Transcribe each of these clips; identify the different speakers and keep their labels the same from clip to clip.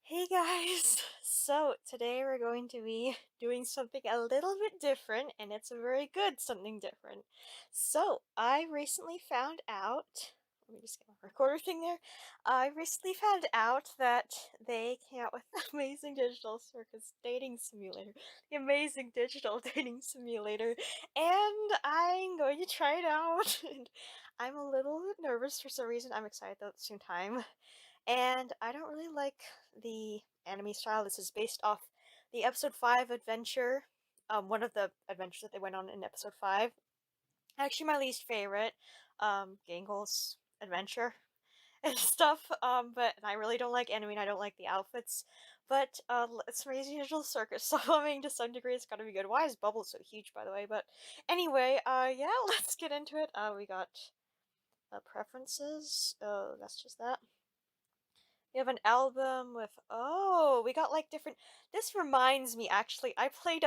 Speaker 1: Hey guys! So today we're going to be doing something a little bit different, and it's a very good something different. So I recently found out, let me just get my recorder thing there. I recently found out that they came out with the Amazing Digital Circus Dating Simulator. The Amazing Digital Dating Simulator. And I'm going to try it out. And I'm a little bit nervous for some reason. I'm excited though at the same time. And I don't really like the anime style. This is based off the episode 5 adventure, one of the adventures that they went on in episode 5. Actually, my least favorite, Gangle's adventure and stuff. But I really don't like anime and I don't like the outfits. But it's Amazing Digital Circus, so I mean, to some degree, it's gotta be good. Why is Bubble so huge, by the way? But anyway, yeah, let's get into it. We got preferences. Oh, that's just that. We have an album with we got like different. This reminds me actually, I played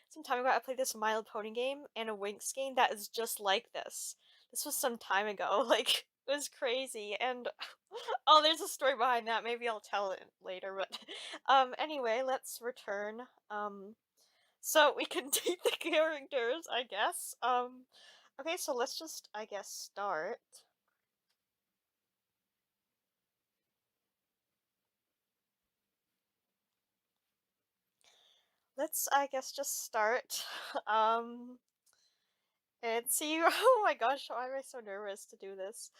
Speaker 1: some time ago. I played this My Little Pony game and a Winx game that is just like this. This was some time ago. Like it was crazy, and oh, there's a story behind that. Maybe I'll tell it later. But anyway, let's return. So we can date the characters, I guess. Okay, so let's just, I guess, start. Let's, I guess, just start. Um, and see. Oh my gosh, why am I so nervous to do this?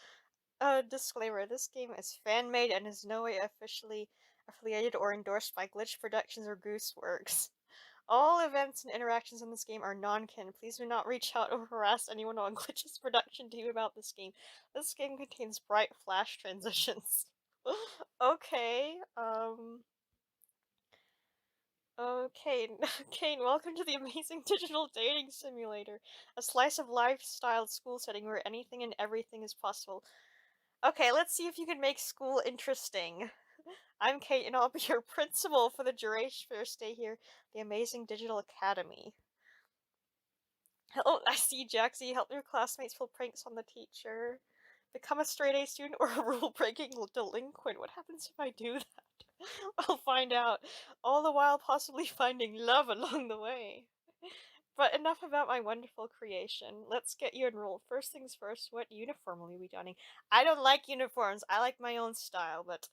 Speaker 1: Disclaimer: this game is fan made and is no way officially affiliated or endorsed by Glitch Productions or Gooseworks. All events and interactions in this game are non-canon. Please do not reach out or harass anyone on Glitch's production team about this game. This game contains bright flash transitions. Okay, Okay, Kane, welcome to the amazing digital dating simulator, a slice of lifestyle school setting where anything and everything is possible. Okay, let's see if you can make school interesting. I'm Kate, and I'll be your principal for the duration of your stay here, the amazing digital academy. Hello, I see Jaxie. Help your classmates pull pranks on the teacher. Become a straight A student or a rule-breaking delinquent. What happens if I do that? I'll find out. All the while possibly finding love along the way. But enough about my wonderful creation. Let's get you enrolled. First things first, what uniform will you be donning? I don't like uniforms. I like my own style, but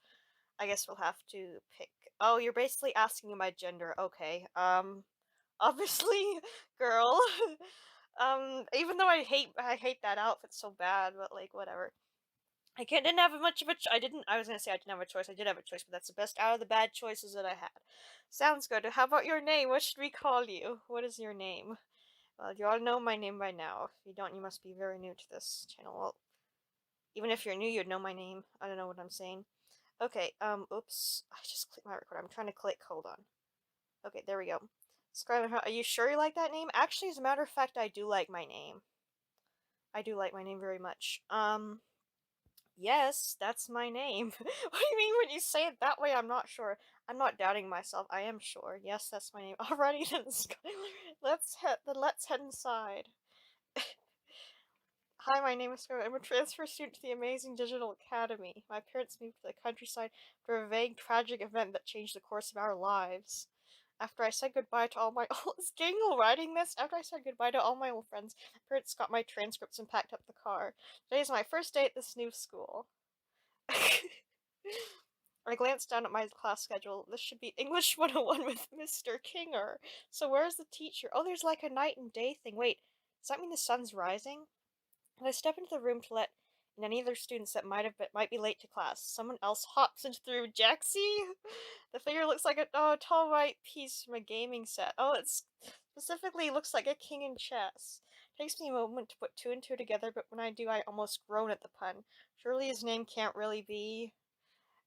Speaker 1: I guess we'll have to pick. Oh, you're basically asking me my gender. Okay. Obviously, girl. Even though I hate that outfit so bad, but like whatever. Didn't have much of a I didn't I was gonna say I didn't have a choice. I did have a choice, but that's the best out of the bad choices that I had. Sounds good. How about your name? What should we call you? What is your name? Well, you all know my name by now. If you don't, you must be very new to this channel. Well, even if you're new, you'd know my name. I don't know what I'm saying. Okay, oops. I just clicked my record. I'm trying to click. Hold on. Okay, there we go. Scarlet, are you sure you like that name? Actually, as a matter of fact, I do like my name. I do like my name very much. Yes, that's my name. What do you mean when you say it that way? I'm not sure. I'm not doubting myself. I am sure. Yes, that's my name. Alrighty then, Skylar. Let's head inside. Hi, my name is Skylar. I'm a transfer student to the amazing digital academy. My parents moved to the countryside for a vague, tragic event that changed the course of our lives. After I said goodbye to all my is Gangle writing this? After I said goodbye to all my old friends, my parents got my transcripts and packed up the car. Today is my first day at this new school. I glanced down at my class schedule. This should be English 101 with Mr. Kinger. So where's the teacher? Oh, there's like a night and day thing. Wait, does that mean the sun's rising? As I step into the room to let in any other students that might be late to class, someone else hops into the room. Jaxie? The figure looks like a tall white piece from a gaming set. Oh, it's specifically looks like a king in chess. Takes me a moment to put two and two together, but when I do, I almost groan at the pun. Surely his name can't really be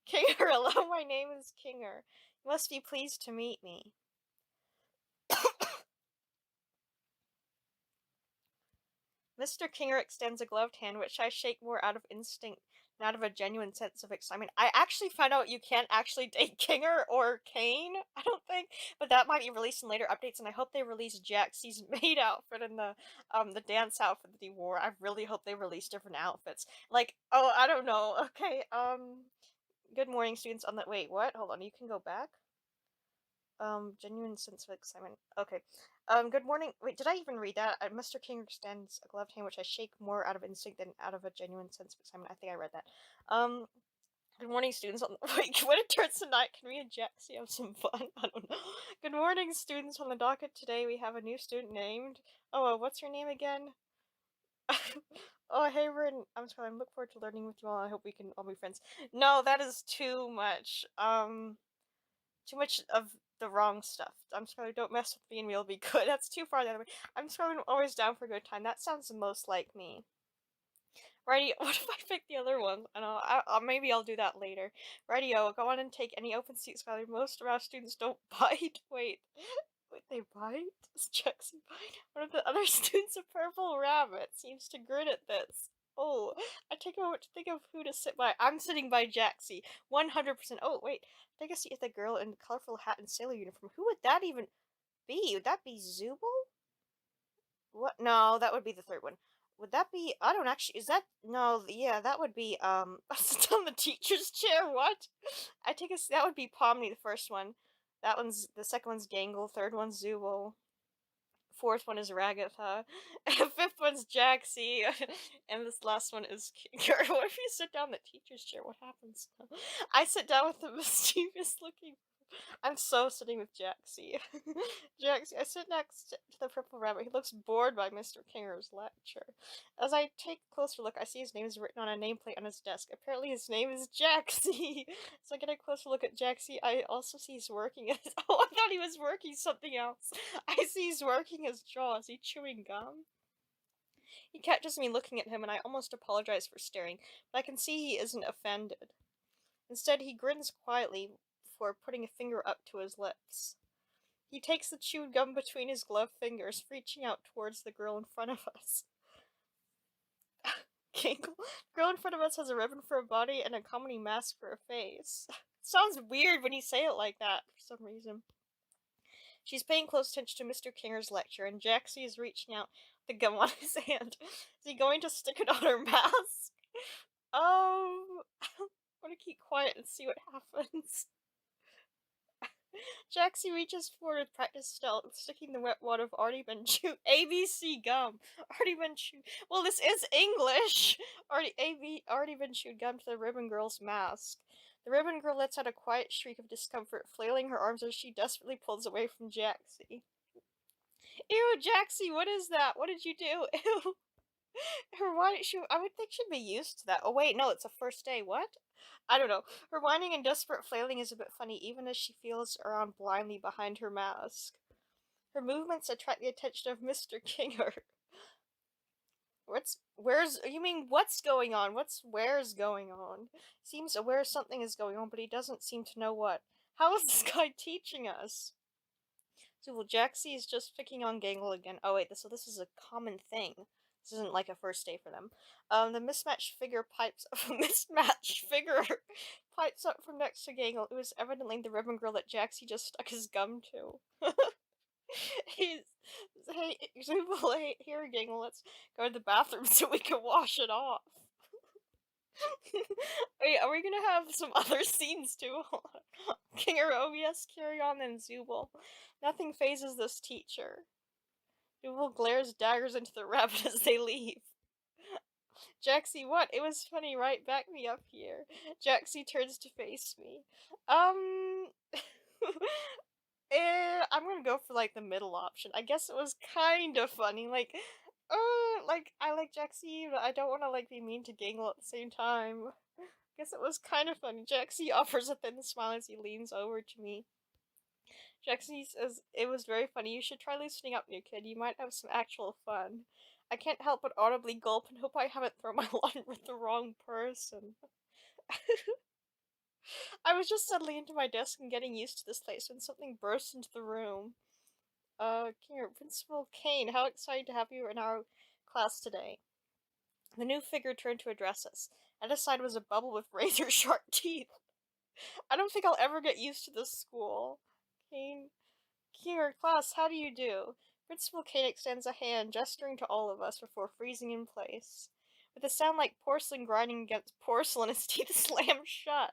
Speaker 1: Kinger. Hello, my name is Kinger. You must be pleased to meet me. Mr. Kinger extends a gloved hand, which I shake more out of instinct than out of a genuine sense of excitement. I actually found out you can't actually date Kinger or Kane, I don't think, but that might be released in later updates, and I hope they release Jaxie's maid outfit and the dance outfit that he wore. I really hope they release different outfits. Like, oh, I don't know. Okay, Good morning, students on the wait, what? Hold on, you can go back. Genuine sense of excitement. Okay. Good morning. Wait, did I even read that? Mr. King extends a gloved hand, which I shake more out of instinct than out of a genuine sense of excitement. I think I read that. Um, Good morning, students on the wait, when it turns to night, can we and Jaxie have some fun? I don't know. Good morning, students on the docket today. We have a new student named. Oh, what's your name again? Oh, hey, Rin. I'm sorry. I look forward to learning with you all. I hope we can all be friends. No, that is too much. Too much of the wrong stuff. I'm sorry. Don't mess with me and we'll be good. That's too far the other way. I'm sorry. I'm always down for a good time. That sounds the most like me. Righty. What if I pick the other one? I know. Maybe I'll do that later. Righty-o. Go on and take any open seats, Skylar. Most of our students don't bite. Wait, they bite? Does Jackson bite? One of the other students, a purple rabbit, seems to grin at this. Oh, I take a moment to think of who to sit by. I'm sitting by Jaxie. 100%. Oh, wait. Take a seat with the girl in the colorful hat and sailor uniform. Who would that even be? Would that be Zubul? What? No, that would be the third one. Would that be? I don't actually. Is that? No, yeah, that would be. Sit on the teacher's chair. What? I take a. That would be Pomni, the first one. That one's the second one's Gangle. Third one's Zubul. Fourth one is Ragatha. Fifth one's Jaxie. And this last one is Kinger. What if you sit down in the teacher's chair? What happens? I sit down with the mischievous looking. I'm so sitting with Jaxie. Jaxie, I sit next to the purple rabbit. He looks bored by Mr. Kinger's lecture. As I take a closer look, I see his name is written on a nameplate on his desk. Apparently his name is Jaxie. So I get a closer look at Jaxie. I also see he's working at oh, I thought he was working something else. I see he's working his jaw. Is he chewing gum? He catches me looking at him and I almost apologize for staring, but I can see he isn't offended. Instead, he grins quietly before putting a finger up to his lips. He takes the chewed gum between his gloved fingers, reaching out towards the girl in front of us. Ginkle. The girl in front of us has a ribbon for a body and a comedy mask for a face. Sounds weird when you say it like that for some reason. She's paying close attention to Mr. Kinger's lecture, and Jaxie is reaching out the gum on his hand. Is he going to stick it on her mask? I want to keep quiet and see what happens. Jaxie reaches forward with practice stealth, sticking the wet wad of already been chewed ABC gum. Already been chewed. Well, this is English. Already been chewed gum to the ribbon girl's mask. The ribbon girl lets out a quiet shriek of discomfort, flailing her arms as she desperately pulls away from Jaxie. Ew, Jaxie, what is that? What did you do? Ew. Her whining, I would think she'd be used to that. Oh wait, no, it's a first day. What? I don't know. Her whining and desperate flailing is a bit funny, even as she feels around blindly behind her mask. Her movements attract the attention of Mr. Kinger. You mean what's going on? Where's going on? Seems aware something is going on, but he doesn't seem to know what. How is this guy teaching us? So, well, Jaxie is just picking on Gangle again. Oh wait, so this is a common thing. This isn't like a first day for them. The mismatched figure pipes up from next to Gangle. It was evidently the ribbon girl that Jaxie just stuck his gum to. He's hey, Zubul, hey, here, Gangle. Let's go to the bathroom so we can wash it off. Wait, are we gonna have some other scenes too? Kinger, oh yes, carry on then, Zubul. Nothing phases this teacher. Zubul glares daggers into the rabbit as they leave. Jaxie, what? It was funny, right? Back me up here. Jaxie turns to face me. I'm gonna go for like the middle option. I guess it was kind of funny. Like I like Jaxie, but I don't want to like be mean to Gangle at the same time. I guess it was kind of funny. Jaxie offers a thin smile as he leans over to me. Jaxie says, "It was very funny. You should try loosening up, new kid. You might have some actual fun." I can't help but audibly gulp and hope I haven't thrown my line with the wrong person. I was just settling into my desk and getting used to this place when something burst into the room. Principal Kane, how excited to have you in our class today. The new figure turned to address us. At his side was a bubble with razor-sharp teeth. I don't think I'll ever get used to this school. Kane, class, how do you do? Principal Kane extends a hand, gesturing to all of us before freezing in place. With a sound like porcelain grinding against porcelain, his teeth slammed shut.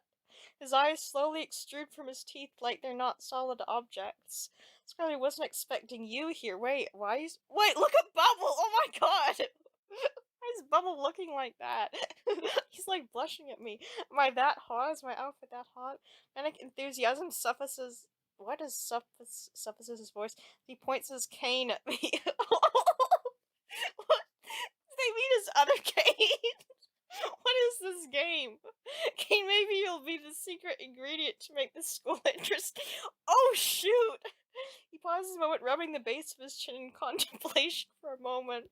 Speaker 1: His eyes slowly extrude from his teeth like they're not solid objects. Scarly wasn't expecting you here. Wait, why is— Wait, look at Bubble! Oh my god! Why is Bubble looking like that? He's like blushing at me. Am I that hot? Is my outfit that hot? Manic enthusiasm suffices— What is suffices his voice? He points his cane at me. What? They mean his other cane? What is this game? Kane, maybe you'll be the secret ingredient to make this school interesting. Oh shoot! He pauses a moment, rubbing the base of his chin in contemplation for a moment.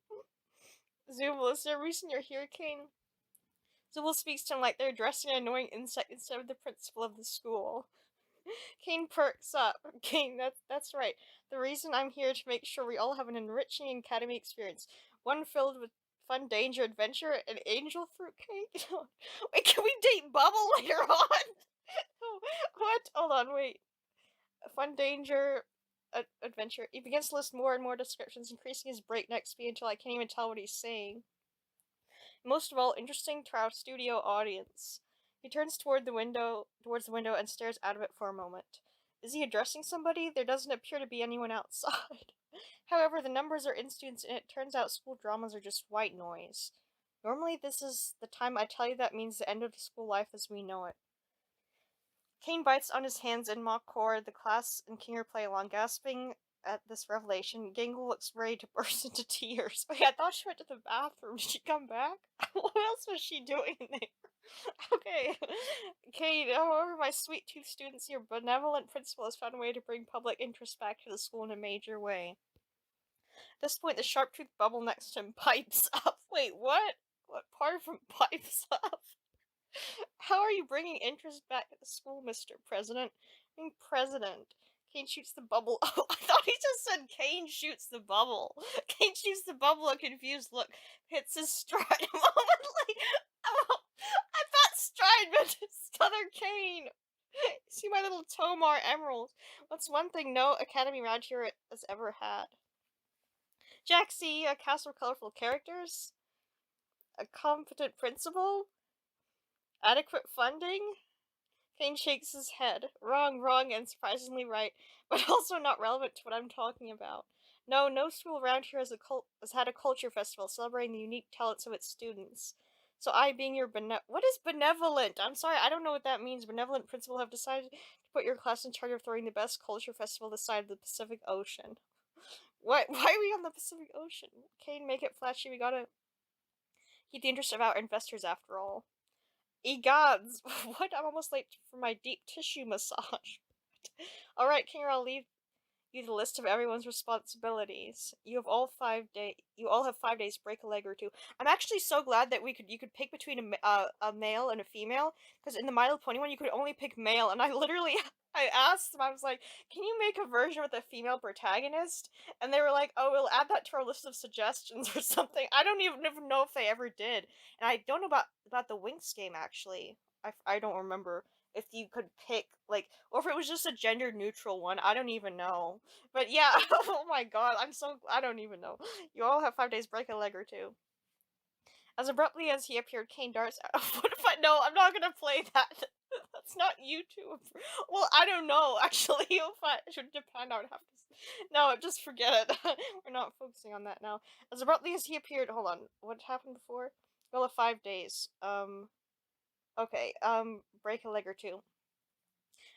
Speaker 1: Zubul, is there a reason you're here, Kane? Zubul speaks to him like they're addressing an annoying insect instead of the principal of the school. Kane perks up. Kane, that's right. The reason I'm here to make sure we all have an enriching academy experience. One filled with fun, danger, adventure, and angel fruit cake. Wait, can we date Bubble later on? What? Hold on, wait. Fun, danger, adventure. He begins to list more and more descriptions, increasing his breakneck speed until I can't even tell what he's saying. Most of all, interesting to our studio audience. He turns towards the window and stares out of it for a moment. Is he addressing somebody? There doesn't appear to be anyone outside. However, the numbers are in students, and it turns out school dramas are just white noise. Normally, this is the time I tell you that means the end of the school life as we know it. Kane bites on his hands in mock horror. The class and Kinger play along, gasping at this revelation. Gangle looks ready to burst into tears. Wait, I thought she went to the bathroom. Did she come back? What else was she doing there? Okay. Kate, however, my sweet tooth students, your benevolent principal has found a way to bring public interest back to the school in a major way. At this point, the sharp-toothed Bubble next to him pipes up. Wait, what? What part of him pipes up? How are you bringing interest back at the school, Mr. President? Being president. Kane shoots the bubble. Oh, I thought he just said Kane shoots the bubble. Kane shoots the bubble, a confused look hits his stride momently. Oh, I thought stride meant stutter Kane. See my little Tomar emerald. What's one thing no academy around here has ever had? Jaxie, a cast of colorful characters, a competent principal, adequate funding. Kane shakes his head. Wrong, wrong, and surprisingly right, but also not relevant to what I'm talking about. No school around here has had a culture festival celebrating the unique talents of its students. So I, being your what is benevolent? I'm sorry, I don't know what that means. Benevolent principal have decided to put your class in charge of throwing the best culture festival this side of the Pacific Ocean. What? Why are we on the Pacific Ocean? Kane, make it flashy. We gotta keep the interest of our investors after all. Egods! What? I'm almost late for my deep tissue massage. Alright, King, I'll leave you the list of everyone's responsibilities. You all have 5 days, break a leg or two. I'm actually so glad that you could pick between a male and a female, because in the My Little Pony one, you could only pick male, and I literally, I asked them, I was like, can you make a version with a female protagonist? And they were like, oh, we'll add that to our list of suggestions or something. I don't even know if they ever did. And I don't know about the Winx game, actually. I don't remember if you could pick, like, or if it was just a gender neutral one. I don't even know. But yeah, oh my god, I don't even know. You all have 5 days, break a leg or two. As abruptly as he appeared, Kane darts out. What if no, I'm not gonna play that. That's not YouTube. Well, I don't know, actually. If I should depend, I would have to. No, just forget it. We're not focusing on that now. As abruptly as he appeared, hold on. What happened before? Well, of 5 days. Okay, break a leg or two.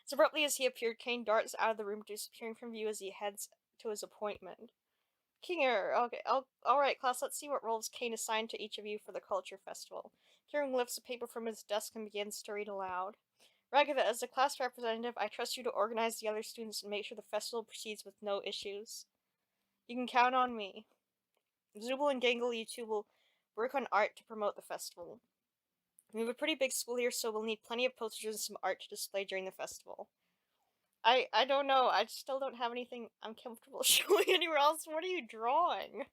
Speaker 1: As abruptly as he appeared, Kane darts out of the room, disappearing from view as he heads to his appointment. Kinger, okay, alright, class, let's see what roles Kane assigned to each of you for the Culture Festival. Kieran lifts a paper from his desk and begins to read aloud. Ragatha, as the class representative, I trust you to organize the other students and make sure the festival proceeds with no issues. You can count on me. Zubul and Gangle, you two will work on art to promote the festival. We have a pretty big school here, so we'll need plenty of posters and some art to display during the festival. I don't know. I still don't have anything I'm comfortable showing anywhere else. What are you drawing?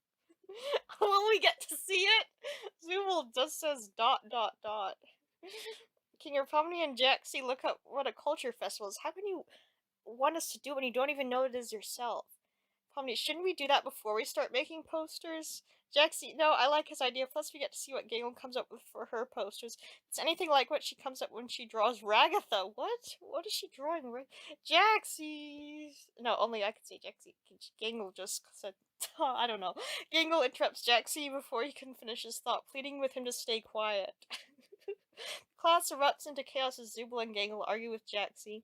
Speaker 1: Will we get to see it? Zoomel just says ... King Pomni and Jaxie look up what a culture festival is. How can you want us to do it when you don't even know it is yourself? Pomni, shouldn't we do that before we start making posters? Jaxie, no, I like his idea. Plus, we get to see what Gangle comes up with for her posters. It's anything like what she comes up when she draws Ragatha. What? What is she drawing? Jaxie! No, only I can see Jaxie. Gangle just said, I don't know. Gangle interrupts Jaxie before he can finish his thought, pleading with him to stay quiet. Class erupts into chaos as Zubul and Gangle argue with Jaxie.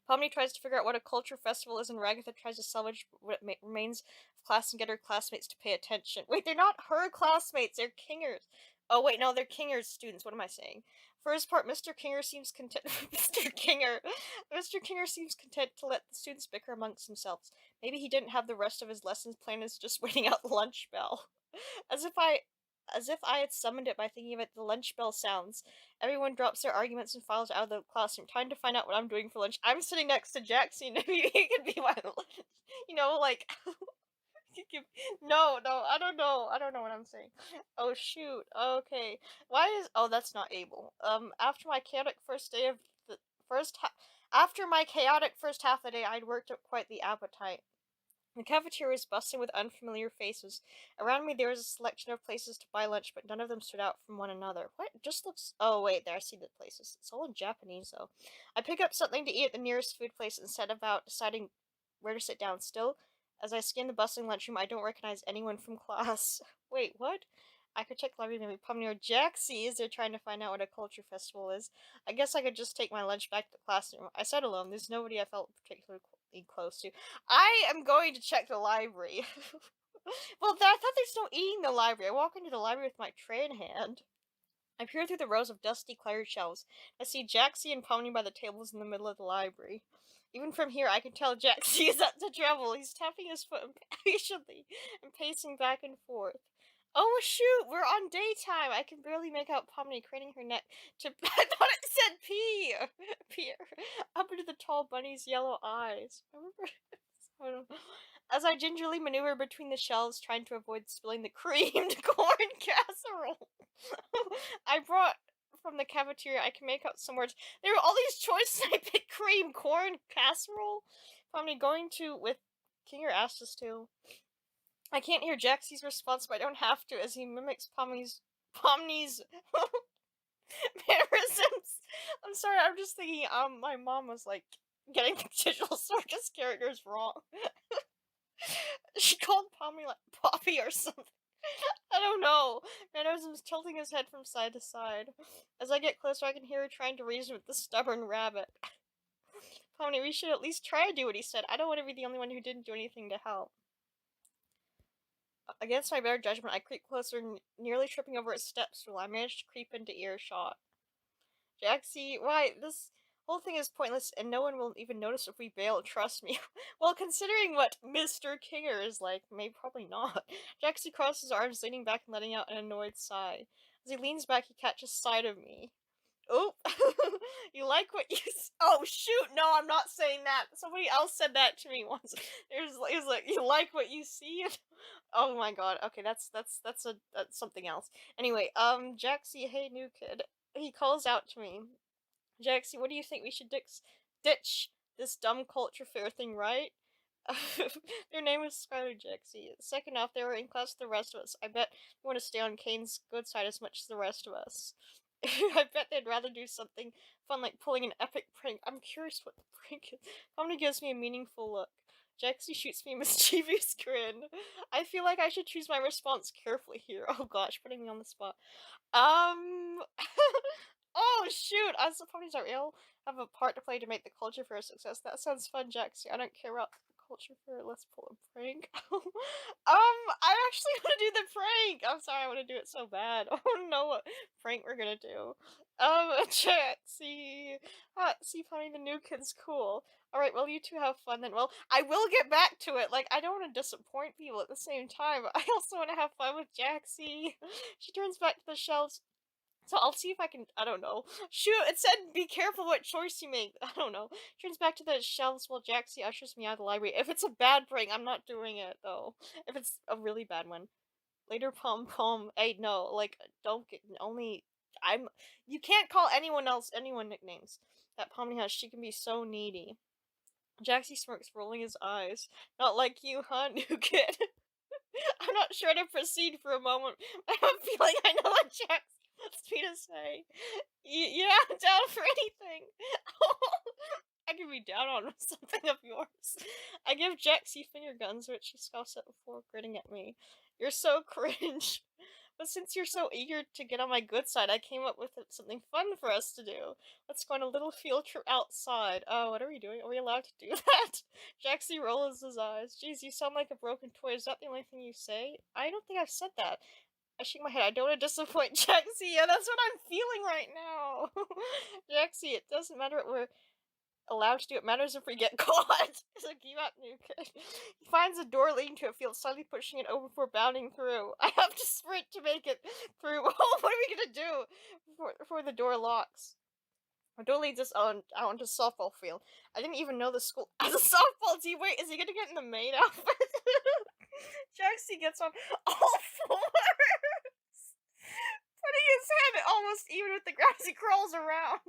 Speaker 1: Pomni tries to figure out what a culture festival is, and Ragatha tries to salvage what remains of class and get her classmates to pay attention. Wait, they're not her classmates, they're Kingers. Oh, wait, no, they're Kinger's students. What am I saying? For his part, Mr. Kinger seems content. Mr. Kinger seems content to let the students bicker amongst themselves. Maybe he didn't have the rest of his lessons planned, is just waiting out the lunch bell. As if I as if I had summoned it by thinking of it, the lunch bell sounds. Everyone drops their arguments and files out of the classroom. Time to find out what I'm doing for lunch. I'm sitting next to Jaxie. Maybe he could be my lunch. You know, like no, no, I don't know. I don't know what I'm saying. Oh shoot. Okay. Why is that's not able. After my chaotic first day of the first ha- after my chaotic first half of the day, I'd worked up quite the appetite. The cafeteria was bustling with unfamiliar faces. Around me there was a selection of places to buy lunch, but none of them stood out from one another. What? It just looks... Oh, wait, there, I see the places. It's all in Japanese, though. I pick up something to eat at the nearest food place and set about deciding where to sit down. Still, as I scan the bustling lunchroom, I don't recognize anyone from class. Wait, what? I could check the library, maybe Pomni or Jaxie is there trying to find out what a culture festival is. I guess I could just take my lunch back to the classroom. I sat alone. There's nobody I felt particularly close to. I am going to check the library. Well, I thought there's no eating in the library. I walk into the library with my tray in hand. I peer through the rows of dusty, cluttered shelves. I see Jaxie and Pony by the tables in the middle of the library. Even from here, I can tell Jaxie is up to trouble. He's tapping his foot impatiently and pacing back and forth. Oh shoot, we're on daytime. I can barely make out Pomni craning her neck to I thought it said pee. Peer up into the tall bunny's yellow eyes. I remember as I gingerly maneuver between the shelves, trying to avoid spilling the creamed corn casserole I brought from the cafeteria. I can make out some words. There are all these choices. I picked cream, corn, casserole. Pomni going to with Kinger asked us to. I can't hear Jaxie's response, but I don't have to, as he mimics Pomni's mannerisms. I'm sorry, I'm just thinking, my mom was like getting the digital circus characters wrong. She called Pomni like Poppy or something. I don't know. Mannerisms tilting his head from side to side. As I get closer, I can hear her trying to reason with the stubborn rabbit. Pomni, we should at least try to do what he said. I don't want to be the only one who didn't do anything to help. Against my better judgment, I creep closer, nearly tripping over a step stool. I managed to creep into earshot. Jaxie, why, this whole thing is pointless, and no one will even notice if we bail, trust me. Well, considering what Mr. Kinger is like, maybe probably not. Jaxie crosses his arms, leaning back and letting out an annoyed sigh. As he leans back, he catches sight of me. Oh, you like what you? Oh shoot! No, I'm not saying that. Somebody else said that to me once. It was like, you like what you see. Oh my god. Okay, that's something else. Anyway, Jaxie, hey new kid. He calls out to me. Jaxie, what do you think we should ditch this dumb culture fair thing, right? Their name is Skylar Jaxie. Second off, they were in class with the rest of us. I bet they want to stay on Kane's good side as much as the rest of us. I bet they'd rather do something fun like pulling an epic prank. I'm curious what the prank is. Comedy gives me a meaningful look. Jaxie shoots me a mischievous grin. I feel like I should choose my response carefully here. Oh gosh, putting me on the spot. Um. Oh shoot! As the ponies are ill, have a part to play to make the culture fair a success. That sounds fun, Jaxie. I don't care about the culture fair. Let's pull a prank. I actually want to do the prank. I'm sorry, I want to do it so bad. I want to know what prank we're gonna do. Chat. See, Pony, the new kid's cool. All right, well, you two have fun then. Well, I will get back to it. Like, I don't want to disappoint people at the same time. I also want to have fun with Jaxie. She turns back to the shelves. So I'll see if I can, I don't know. Shoot, it said be careful what choice you make. I don't know. Turns back to the shelves while Jaxie ushers me out of the library. If it's a bad prank, I'm not doing it, though. If it's a really bad one. Later, pom pom. Hey, no, like, don't get, only, you can't call anyone nicknames. That Pomni has, she can be so needy. Jaxie smirks, rolling his eyes. Not like you, huh, new kid? I'm not sure to proceed for a moment. I have a feeling I know what Jaxie wants me to say. Yeah, I'm down for anything. I can be down on something of yours. I give Jaxie finger guns, which she scoffs at before grinning at me. You're so cringe. But since you're so eager to get on my good side, I came up with something fun for us to do. Let's go on a little field trip outside. Oh, what are we doing? Are we allowed to do that? Jaxie rolls his eyes. Geez, you sound like a broken toy. Is that the only thing you say? I don't think I've said that. I shake my head. I don't want to disappoint Jaxie. Yeah, that's what I'm feeling right now. Jaxie, it doesn't matter what we're allowed to do. It matters if we get caught. So give up, new kid. He finds a door leading to a field, slightly pushing it open before bounding through. I have to sprint to make it through. Oh, what are we gonna do before the door locks? The door leads us out onto a softball field. I didn't even know the school has a softball team. Wait, is he gonna get in the maid outfit? Jaxie gets on all fours, putting his head almost even with the ground as he crawls around.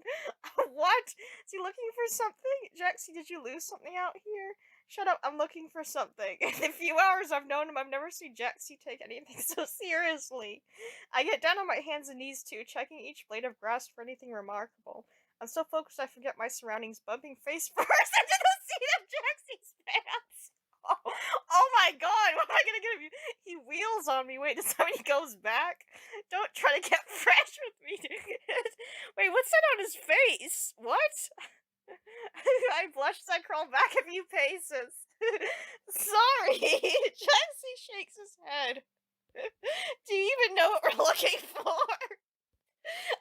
Speaker 1: What? Is he looking for something? Jaxie, did you lose something out here? Shut up, I'm looking for something. In the few hours I've known him, I've never seen Jaxie take anything so seriously. I get down on my hands and knees too, checking each blade of grass for anything remarkable. I'm so focused I forget my surroundings, bumping face first into the seat of Jaxie's pants. Oh my god, what am I gonna get him? He wheels on me. Wait, does that mean he goes back? Don't try to get fresh with me, dude. Wait, what's that on his face? What? I blush as I crawl back a few paces. Sorry. Jaxie shakes his head. Do you even know what we're looking for?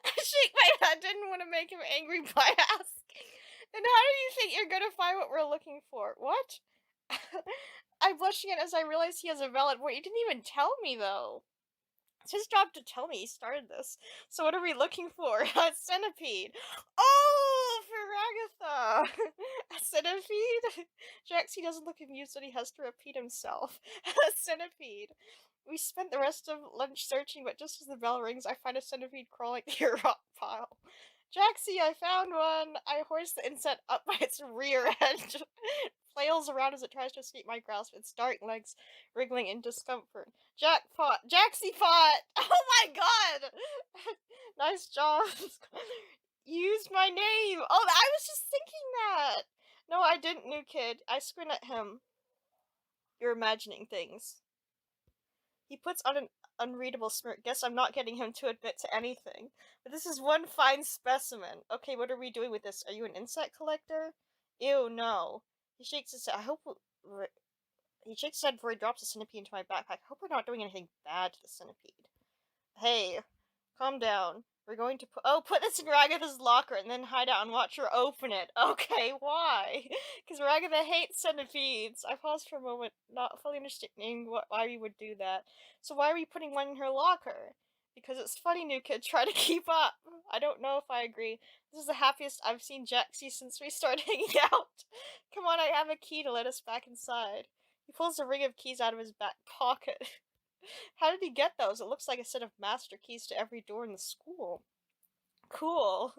Speaker 1: I shake my head, didn't want to make him angry by asking. Then how do you think you're gonna find what we're looking for? What? I blush again as I realize he has a valid point. He didn't even tell me, though. It's his job to tell me he started this. So what are we looking for? A centipede. Oh, for Ragatha. A centipede? Jaxie doesn't look amused that he has to repeat himself. A centipede. We spent the rest of lunch searching, but just as the bell rings, I find a centipede crawling near a rock pile. Jaxie, I found one! I hoist the insect up by its rear end. Flails around as it tries to escape my grasp, its dark legs wriggling in discomfort. Jackpot! Jaxie pot! Oh my god! Nice job. You used my name! Oh, I was just thinking that! No, I didn't, new kid. I squint at him. You're imagining things. He puts on an unreadable smirk. Guess I'm not getting him to admit to anything. But this is one fine specimen. Okay, what are we doing with this? Are you an insect collector? Ew, no. He shakes his head. He shakes his head before he drops the centipede into my backpack. I hope we're not doing anything bad to the centipede. Hey, calm down. We're going to put this in Ragatha's locker and then hide out and watch her open it. Okay, why? Because Ragatha hates centipedes. I paused for a moment, not fully understanding why we would do that. So why are we putting one in her locker? Because it's funny, new kid. Try to keep up. I don't know if I agree. This is the happiest I've seen Jaxie since we started hanging out. Come on, I have a key to let us back inside. He pulls a ring of keys out of his back pocket. How did he get those? It looks like a set of master keys to every door in the school. Cool.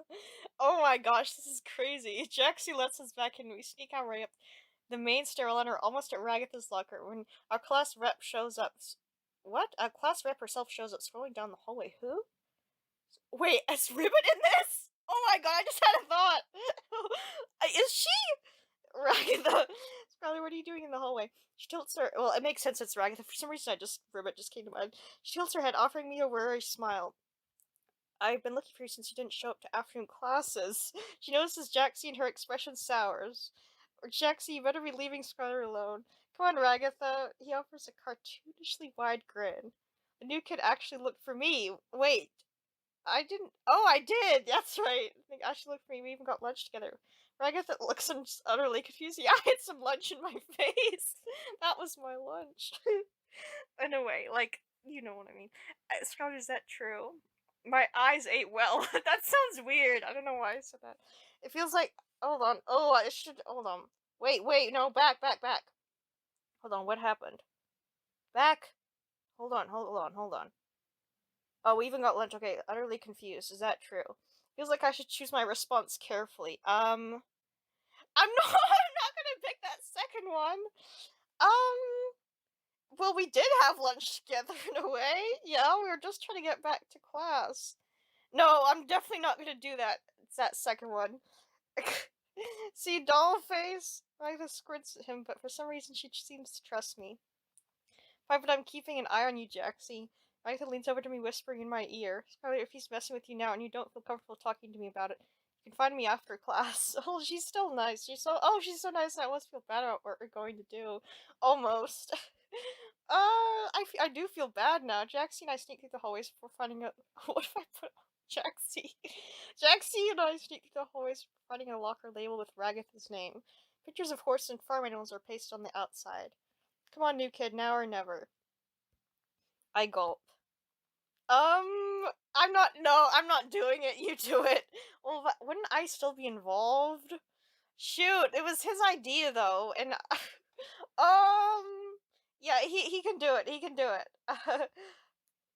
Speaker 1: Oh my gosh, this is crazy. Jaxie lets us back in. We sneak our way up the main stairwell and are almost at Ragatha's locker when our class rep shows up. What? A class rep herself shows up scrolling down the hallway. Who? Wait, is Ribbon in this? Oh my god, I just had a thought. Is she? Ragatha. Scarlet, what are you doing in the hallway? She tilts her. Well, it makes sense it's Ragatha. For some reason, Ribbit just came to mind. She tilts her head, offering me a weary smile. I've been looking for you since you didn't show up to afternoon classes. She notices Jaxie and her expression sours. Or Jaxie, you better be leaving Scarlet alone. Come on, Ragatha. He offers a cartoonishly wide grin. The new kid actually looked for me. Wait, I didn't. Oh, I did. That's right. I think Ashley looked for me. We even got lunch together. Ragatha looks just utterly confused. Yeah, I had some lunch in my face. That was my lunch. In a way, like, you know what I mean. Scout, is that true? My eyes ate well. That sounds weird. I don't know why I said that. It feels like. Hold on. Oh, I should. Hold on. Wait. No, back. Hold on. What happened? Back. Hold on. Oh, we even got lunch. Okay, utterly confused. Is that true? Feels like I should choose my response carefully. I'm not. I'm not gonna pick that second one. Um, Well, we did have lunch together in a way. Yeah, we were just trying to get back to class. No, I'm definitely not gonna do that. It's that second one. See, doll face. I like to squints at him, but for some reason she seems to trust me. Why, but I'm keeping an eye on you, Jaxie. Agatha leans over to me, whispering in my ear. Probably if he's messing with you now and you don't feel comfortable talking to me about it, you can find me after class. Oh, she's still nice. She's so nice and I almost feel bad about what we're going to do. Almost. I do feel bad now. Jaxie and I sneak through the hallways before finding out. What if I put Jaxie? Jaxie and I sneak through the hallways before finding a locker label with Ragatha's name. Pictures of horse and farm animals are pasted on the outside. Come on, new kid, now or never. I gulp. I'm not doing it. You do it. Well, wouldn't I still be involved? Shoot, it was his idea though, and yeah, he can do it. He can do it.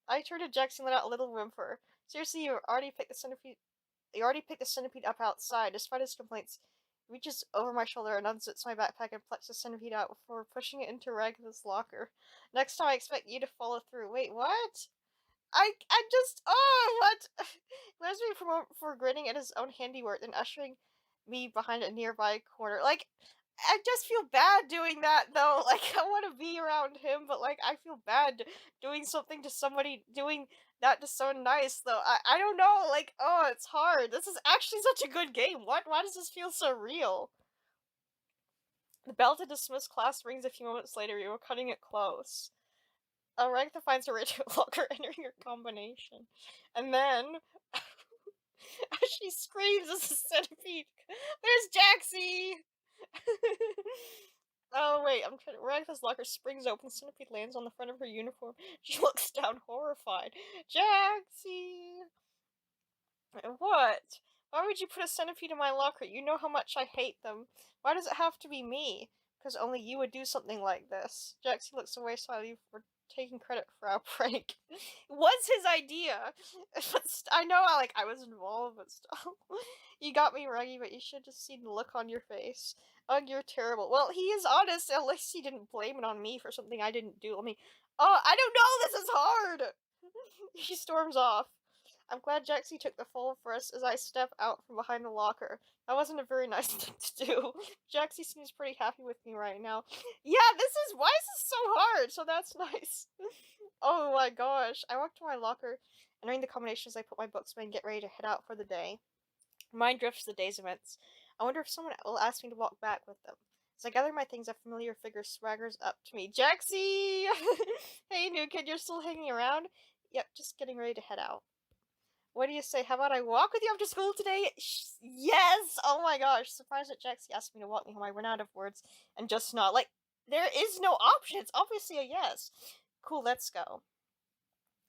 Speaker 1: I turned to Jackson and let out a little whimper. Seriously, You already picked the centipede up outside. Despite his complaints, he reaches over my shoulder and unzips my backpack and plucks the centipede out before pushing it into Ragatha's locker. Next time, I expect you to follow through. Wait, what? I just what? Blames me for grinning at his own handiwork and ushering me behind a nearby corner. Like, I just feel bad doing that though. Like, I want to be around him, but like, I feel bad doing something to somebody, doing that to someone nice though. I don't know. Like, oh, it's hard. This is actually such a good game. What? Why does this feel so real? The bell to dismiss class rings a few moments later. We were cutting it close. Ragatha finds her radio locker, entering her combination. And then, as she screams as a centipede, there's Jaxie! Oh, wait, I'm trying to. Ragatha's locker springs open, the centipede lands on the front of her uniform. She looks down, horrified. Jaxie! What? Why would you put a centipede in my locker? You know how much I hate them. Why does it have to be me? Because only you would do something like this. Jaxie looks away slightly for taking credit for our prank. It was his idea. But I know I was involved, but still. You got me, Reggie, but you should just seen the look on your face. Ugh, you're terrible. Well, he is honest. At least he didn't blame it on me for something I didn't do. Oh, I don't know. This is hard. She storms off. I'm glad Jaxie took the fall for us as I step out from behind the locker. That wasn't a very nice thing to do. Jaxie seems pretty happy with me right now. Yeah, why is this so hard? So that's nice. Oh my gosh. I walk to my locker, entering the combinations I put my books away and get ready to head out for the day. Mind drifts to the day's events. I wonder if someone will ask me to walk back with them. As I gather my things, a familiar figure swaggers up to me. Jaxie! Hey, new kid, you're still hanging around? Yep, just getting ready to head out. What do you say? How about I walk with you after school today? Yes! Oh my gosh. Surprised that Jaxie asked me to walk me home. I ran out of words and just not. Like, there is no option. It's obviously a yes. Cool, let's go.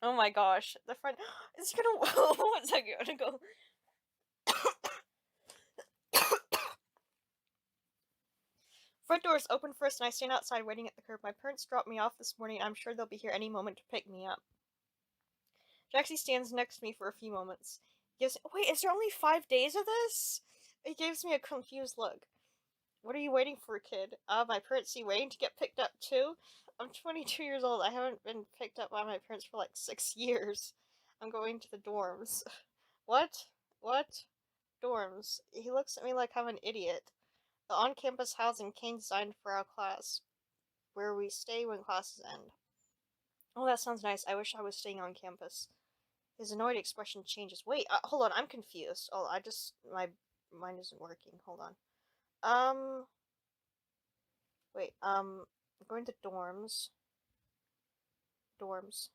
Speaker 1: Oh my gosh. The front. It's gonna. One second. I'm gonna go. Front doors open first and I stand outside waiting at the curb. My parents dropped me off this morning and I'm sure they'll be here any moment to pick me up. Jaxie stands next to me for a few moments. Wait, is there only 5 days of this? He gives me a confused look. What are you waiting for, kid? My parents see waiting to get picked up too? I'm 22 years old. I haven't been picked up by my parents for like 6 years. I'm going to the dorms. What? What? Dorms. He looks at me like I'm an idiot. The on-campus housing Kane designed for our class, where we stay when classes end. Oh, that sounds nice. I wish I was staying on campus. His annoyed expression changes. Wait, hold on, I'm confused. Oh, my mind isn't working. Hold on. Wait, I'm going to dorms. Dorms.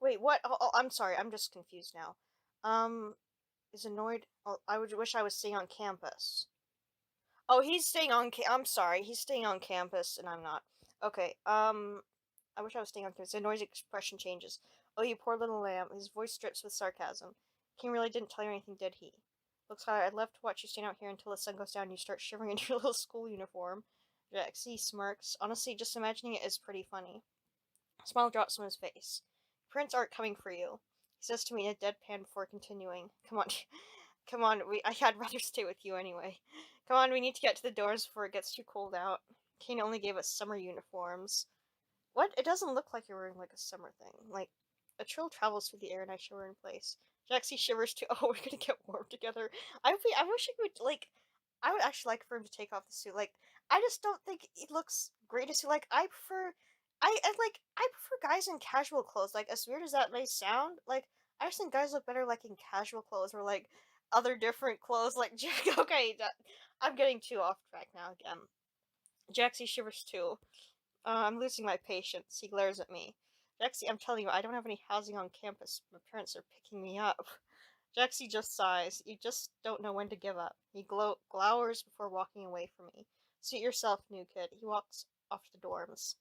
Speaker 1: Wait, what? I'm sorry, I'm just confused now. Is annoyed. Oh, I would wish I was staying on campus. Oh, he's staying on I'm sorry, he's staying on campus and I'm not. Okay, I wish I was staying on campus. The noise expression changes. Oh, you poor little lamb. His voice drips with sarcasm. King really didn't tell you anything, did he? Looks like I'd love to watch you stand out here until the sun goes down and you start shivering in your little school uniform. Jaxie smirks. Honestly, just imagining it is pretty funny. A smile drops on his face. Parents aren't coming for you, he says to me in a deadpan before continuing. Come on. Come on, I'd rather stay with you anyway. Come on, we need to get to the doors before it gets too cold out. Kane only gave us summer uniforms. What? It doesn't look like you're wearing like a summer thing. Like, a chill travels through the air and I shiver in place. Jaxie shivers too. Oh, we're gonna get warm together. I wish he would, like, I would actually like for him to take off the suit. Like, I just don't think it looks great as suit. Like, I prefer guys in casual clothes. Like, as weird as that may sound, like, I just think guys look better, like, in casual clothes or, like, other different clothes. Like, okay, I'm getting too off track now again. Jaxie shivers too. I'm losing my patience. He glares at me. Jaxie, I'm telling you, I don't have any housing on campus. My parents are picking me up. Jaxie just sighs. You just don't know when to give up. He glowers before walking away from me. Suit yourself, new kid. He walks off to the dorms.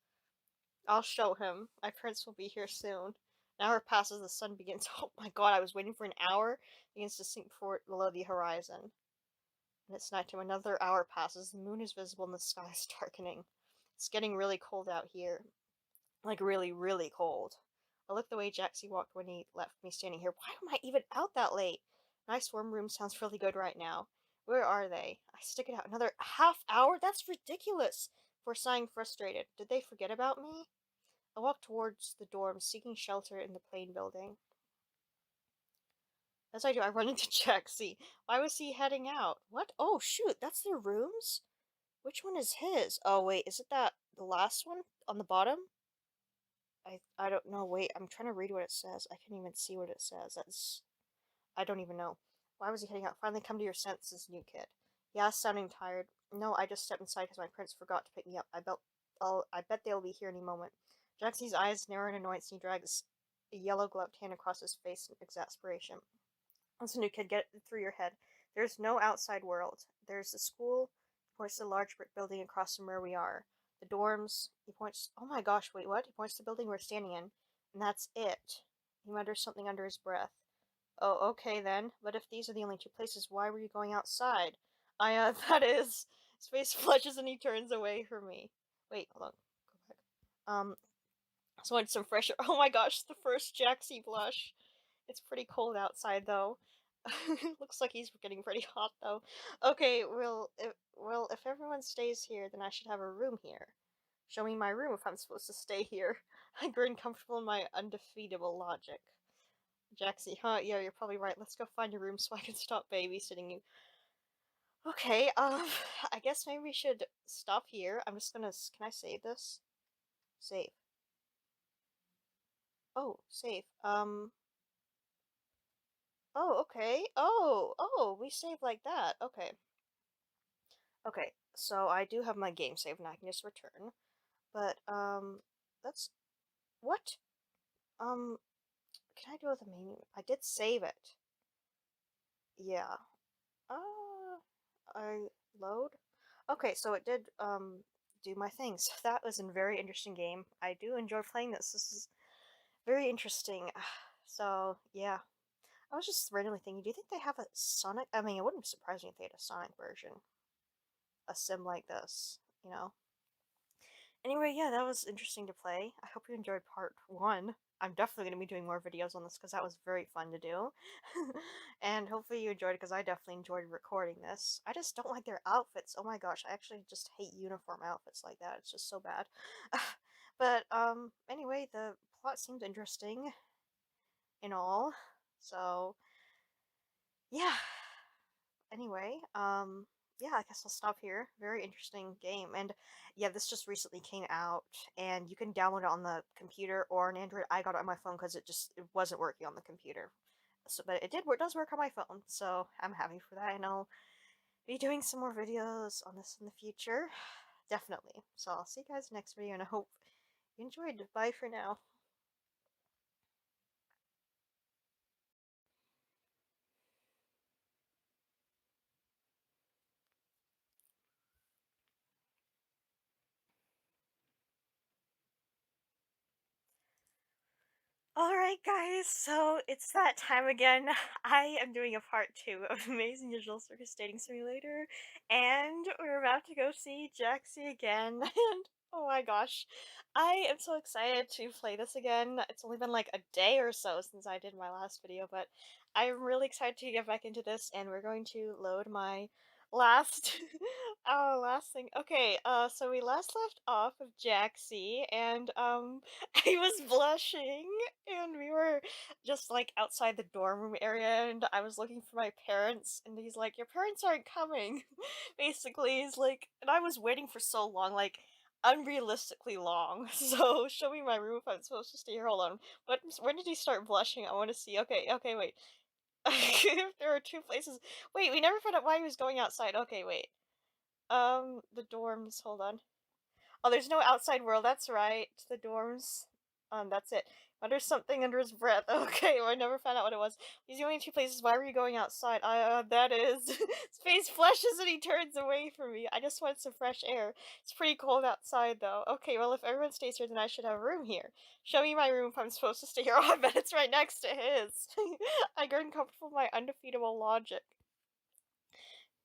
Speaker 1: I'll show him. My parents will be here soon. An hour passes, the sun begins. Oh my god, I was waiting for an hour. Begins to sink below the horizon. And it's nighttime. Another hour passes. The moon is visible and the sky is darkening. It's getting really cold out here. Like, really, really cold. I looked the way Jaxie walked when he left me standing here. Why am I even out that late? Nice warm room sounds really good right now. Where are they? I stick it out. Another half hour? That's ridiculous! For sighing frustrated. Did they forget about me? I walked towards the dorm, seeking shelter in the plain building. As I do, I run into Jaxie. Why was he heading out? What? Oh, shoot, that's their rooms? Which one is his? Oh, wait, is it that the last one on the bottom? I don't know. Wait, I'm trying to read what it says. I can't even see what it says. I don't even know. Why was he heading out? Finally come to your senses, new kid. Yeah, sounding tired. No, I just stepped inside because my parents forgot to pick me up. I bet they'll be here any moment. Jaxie's eyes narrow in annoyance and he drags a yellow gloved hand across his face in exasperation. Listen, new kid, get it through your head. There's no outside world. There's the school, points to the large brick building across from where we are. The dorms, he points, oh my gosh, wait, what? He points to the building we're standing in, and that's it. He mutters something under his breath. Oh, okay then, but if these are the only two places, why were you going outside? That is. His face flushes and he turns away from me. Wait, hold on, go back. So I wanted some fresh air. Oh my gosh, the first Jaxie blush. It's pretty cold outside, though. Looks like he's getting pretty hot, though. Okay, if everyone stays here, then I should have a room here. Show me my room if I'm supposed to stay here. I grin, comfortable in my undefeatable logic. Jaxie, huh? Yeah, you're probably right. Let's go find a room so I can stop babysitting you. Okay, I guess maybe we should stop here. I'm just gonna. Can I save this? Save. Oh, save. Oh, okay. Oh, we save like that. Okay. Okay, so I do have my game save and I can just return. But, that's... What? Um, can I do with the main... I did save it. Yeah. I load? Okay, so it did, do my thing. So that was a very interesting game. I do enjoy playing this. This is very interesting. So, yeah. I was just randomly thinking, do you think they have a Sonic? I mean, it wouldn't surprise me if they had a Sonic version. A sim like this, you know? Anyway, yeah, that was interesting to play. I hope you enjoyed part one. I'm definitely going to be doing more videos on this because that was very fun to do. And hopefully you enjoyed it because I definitely enjoyed recording this. I just don't like their outfits. Oh my gosh, I actually just hate uniform outfits like that. It's just so bad. But, anyway, the plot seemed interesting in all. So, yeah. Anyway, yeah, I guess I'll stop here. Very interesting game. And yeah, this just recently came out, and you can download it on the computer or an Android. I got it on my phone because it wasn't working on the computer. So, but it does work on my phone, so I'm happy for that, and I'll be doing some more videos on this in the future. Definitely. So I'll see you guys next video, and I hope you enjoyed. Bye for now. Alright guys, so it's that time again. I am doing a part 2 of Amazing Digital Circus Dating Simulator, and we're about to go see Jaxie again, and Oh my gosh. I am so excited to play this again. It's only been like a day or so since I did my last video, but I'm really excited to get back into this and we're going to load my last last thing. Okay, so we last left off of Jaxie and I was blushing and we were just like outside the dorm room area and I was looking for my parents and he's like, "Your parents aren't coming." Basically, he's like, and I was waiting for so long, like unrealistically long. So show me my room if I'm supposed to stay here. Hold on. But when did he start blushing? I want to see. Okay, okay, wait. If there are two places. Wait, we never found out why he was going outside. Okay, wait. The dorms. Hold on. Oh, there's no outside world. That's right. The dorms. That's it. Mutters something under his breath. Okay, well, I never found out what it was. These are the only two places. Why were you going outside? That is. His face flushes and he turns away from me. I just want some fresh air. It's pretty cold outside, though. Okay, well, if everyone stays here, then I should have a room here. Show me my room if I'm supposed to stay here. Oh, I bet it's right next to his. I grow uncomfortable with my undefeatable logic.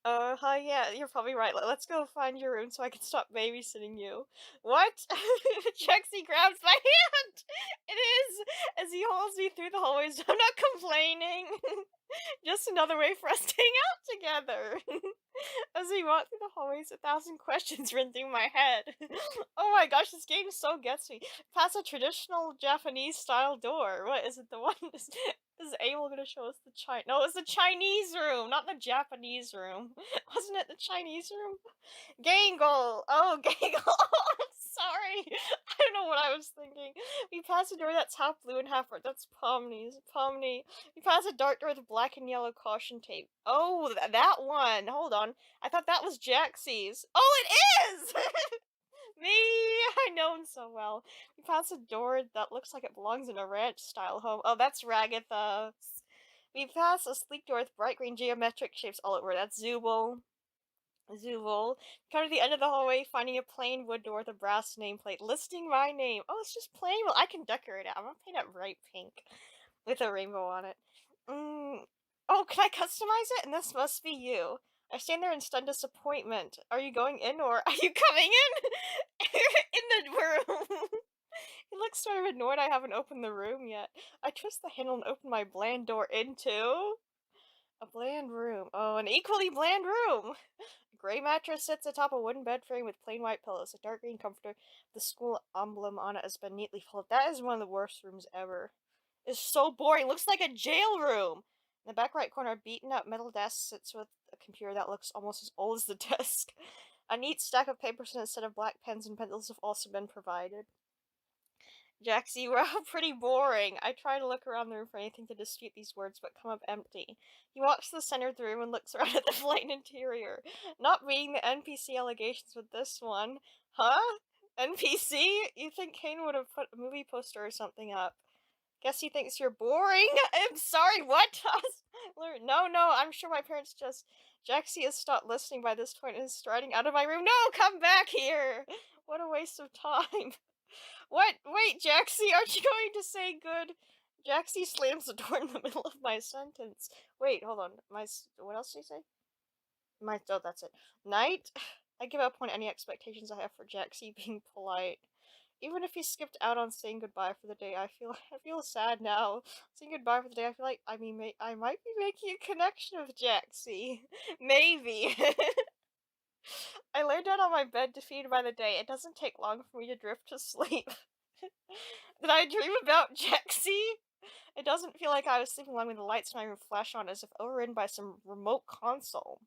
Speaker 1: Hi, yeah, you're probably right. Let's go find your room so I can stop babysitting you. What? Jaxie grabs my hand! It is! As he holds me through the hallways. I'm not complaining! Just another way for us to hang out together! As we walk through the hallways, 1,000 questions run through my head. Oh my gosh, this game so gets me. Past a traditional Japanese style door. What is it? The one is Abel gonna show us the China? No, it's the Chinese room, not the Japanese room. Wasn't it the Chinese room? Gangle! Oh, Gangle! I'm sorry. I don't know what I was thinking. We pass a door that's half blue and half red. That's Pomni's. Pomni. We pass a dark door with black and yellow caution tape. Oh, that one. Hold on. I thought that was Jaxie's. Oh, it is! Me! I know him so well. We pass a door that looks like it belongs in a ranch-style home. Oh, that's Ragatha's. We pass a sleek door with bright green geometric shapes all over. That's Zubul. Zubul. Come to the end of the hallway, finding a plain wood door with a brass nameplate listing my name. Oh, it's just plain. Well, I can decorate it. I'm gonna paint it bright pink with a rainbow on it. Oh, can I customize it? And this must be you. I stand there in stunned disappointment. Are you going in or are you coming in? In the room. He looks sort of annoyed I haven't opened the room yet. I twist the handle and open my bland door into a bland room. Oh, an equally bland room. A gray mattress sits atop a wooden bed frame with plain white pillows. A dark green comforter, the school emblem on it has been neatly folded. That is one of the worst rooms ever. It's so boring. Looks like a jail room. In the back right corner, a beaten up metal desk sits with a computer that looks almost as old as the desk. A neat stack of papers and a set of black pens and pencils have also been provided. Jaxie, we're all pretty boring. I try to look around the room for anything to dispute these words, but come up empty. He walks to the center of the room and looks around at the blank interior. Not beating the NPC allegations with this one. Huh? NPC? You think Kane would have put a movie poster or something up. Guess he thinks you're boring? I'm sorry, what? No, no, I'm sure my parents just... Jaxie has stopped listening by this point and is striding out of my room. No, come back here! What a waste of time. What? Wait, Jaxie, aren't you going to say good? Jaxie slams the door in the middle of my sentence. Wait, hold on. What else did he say? Oh, that's it. Night? I give up on any expectations I have for Jaxie being polite. Even if he skipped out on saying goodbye for the day, I feel sad now. Saying goodbye for the day, I feel like I might be making a connection with Jaxie. Maybe. I lay down on my bed, defeated by the day. It doesn't take long for me to drift to sleep. Did I dream about Jaxie? It doesn't feel like I was sleeping long when the lights in my room flash on as if overridden by some remote console.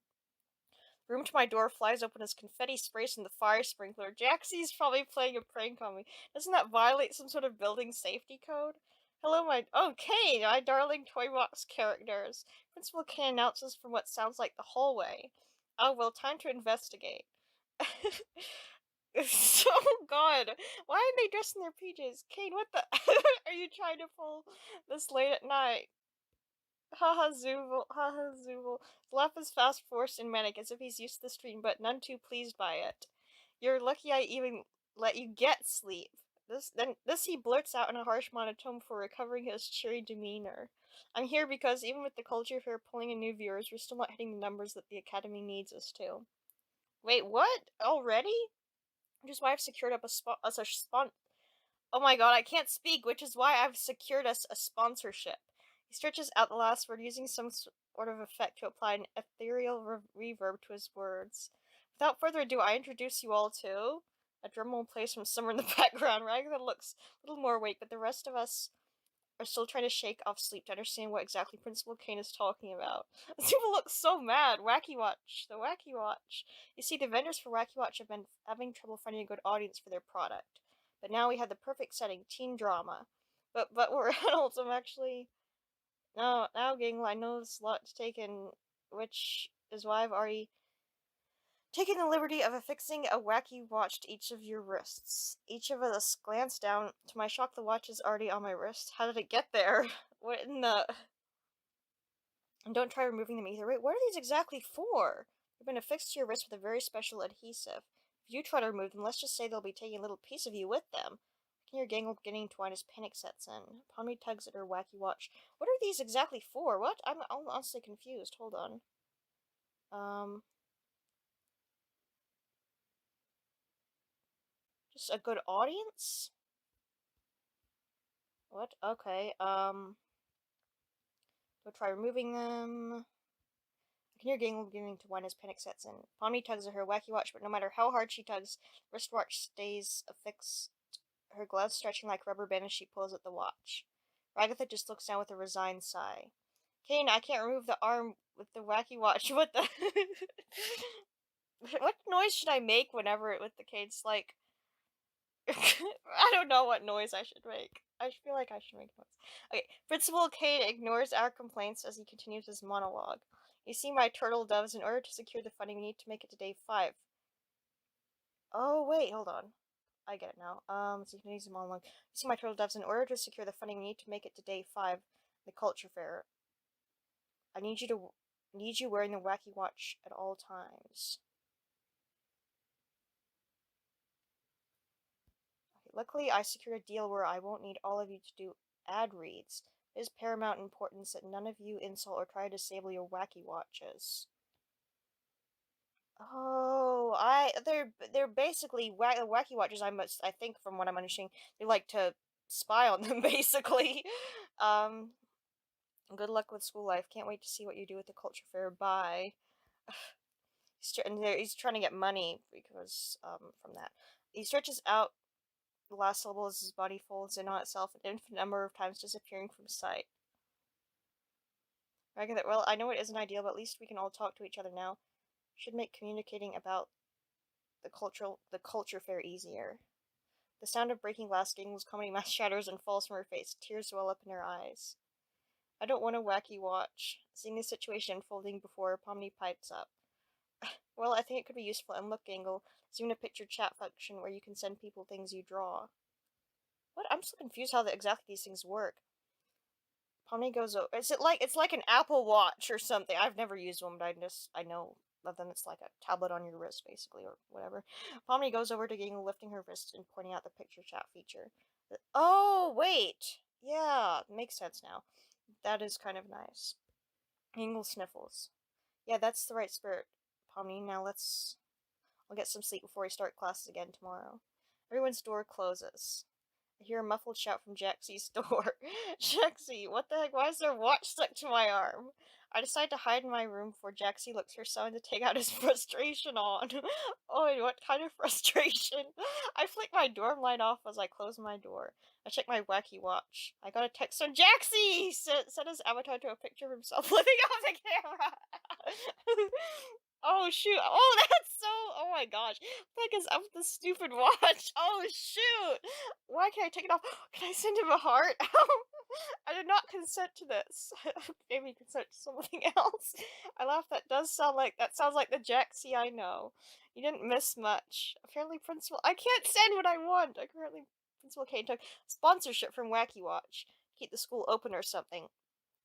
Speaker 1: The room to my door flies open as confetti sprays from the fire sprinkler. Jaxie's probably playing a prank on me. Doesn't that violate some sort of building safety code? Hello, Okay, my darling toy box characters. Principal Kane announces from what sounds like the hallway. Oh, well, time to investigate. Oh god, why are they dressed in their PJs? Kane, what the are you trying to pull this late at night? Haha Zuval, haha Zuval. His laugh is fast, forced, and manic, as if he's used to the stream, but none too pleased by it. You're lucky I even let you get sleep. This he blurts out in a harsh monotone before recovering his cheery demeanor. I'm here because even with the culture fair pulling in new viewers, we're still not hitting the numbers that the Academy needs us to. Wait, what? Already? which is why I've secured up us a Oh my god, I can't speak, which is why I've secured us a sponsorship. He stretches out the last word, using some sort of effect to apply an ethereal reverb to his words. Without further ado, I introduce you all to a drum roll plays from somewhere in the background. Ragnar looks a little more awake, but the rest of us are still trying to shake off sleep to understand what exactly Principal Kane is talking about. People look so mad. Wacky Watch. The Wacky Watch. You see, the vendors for Wacky Watch have been having trouble finding a good audience for their product. But now we have the perfect setting, teen drama. But we're adults. I'm actually now gang. I know there's a lot to take in, which is why I've already taken the liberty of affixing a wacky watch to each of your wrists. Each of us glanced down. To my shock, the watch is already on my wrist. How did it get there? What in the... And don't try removing them either. Wait, what are these exactly for? They've been affixed to your wrist with a very special adhesive. If you try to remove them, let's just say they'll be taking a little piece of you with them. Can your gang will beginning to whine as panic sets in. Pomni tugs at her wacky watch. What are these exactly for? What? I'm honestly confused. Hold on. Just a good audience? What? Okay, we'll try removing them. I can hear Gangle beginning to whine as panic sets in. Pomni tugs at her wacky watch, but no matter how hard she tugs, wristwatch stays affixed, her gloves stretching like rubber band as she pulls at the watch. Ragatha just looks down with a resigned sigh. Kane, I can't remove the arm with the wacky watch. What the... What noise should I make whenever it with the Kane's like... I don't know what noise I should make. I feel like I should make noise. Okay, Principal Kane ignores our complaints as he continues his monologue. You see, my turtle doves, in order to secure the funding, we need to make it to day 5. Oh, wait, hold on. I get it now. So you can use them monologue. You see, my turtle doves, in order to secure the funding, we need to make it to day 5, the culture fair. I need you wearing the wacky watch at all times. Luckily, I secured a deal where I won't need all of you to do ad reads. It is paramount importance that none of you insult or try to disable your wacky watches. Oh, they're basically wacky watches. I think from what I'm understanding, they like to spy on them basically. Um, Good luck with school life. Can't wait to see what you do with the culture fair. Bye. He's trying to get money because from that. He stretches out the last syllable as his body folds in on itself, an infinite number of times disappearing from sight. Well, I know it isn't ideal, but at least we can all talk to each other now. Should make communicating about the culture fair easier. The sound of breaking glass, Gangle's comedy mask shatters and falls from her face. Tears well up in her eyes. I don't want a wacky watch. Seeing the situation unfolding before, Pomni pipes up. Well, I think it could be useful. And look, Gangle, there's even a picture chat function where you can send people things you draw. What? I'm so confused how exactly these things work. Pomni goes over. It's like an Apple Watch or something. I've never used one, but I know of them. It's like a tablet on your wrist, basically, or whatever. Pomni goes over to Gangle, lifting her wrist and pointing out the picture chat feature. Oh, wait! Yeah, makes sense now. That is kind of nice. Gangle sniffles. Yeah, that's the right spirit, Pomni. Now I'll get some sleep before we start classes again tomorrow. Everyone's door closes. I hear a muffled shout from Jaxie's door. Jaxie, what the heck? Why is there a watch stuck to my arm? I decide to hide in my room before Jaxie looks for someone to take out his frustration on. Oh, what kind of frustration? I flick my dorm light off as I close my door. I check my wacky watch. I got a text from Jaxie! Set his avatar to a picture of himself living off the camera. Oh shoot! Oh, that's so. Oh my gosh! What the heck is up with this stupid watch? Oh shoot! Why can't I take it off? Can I send him a heart? I did not consent to this. Maybe consent to something else. I laugh. That sounds like the Jaxie I know. You didn't miss much. Apparently, Principal. I can't send what I want. Apparently, Principal Kane took sponsorship from Wacky Watch. Keep the school open or something.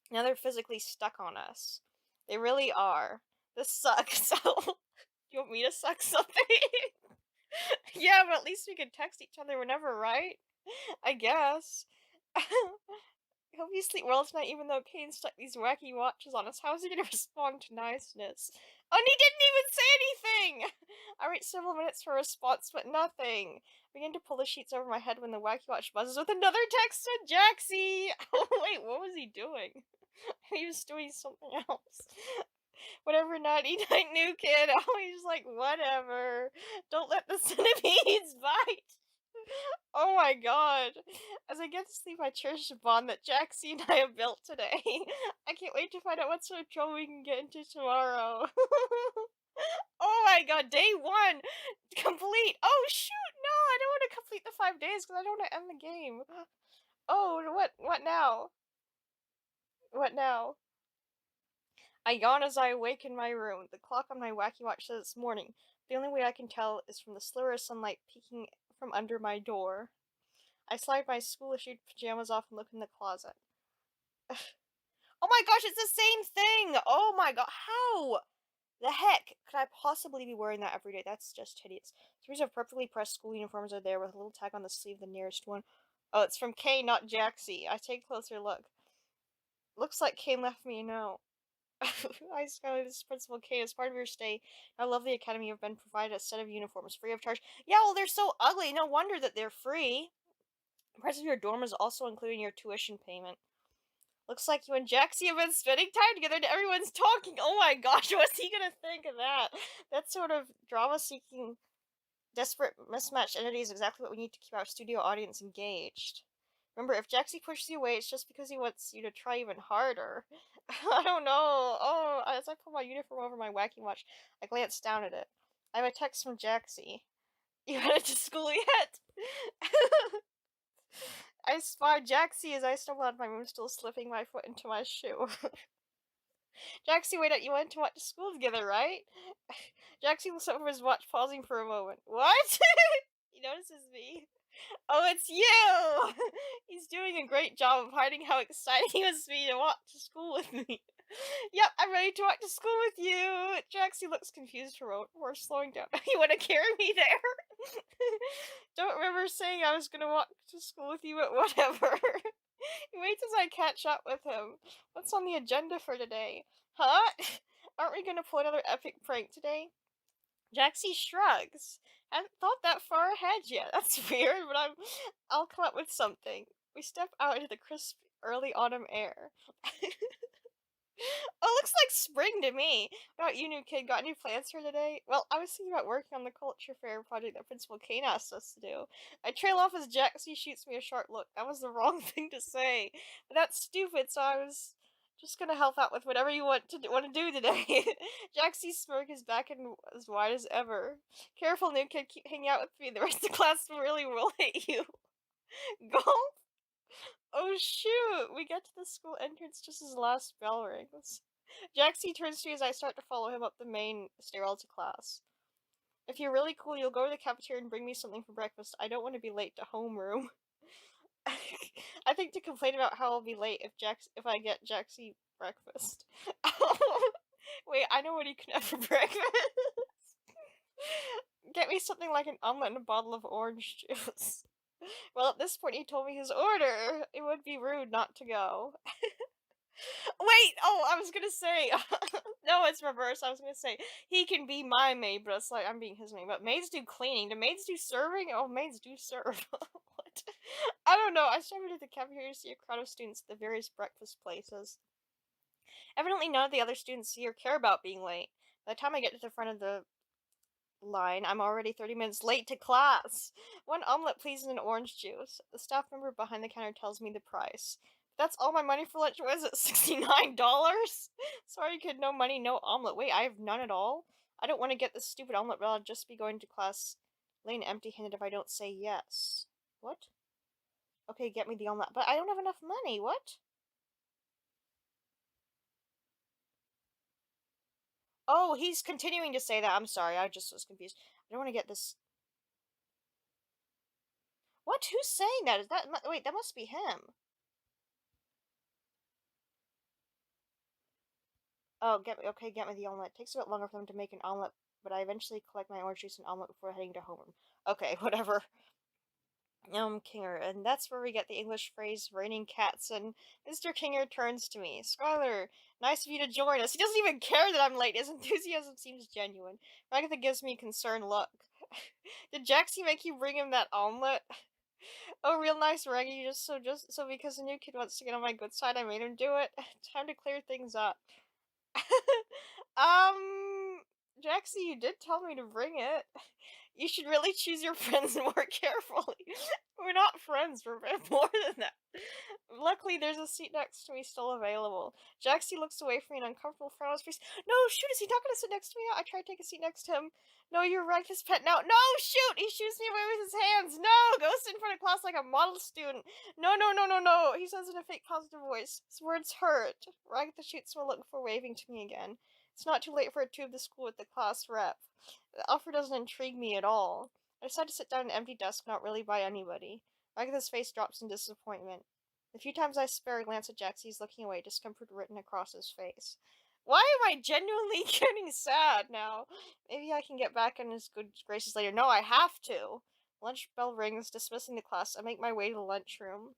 Speaker 1: Now they're physically stuck on us. They really are. This sucks. You want me to suck something? Yeah, but at least we can text each other whenever, right? I guess. Hope you sleep well tonight, even though Kane stuck these wacky watches on us. How is he gonna respond to niceness? Oh, and he didn't even say anything! I wait several minutes for a response, but nothing. I begin to pull the sheets over my head when the wacky watch buzzes with another text to Jaxie! Oh, wait, what was he doing? He was doing something else. Whatever, naughty night, new kid. Oh, he's like, whatever. Don't let the centipedes bite. Oh my god. As I get to sleep, I cherish the bond that Jaxie and I have built today. I can't wait to find out what sort of trouble we can get into tomorrow. Oh my god, day 1 complete. Oh shoot, no, I don't want to complete the 5 days because I don't want to end the game. Oh, what now? What now? I yawn as I awake in my room. The clock on my wacky watch says it's morning. The only way I can tell is from the sliver of sunlight peeking from under my door. I slide my school-issued pajamas off and look in the closet. Oh my gosh, it's the same thing! Oh my god, how the heck could I possibly be wearing that every day? That's just hideous. Series of perfectly pressed school uniforms are there with a little tag on the sleeve, the nearest one. Oh, it's from Kay, not Jaxie. I take a closer look. Looks like Kane left me a note. Hi, Skylar. This is Principal Kane. As part of your stay, I love the Academy. You've been provided a set of uniforms free of charge. Yeah, well, they're so ugly. No wonder that they're free. The price of your dorm is also including your tuition payment. Looks like you and Jaxie have been spending time together and everyone's talking. Oh my gosh, what's he gonna think of that? That sort of drama-seeking, desperate, mismatched entity is exactly what we need to keep our studio audience engaged. Remember, if Jaxie pushes you away, it's just because he wants you to try even harder. I don't know. Oh, as I pull my uniform over my wacky watch, I glance down at it. I have a text from Jaxie. You headed to school yet? I spy Jaxie as I stumble out of my room, still slipping my foot into my shoe. Jaxie, wait up, you went to watch school together, right? Jaxie looks over his watch, pausing for a moment. What? He notices me. Oh, it's you! He's doing a great job of hiding how excited he was to be to walk to school with me. Yep, I'm ready to walk to school with you! Jaxie looks confused for a moment before slowing down. You want to carry me there? Don't remember saying I was gonna walk to school with you, but whatever. He waits as I catch up with him. What's on the agenda for today? Huh? Aren't we gonna pull another epic prank today? Jaxie shrugs. Haven't thought that far ahead yet. That's weird, but I'll come up with something. We step out into the crisp early autumn air. Oh, looks like spring to me. What about you, new kid? Got any plans for today? Well, I was thinking about working on the culture fair project that Principal Kane asked us to do. I trail off as Jaxie shoots me a sharp look. That was the wrong thing to say. But that's stupid, so I was just gonna help out with whatever you want to do today. Jaxie's smirk is back and as wide as ever. Careful, new kid. Keep hanging out with me. The rest of the class really will hate you. Gulp. Oh shoot! We get to the school entrance just as the last bell rings. Jaxie turns to me as I start to follow him up the main stairwell to class. If you're really cool, you'll go to the cafeteria and bring me something for breakfast. I don't want to be late to homeroom. I think to complain about how I'll be late if I get Jaxie breakfast. Wait, I know what he can have for breakfast. Get me something like an omelet and a bottle of orange juice. Well, at this point, he told me his order. It would be rude not to go. Wait! Oh, I was gonna say. No, it's reverse. I was gonna say he can be my maid, but it's like I'm being his maid. But maids do cleaning. Do maids do serving? Oh, maids do serve. What? I don't know. I started at the cafeteria to see a crowd of students at the various breakfast places. Evidently, none of the other students see or care about being late. By the time I get to the front of the line, I'm already 30 minutes late to class. One omelet, please, and an orange juice. The staff member behind the counter tells me the price. That's all my money for lunch was at $69? Sorry, kid, no money, no omelet. Wait, I have none at all? I don't want to get this stupid omelet, but I'll just be going to class laying empty-handed if I don't say yes. What? Okay, get me the omelet. But I don't have enough money. What? Oh, he's continuing to say that. I'm sorry, I just was confused. I don't want to get this. What? Who's saying that? Is that. Wait, that must be him. Oh, get me the omelet. It takes a bit longer for them to make an omelet, but I eventually collect my orange juice and omelet before heading to homeroom. Okay, whatever. Kinger, and that's where we get the English phrase "raining cats." And Mr. Kinger turns to me, "Skylar, nice of you to join us." He doesn't even care that I'm late. His enthusiasm seems genuine. Ragatha gives me a concerned look. Did Jaxie make you bring him that omelet? Oh, real nice, Raggy. You just so because the new kid wants to get on my good side, I made him do it. Time to clear things up. um, Jaxie, you did tell me to bring it. You should really choose your friends more carefully. We're not friends, we're more than that. Luckily, there's a seat next to me still available. Jaxie looks away from me, an uncomfortable frown on his face. No, shoot, is he not gonna sit next to me now? I try to take a seat next to him. No, you're right, his pet now. No, shoot! He shoots me away with his hands. No! Go sit in front of class like a model student. No, no, no, no, no. He says in a fake positive voice. His words hurt. Ragatha shoots him a look before waving to me again. It's not too late for a tour of the school with the class rep. The offer doesn't intrigue me at all. I decide to sit down at an empty desk, not really by anybody. Ragatha's face drops in disappointment. The few times I spare a glance at Jax, he's looking away, discomfort written across his face. Why am I genuinely getting sad now? Maybe I can get back in his good graces later. No, I have to. Lunch bell rings, dismissing the class. I make my way to the lunchroom.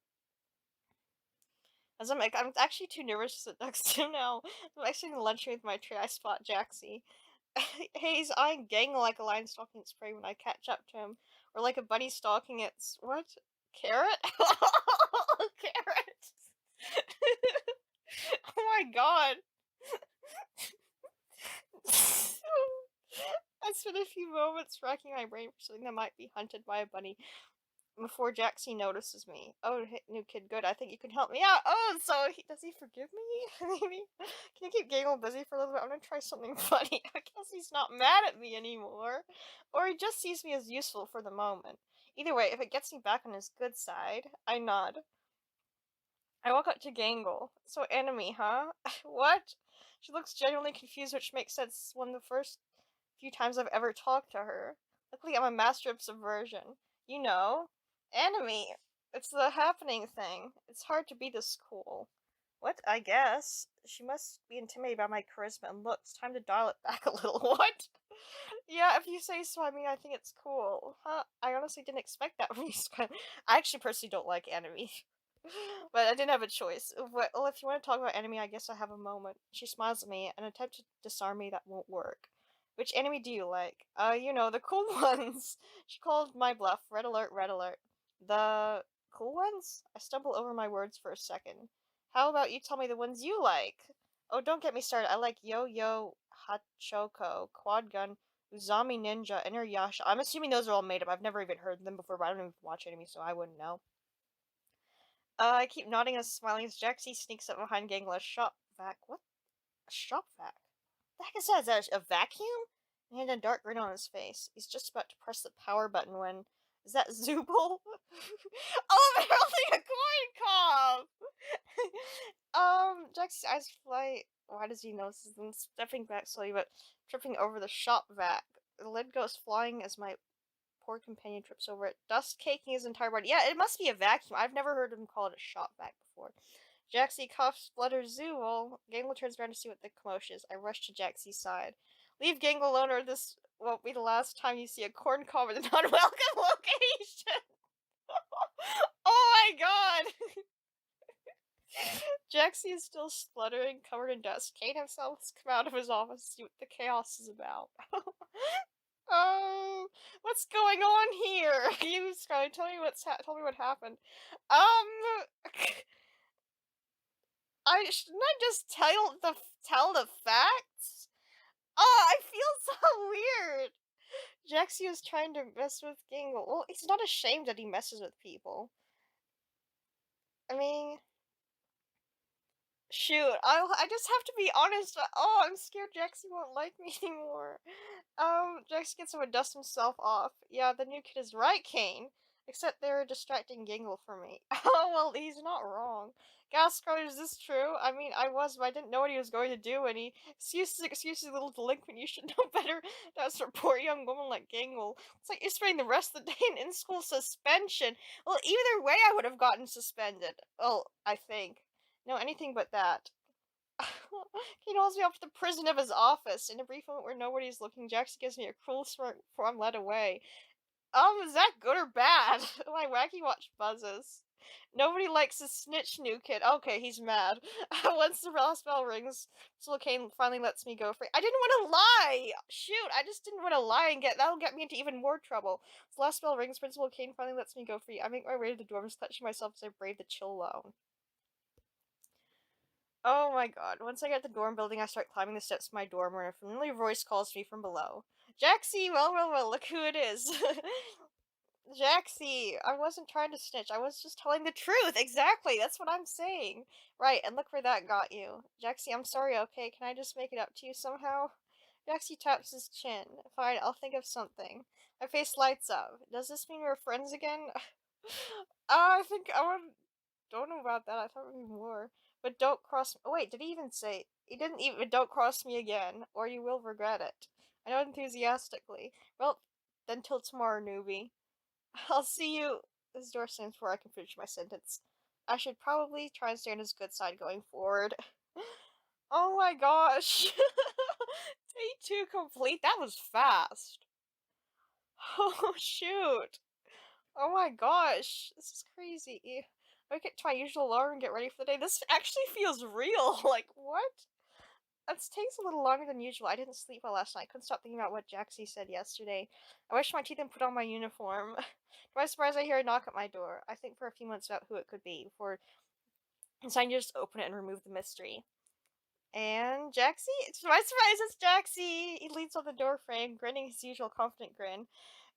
Speaker 1: As I'm actually too nervous to sit next to him now. I'm exiting the lunchroom with my tray. I spot Jaxie. Hey, he's eyeing Gangle like a lion stalking its prey when I catch up to him. Or like a bunny stalking its... what? Carrot? Carrot! Oh my god! I spent a few moments racking my brain for something that might be hunted by a bunny before Jaxie notices me. Oh, new kid, good. I think you can help me out. Oh, so does he forgive me? Maybe. Can you keep Gangle busy for a little bit? I'm gonna try something funny. I guess he's not mad at me anymore. Or he just sees me as useful for the moment. Either way, if it gets me back on his good side, I nod. I walk up to Gangle. So enemy, huh? What? She looks genuinely confused, which makes sense. One of the first few times I've ever talked to her. Luckily, I'm a master of subversion. You know, enemy. It's the happening thing. It's hard to be this cool. What? I guess. She must be intimidated by my charisma and looks. Time to dial it back a little. What? Yeah, if you say so, I mean, I think it's cool. Huh? I honestly didn't expect that from you, Sky. I actually personally don't like enemy. But I didn't have a choice. Well, if you want to talk about enemy, I guess I have a moment. She smiles at me, an attempt to disarm me that won't work. Which enemy do you like? The cool ones. She called my bluff. Red alert, red alert. The cool ones? I stumble over my words for a second. How about you tell me the ones you like? Oh, don't get me started. I like Yo-Yo, Hachoko, Quad Gun, Uzami Ninja, Inuyasha. I'm assuming those are all made up. I've never even heard them before, but I don't even watch anime, so I wouldn't know. I keep nodding and smiling as Jaxie sneaks up behind Gangla's shop vac. What? A shop vac? The heck is that? Is that a vacuum? And he had a dark grin on his face. He's just about to press the power button when... Is that Zooble? Oh, I'm holding a coin cob! Jaxie's eyes fly... Why does he notice them stepping back slowly but tripping over the shop vac? The lid goes flying as my poor companion trips over it, dust caking his entire body. Yeah, it must be a vacuum. I've never heard him call it a shop vac before. Jaxie coughs, splutters, zoo. Well, Gangle turns around to see what the commotion is. I rush to Jaxie's side. Leave Gangle alone, or this won't be the last time you see a corn cob in an unwelcome location. Oh my god! Jaxie is still spluttering, covered in dust. Kane himself has come out of his office to see what the chaos is about. Oh, what's going on here? You, Skylar, tell me what happened. I shouldn't I just tell the facts? Oh, I feel so weird. Jaxie was trying to mess with Gangle. Well, he's not ashamed that he messes with people. I mean, shoot, I just have to be honest. Oh, I'm scared Jaxie won't like me anymore. Jaxie gets him to dust himself off. Yeah, the new kid is right, Kane. Except they're distracting Gingle for me. Oh, well, he's not wrong. Gascar, is this true? I mean, I was, but I didn't know what he was going to do, and he... excuses, little delinquent, you should know better. That's for poor young woman like Gingle. It's like you're spending the rest of the day in in-school suspension. Well, either way I would have gotten suspended. Well, I think. No, anything but that. He hauls me off to the prison of his office. In a brief moment where nobody's looking, Jackson gives me a cruel smirk before I'm led away. Is that good or bad? My wacky watch buzzes. Nobody likes a snitch new kid. Okay, he's mad. Once the last bell rings, Principal Kane finally lets me go free. I didn't want to lie! Shoot, I just didn't want to lie and that'll get me into even more trouble. As the last bell rings, Principal Kane finally lets me go free. I make my way to the dorms, clutching myself as I brave the chill alone. Oh my god. Once I get to the dorm building, I start climbing the steps of my dorm where a familiar voice calls me from below. Jaxie, well, look who it is. Jaxie, I wasn't trying to snitch. I was just telling the truth. Exactly. That's what I'm saying. Right, and look where that got you. Jaxie, I'm sorry, okay? Can I just make it up to you somehow? Jaxie taps his chin. Fine, I'll think of something. My face lights up. Does this mean we're friends again? I think I would. Don't know about that. I thought we more. But don't cross. Oh, wait, did he even say? He didn't even. Don't cross me again, or you will regret it. I know enthusiastically. Well, then till tomorrow, newbie. I'll see you. This door slams before I can finish my sentence. I should probably try and stay on his good side going forward. Oh my gosh. Day 2 complete. That was fast. Oh shoot. Oh my gosh. This is crazy. I get to my usual alarm and get ready for the day. This actually feels real. Like, what? This takes a little longer than usual. I didn't sleep well last night. I couldn't stop thinking about what Jaxie said yesterday. I brushed my teeth and put on my uniform. To my surprise, I hear a knock at my door. I think for a few minutes about who it could be before deciding to just open it and remove the mystery. And Jaxie? To my surprise, it's Jaxie! He leans on the door frame, grinning his usual confident grin.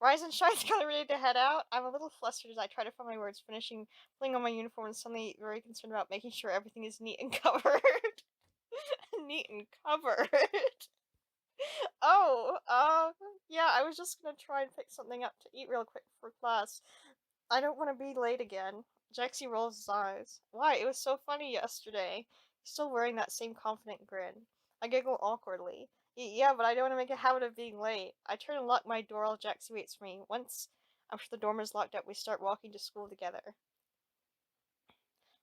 Speaker 1: Rise and Shine's got ready to head out. I'm a little flustered as I try to find my words, putting on my uniform and suddenly very concerned about making sure everything is neat and covered. Neat and covered. Oh, yeah, I was just gonna try and pick something up to eat real quick for class. I don't want to be late again. Jaxie rolls his eyes. Why? It was so funny yesterday. He's still wearing that same confident grin. I giggle awkwardly. Yeah, but I don't want to make a habit of being late. I turn and lock my door while Jaxie waits for me. Once I'm sure the dorm is locked up, we start walking to school together.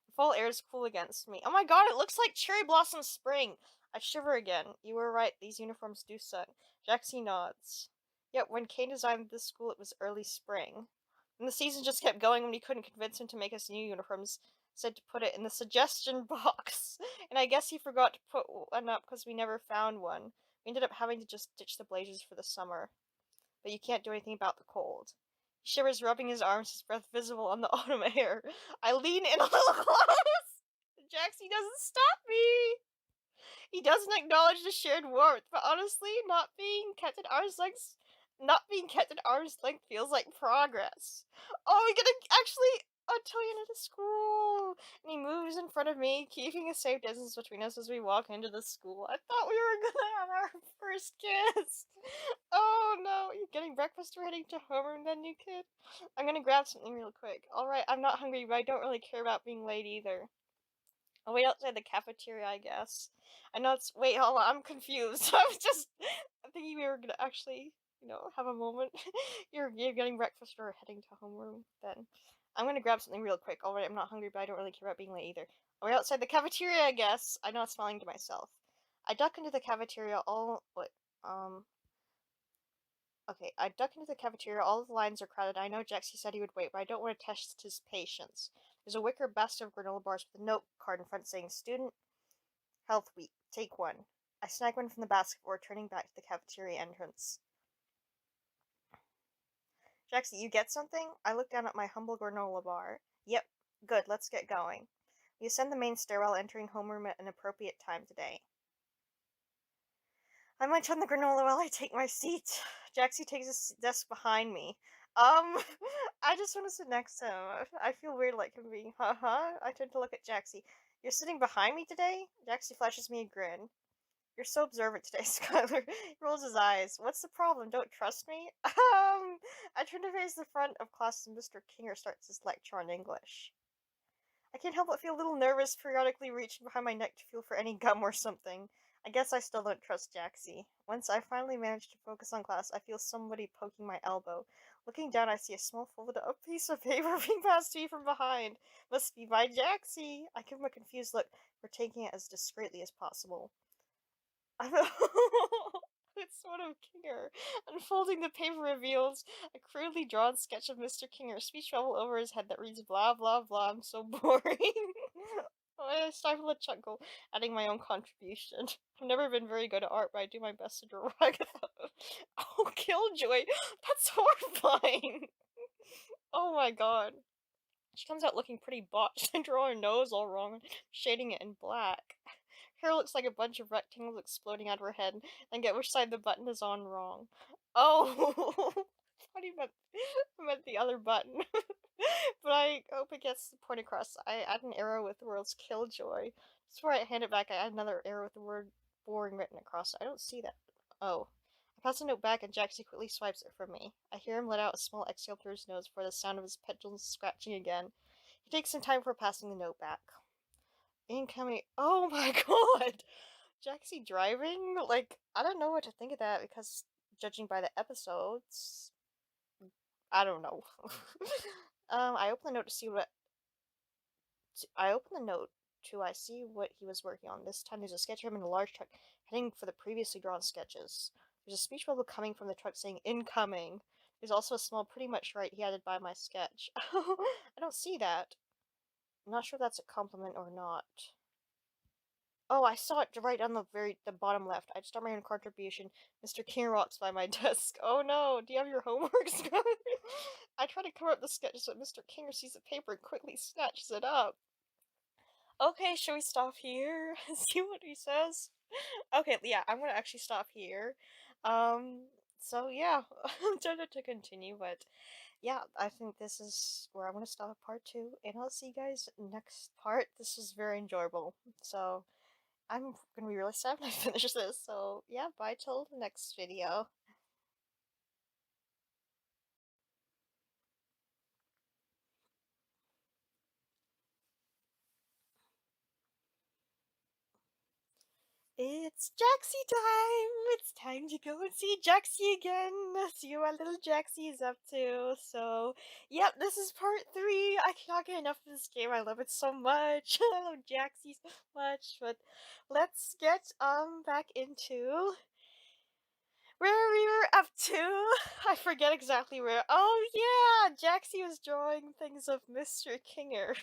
Speaker 1: The fall air is cool against me. Oh my god, it looks like cherry blossom spring! I shiver again. You were right, these uniforms do suck. Jaxie nods. Yet when Kane designed this school, it was early spring. And the season just kept going when we couldn't convince him to make us new uniforms. Said to put it in the suggestion box. And I guess he forgot to put one up because we never found one. We ended up having to just ditch the blazers for the summer. But you can't do anything about the cold. He shivers, rubbing his arms, his breath visible on the autumn air. I lean in a little close. Jaxie doesn't stop me. He doesn't acknowledge the shared warmth, but honestly, not being kept at arm's length feels like progress. Oh, we gonna actually until we into the school, and he moves in front of me, keeping a safe distance between us as we walk into the school. I thought we were gonna have our first kiss. Oh no, you're getting breakfast or heading to homeroom then, new kid? I'm gonna grab something real quick. Alright, I'm not hungry, but I don't really care about being late either. I'll wait outside the cafeteria, I guess. I know it's. Wait, hold on, I'm confused. I'm thinking we were gonna actually, have a moment. You're getting breakfast or heading to homeroom then. I'm gonna grab something real quick. Alright, I'm not hungry, but I don't really care about being late either. I'll wait outside the cafeteria, I guess. I'm not smiling to myself. I duck into the cafeteria I duck into the cafeteria. All of the lines are crowded. I know Jaxie said he would wait, but I don't want to test his patience. There's a wicker basket of granola bars with a note card in front saying, Student Health Week, take one. I snag one from the basket before turning back to the cafeteria entrance. Jaxie, you get something? I look down at my humble granola bar. Yep, good, let's get going. We ascend the main stairwell, entering homeroom at an appropriate time today. I munch on the granola while I take my seat. Jaxie takes his desk behind me. I just want to sit next to him. I feel weird like him being, I turn to look at Jaxie. You're sitting behind me today? Jaxie flashes me a grin. You're so observant today, Skylar. He rolls his eyes. What's the problem? Don't trust me? I turn to face the front of class and Mr. Kinger starts his lecture on English. I can't help but feel a little nervous, periodically reaching behind my neck to feel for any gum or something. I guess I still don't trust Jaxie. Once I finally manage to focus on class, I feel somebody poking my elbow. Looking down, I see a small folded up piece of paper being passed to me from behind. Must be by Jaxie. I give him a confused look for taking it as discreetly as possible. It's one of Kinger. Unfolding the paper reveals a crudely drawn sketch of Mr. Kinger, speech bubble over his head that reads blah blah blah. I'm so boring. I stifle a chuckle, adding my own contribution. I've never been very good at art, but I do my best to draw Agatha. Oh, Killjoy! That's horrifying! Oh my god. She comes out looking pretty botched. I draw her nose all wrong, shading it in black. Hair looks like a bunch of rectangles exploding out of her head, and get which side the button is on wrong. Oh! I thought you meant the other button. But I hope it gets the point across. I add an arrow with the words Killjoy. Just before I hand it back, I add another arrow with the word boring written across it. I don't see that. Oh. I pass the note back and Jaxie quickly swipes it from me. I hear him let out a small exhale through his nose before the sound of his pendulum scratching again. He takes some time before passing the note back. Incoming. Oh my god! Jaxie driving? Like, I don't know what to think of that because judging by the episodes, I don't know. I open the note to see what I open the note to I see what he was working on. This time there's a sketch of him in a large truck heading for the previously drawn sketches. There's a speech bubble coming from the truck saying incoming. There's also a small pretty much right he added by my sketch. I don't see that. I'm not sure if that's a compliment or not. Oh, I saw it right on the bottom left. I start my own contribution. Mr. King walks by my desk. Oh no, do you have your homework? I try to cover up the sketches, but Mr. King sees the paper and quickly snatches it up. Okay, should we stop here? See what he says? Okay, yeah, I'm gonna actually stop here. So yeah, I'm tempted to continue, but yeah, I think this is where I'm gonna stop part 2, and I'll see you guys next part. This was very enjoyable. So I'm gonna be really sad when I finish this. So yeah, bye till the next video. It's Jaxie time! It's time to go and see Jaxie again. See what little Jaxie is up to. So, yep, this is part 3. I cannot get enough of this game. I love it so much. I love Jaxie so much. But let's get back into where we were up to. I forget exactly where. Oh yeah, Jaxie was drawing things of Mr. Kinger.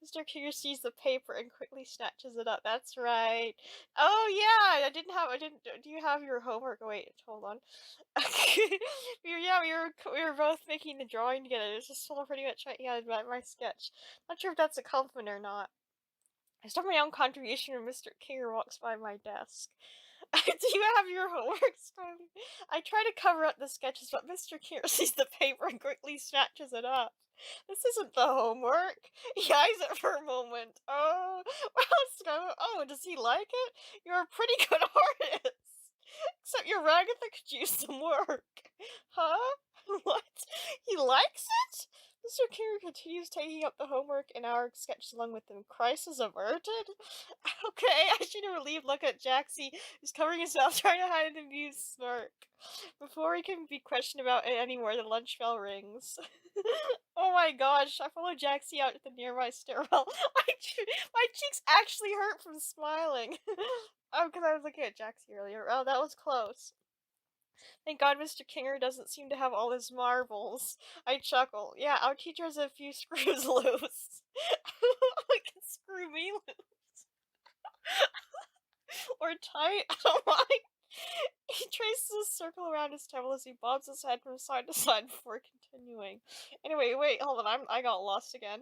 Speaker 1: Mr. Kinger sees the paper and quickly snatches it up. That's right. Oh yeah, I didn't. Do you have your homework? Oh, wait, hold on. we were both making the drawing together. It's just all pretty much right. Yeah, my sketch. Not sure if that's a compliment or not. I start my own contribution when Mr. Kinger walks by my desk. Do you have your homework started? I try to cover up the sketches, but Mr. Kinger sees the paper and quickly snatches it up. This isn't the homework. He eyes it for a moment. Oh, well, oh, does he like it? You're a pretty good artist. Except your Ragatha could use some work. Huh? What? He likes it? Mr. Kinger continues taking up the homework and our sketches along with him. Crisis averted? Okay, I should have a relieved look at Jaxie, who's covering his mouth, trying to hide an amused smirk. Before he can be questioned about it anymore, the lunch bell rings. Oh my gosh, I follow Jaxie out to the nearby stairwell. My cheeks actually hurt from smiling. Oh, because I was looking at Jaxie earlier. Oh, that was close. Thank God Mr. Kinger doesn't seem to have all his marbles. I chuckle. Yeah, our teacher has a few screws loose. It can screw me loose. Or tight. Oh my. He traces a circle around his temple as he bobs his head from side to side before continuing. Anyway, wait, hold on. I got lost again.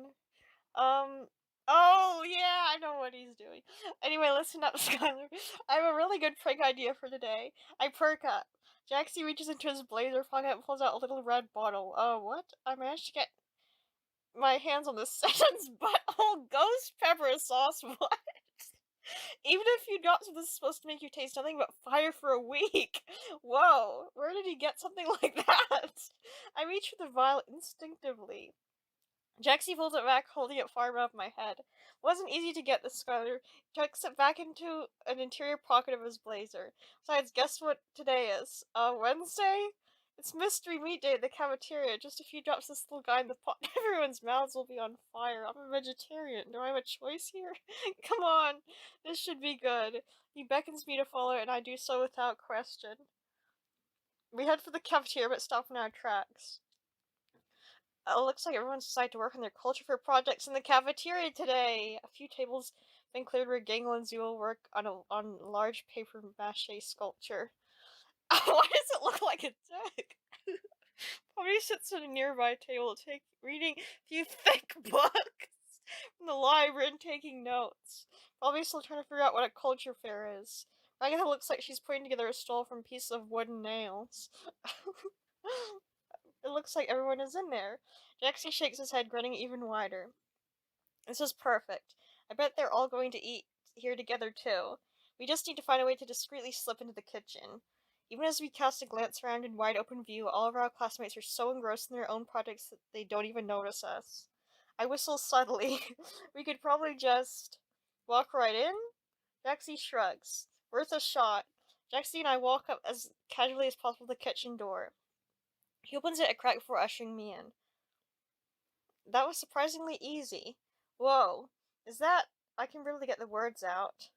Speaker 1: Um. Oh yeah, I know what he's doing. Anyway, listen up, Skylar. I have a really good prank idea for today. I perk up. Jaxie reaches into his blazer pocket and pulls out a little red bottle. Oh, what? I managed to get my hands on the sentence butthole ghost pepper sauce. What? Even if you drops of this is supposed to make you taste nothing but fire for a week. Whoa, where did he get something like that? I reach for the vial instinctively. Jaxie pulls it back, holding it far above my head. It wasn't easy to get the Skylar. He tucks it back into an interior pocket of his blazer. Besides, guess what today is? Wednesday? It's Mystery Meat Day at the cafeteria. Just a few drops of this little guy in the pot. Everyone's mouths will be on fire. I'm a vegetarian. Do I have a choice here? Come on. This should be good. He beckons me to follow, and I do so without question. We head for the cafeteria but stop in our tracks. It looks like everyone's decided to work on their culture fair projects in the cafeteria today. A few tables have been cleared where Gangle and Zoo will work on a large paper mache sculpture. Why does it look like a dick? Somebody sits at a nearby table, reading a few thick books from the library and taking notes. Probably still trying to figure out what a culture fair is. Agatha looks like she's putting together a stall from pieces of wooden nails. It looks like everyone is in there. Jaxie shakes his head, grinning even wider. This is perfect. I bet they're all going to eat here together too. We just need to find a way to discreetly slip into the kitchen. Even as we cast a glance around in wide open view, all of our classmates are so engrossed in their own projects that they don't even notice us. I whistle subtly. We could probably just walk right in? Jaxie shrugs. Worth a shot. Jaxie and I walk up as casually as possible to the kitchen door. He opens it a crack before ushering me in. That was surprisingly easy. Whoa. Is that... I can barely get the words out.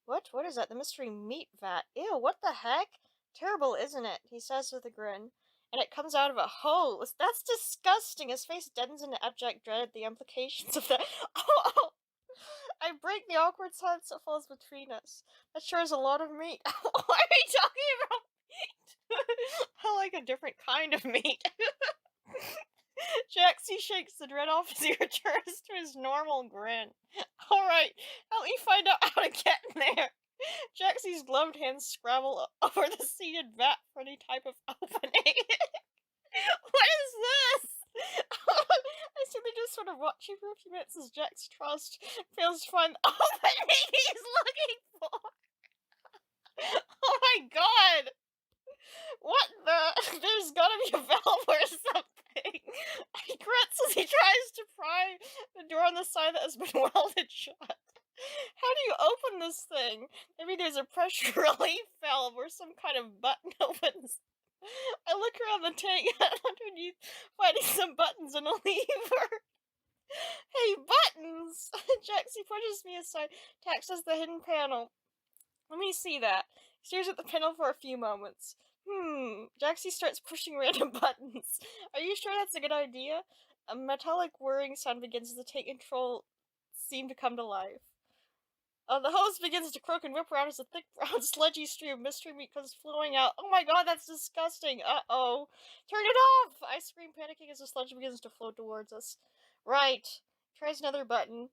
Speaker 1: What? What is that? The mystery meat vat. Ew, what the heck? Terrible, isn't it? He says with a grin. And it comes out of a hose. That's disgusting. His face deadens into abject dread at the implications of that. Oh! I break the awkward silence that falls between us. That sure is a lot of meat. Why are we talking about meat? I like a different kind of meat. Jaxie shakes the dread off as he returns to his normal grin. Alright, help me find out how to get in there. Jaxie's gloved hands scrabble over the seated vat for any type of opening. What is this? I see they just sort of watch you for a few minutes as Jax Trust fails to find the opening he's looking for. Oh my god! What the? There's gotta be a valve or something. He grunts as he tries to pry the door on the side that has been welded shut. How do you open this thing? Maybe there's a pressure relief valve or some kind of button opens. I look around the tank underneath, finding some buttons and a lever. Hey, buttons! Jaxie pushes me aside, tacks as the hidden panel. Let me see that. He stares at the panel for a few moments. Jaxie starts pushing random buttons. Are you sure that's a good idea? A metallic whirring sound begins as the tank control seem to come to life. The hose begins to croak and whip around as a thick, brown, sludgy stream of mystery meat comes flowing out. Oh my god, that's disgusting! Uh-oh. Turn it off! I scream, panicking as the sludge begins to flow towards us. Right. Tries another button.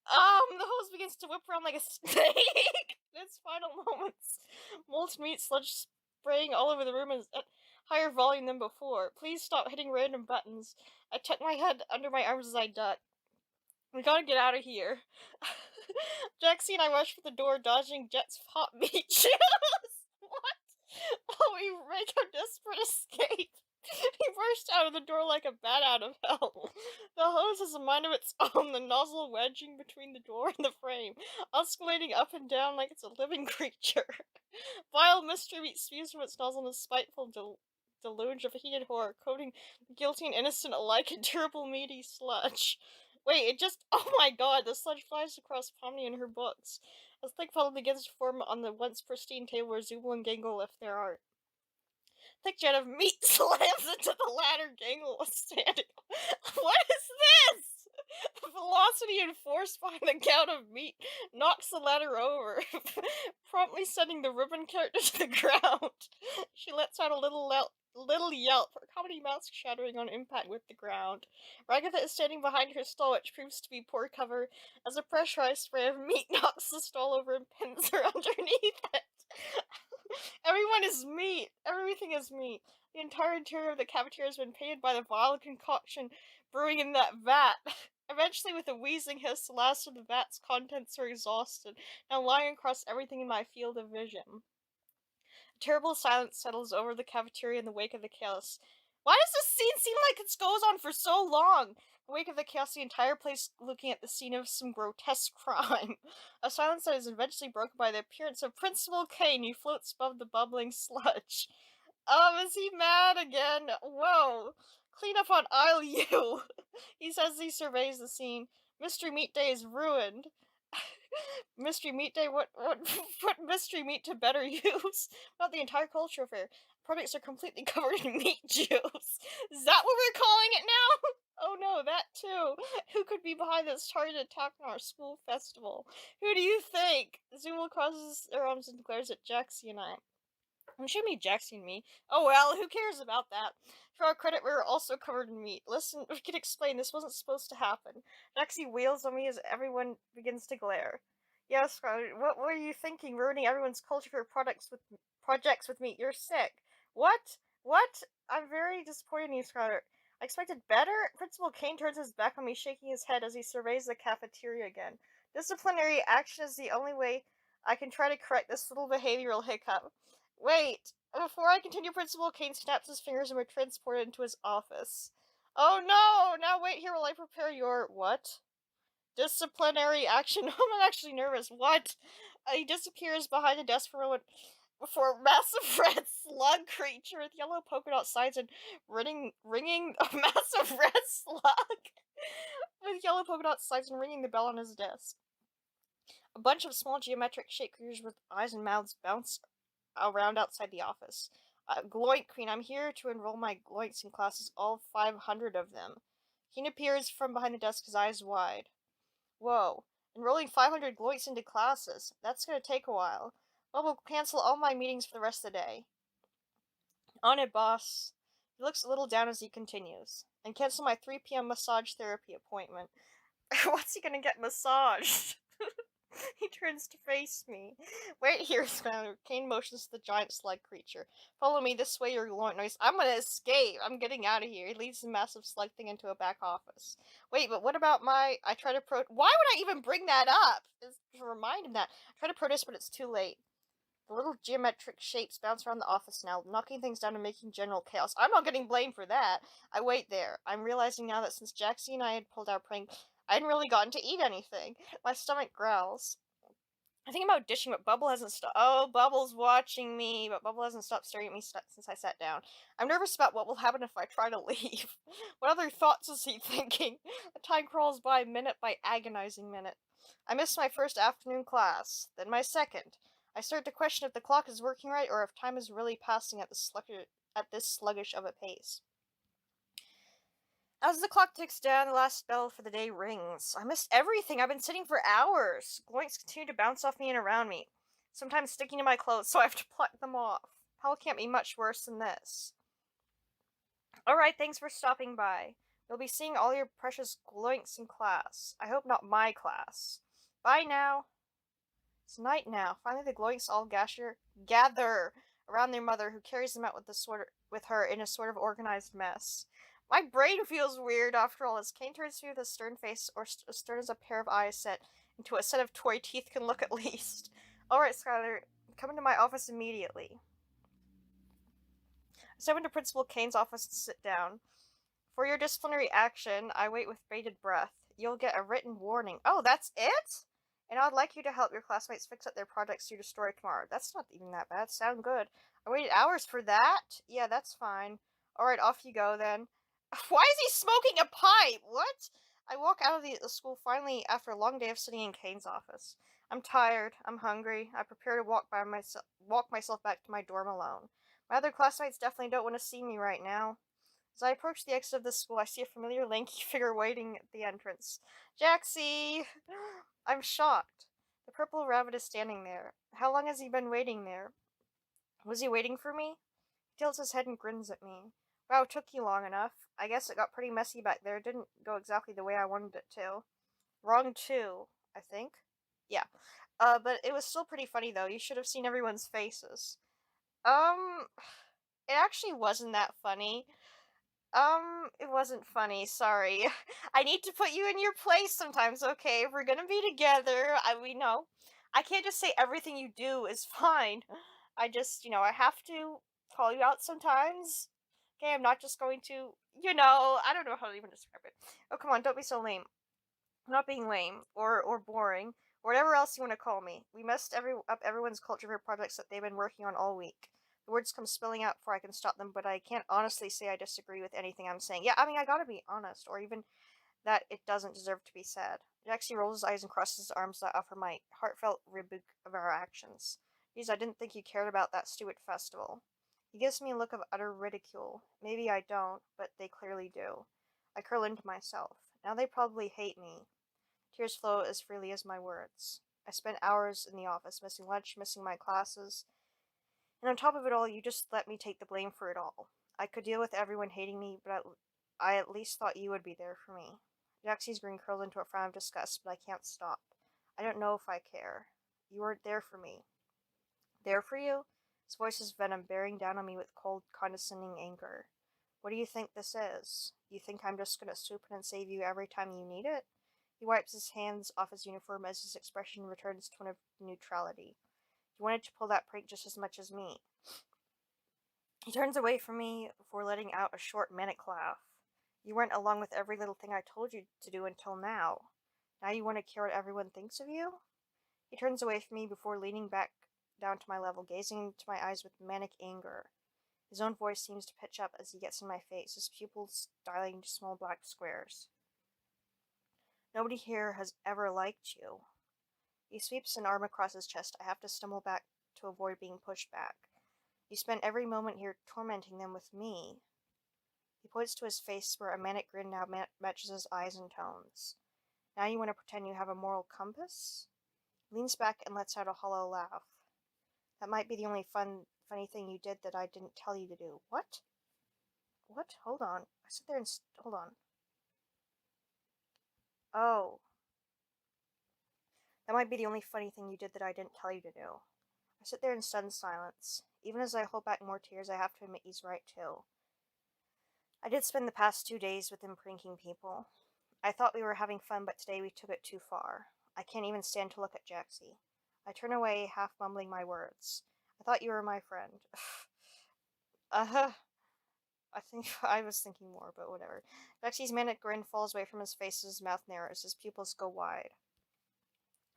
Speaker 1: The hose begins to whip around like a snake in its final moments. Molten meat sludge spraying all over the room at higher volume than before. Please stop hitting random buttons. I tuck my head under my arms as I duck. We gotta get out of here. Jaxie and I rush for the door, dodging Jet's hot meat shoes. What? Oh, we make a desperate escape. He burst out of the door like a bat out of hell. The hose has a mind of its own, the nozzle wedging between the door and the frame, oscillating up and down like it's a living creature. Vile mystery meat spews from its nozzle in a spiteful deluge of heated horror, coating guilty and innocent alike in terrible meaty sludge. Wait, oh my god, the sludge flies across Pomni and her books. A thick puddle begins to form on the once pristine table where Zubul and Gangle left their art. Thick jet of meat slams into the ladder Gangle was standing on. What is this? The velocity and force behind the gout of meat knocks the ladder over, promptly sending the ribbon character to the ground. She lets out a little yelp, her comedy mouth shattering on impact with the ground. Ragatha is standing behind her stall, which proves to be poor cover, as a pressurized spray of meat knocks the stall over and pins her underneath it. Everyone is meat. Everything is meat. The entire interior of the cafeteria has been painted by the vile concoction brewing in that vat. Eventually, with a wheezing hiss, the last of the vat's contents are exhausted, now lying across everything in my field of vision. A terrible silence settles over the cafeteria in the wake of the chaos. Why does this scene seem like it goes on for so long? In the wake of the chaos, the entire place looking at the scene of some grotesque crime. A silence that is eventually broken by the appearance of Principal Kane, who floats above the bubbling sludge. Is he mad again? Whoa. Clean up on aisle U. He says as he surveys the scene. Mystery Meat Day is ruined. Mystery Meat Day? What mystery meat to better use? Not the entire culture fair. products are completely covered in meat juice. Is that what we're calling it now? Oh no, that too. Who could be behind this targeted attack on our school festival? Who do you think? Zuma crosses their arms and glares at Jaxie and I. I'm sure me Jaxie and me. Oh well, who cares about that? For our credit, we were also covered in meat. Listen, we can explain. This wasn't supposed to happen. Jaxie wails on me as everyone begins to glare. Yes, Scarlett, what were you thinking? Ruining everyone's culture for projects with meat. You're sick. What? What? I'm very disappointed in you, Scarlett. I expected better. Principal Kane turns his back on me, shaking his head as he surveys the cafeteria again. Disciplinary action is the only way I can try to correct this little behavioral hiccup. Wait, before I continue, Principal Kane snaps his fingers and we're transported into his office. Oh no! Now wait here while I prepare your what? Disciplinary action. I'm actually nervous. What? He disappears behind the desk for a moment before a massive red slug creature with yellow polka dot sides and ringing a massive red slug with yellow polka dot sides and ringing the bell on his desk. A bunch of small geometric shaped creatures with eyes and mouths bounce around outside the office. Gloink Queen, I'm here to enroll my Gloinks in classes, all 500 of them. Keen appears from behind the desk, his eyes wide. Whoa, enrolling 500 Gloinks into classes. That's gonna take a while. Well, we'll cancel all my meetings for the rest of the day. On it, boss. He looks a little down as he continues. And cancel my 3 p.m. massage therapy appointment. What's he gonna get massaged? He turns to face me. Wait here, Skylar. Kane motions to the giant slug creature. Follow me this way, your glowing noise. I'm gonna escape. I'm getting out of here. He leads the massive slug thing into a back office. Wait, but what about my... I try to Why would I even bring that up? Is to remind him that. I try to protest, but it's too late. The little geometric shapes bounce around the office now, knocking things down and making general chaos. I'm not getting blamed for that. I wait there. I'm realizing now that since Jaxie and I had pulled our prank, I hadn't really gotten to eat anything. My stomach growls. I think about dishing, but Bubble hasn't stopped. Oh, Bubble's watching me, but Bubble hasn't stopped staring at me since I sat down. I'm nervous about what will happen if I try to leave. What other thoughts is he thinking? The time crawls by agonizing minute. I missed my first afternoon class, then my second. I start to question if the clock is working right or if time is really passing at this sluggish of a pace. As the clock ticks down, the last bell for the day rings. I missed everything. I've been sitting for hours. Gloinks continue to bounce off me and around me, sometimes sticking to my clothes, so I have to pluck them off. Hell can't be much worse than this. Alright, thanks for stopping by. You'll be seeing all your precious Gloinks in class. I hope not my class. Bye now. It's night now. Finally, the Gloinks all gather around their mother, who carries them out with her in a sort of organized mess. My brain feels weird after all this. Kane turns to me with a stern face, or as stern as a pair of eyes set into a set of toy teeth can look at least. Alright, Skylar, come into my office immediately. I step into Principal Kane's office and sit down. For your disciplinary action, I wait with bated breath. You'll get a written warning. Oh, that's it? And I'd like you to help your classmates fix up their projects to destroy tomorrow. That's not even that bad. Sound good. I waited hours for that? Yeah, that's fine. Alright, off you go then. Why is he smoking a pipe? What? I walk out of the school finally after a long day of sitting in Kane's office. I'm tired. I'm hungry. I prepare to walk myself back to my dorm alone. My other classmates definitely don't want to see me right now. As I approach the exit of the school, I see a familiar lanky figure waiting at the entrance. Jaxie! I'm shocked. The purple rabbit is standing there. How long has he been waiting there? Was he waiting for me? He tilts his head and grins at me. Wow, it took you long enough. I guess it got pretty messy back there. It didn't go exactly the way I wanted it to. Wrong too, I think. Yeah. But it was still pretty funny though. You should have seen everyone's faces. It actually wasn't that funny. It wasn't funny, sorry. I need to put you in your place sometimes, okay? If we're gonna be together, we know. I can't just say everything you do is fine. I just, I have to call you out sometimes. Okay, I'm not just going to, I don't know how to even describe it. Oh, come on, don't be so lame. I'm not being lame, or boring, or whatever else you want to call me. We messed up everyone's culture for projects that they've been working on all week. The words come spilling out before I can stop them, but I can't honestly say I disagree with anything I'm saying. Yeah, I gotta be honest, or even that it doesn't deserve to be said. Jaxie rolls his eyes and crosses his arms to offer my heartfelt rebuke of our actions. Geez, I didn't think you cared about that stupid festival. He gives me a look of utter ridicule. Maybe I don't, but they clearly do. I curl into myself. Now they probably hate me. Tears flow as freely as my words. I spent hours in the office, missing lunch, missing my classes, and on top of it all, you just let me take the blame for it all. I could deal with everyone hating me, but I at least thought you would be there for me. Jaxie's grin curled into a frown of disgust, but I can't stop. I don't know if I care. You weren't there for me. There for you? His voice is venom, bearing down on me with cold, condescending anger. What do you think this is? You think I'm just gonna swoop in and save you every time you need it? He wipes his hands off his uniform as his expression returns to one of neutrality. You wanted to pull that prank just as much as me. He turns away from me before letting out a short, manic laugh. You weren't along with every little thing I told you to do until now. Now you want to care what everyone thinks of you? He turns away from me before leaning back down to my level, gazing into my eyes with manic anger. His own voice seems to pitch up as he gets in my face, his pupils dilating to small black squares. Nobody here has ever liked you. He sweeps an arm across his chest. I have to stumble back to avoid being pushed back. You spent every moment here tormenting them with me. He points to his face where a manic grin now matches his eyes and tones. Now you want to pretend you have a moral compass? He leans back and lets out a hollow laugh. That might be the only funny thing you did that I didn't tell you to do. What? What? Hold on. I sit there and hold on. Oh. That might be the only funny thing you did that I didn't tell you to do. I sit there in stunned silence. Even as I hold back more tears, I have to admit he's right too. I did spend the past 2 days with him pranking people. I thought we were having fun, but today we took it too far. I can't even stand to look at Jaxie. I turn away, half mumbling my words. I thought you were my friend. uh-huh. I think I was thinking more, but whatever. Jaxie's manic grin falls away from his face as his mouth narrows, his pupils go wide.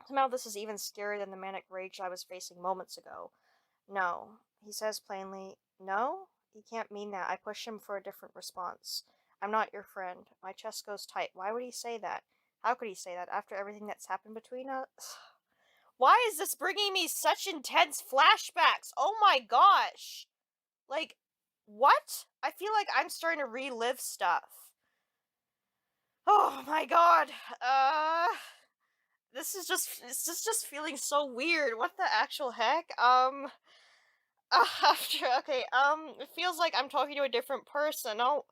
Speaker 1: Somehow this is even scarier than the manic rage I was facing moments ago. No, he says plainly. No? He can't mean that. I push him for a different response. I'm not your friend. My chest goes tight. Why would he say that? How could he say that after everything that's happened between us? Why is this bringing me such intense flashbacks? Oh my gosh. Like, what? I feel like I'm starting to relive stuff. Oh my god. This is just feeling so weird. What the actual heck? It feels like I'm talking to a different person. Oh,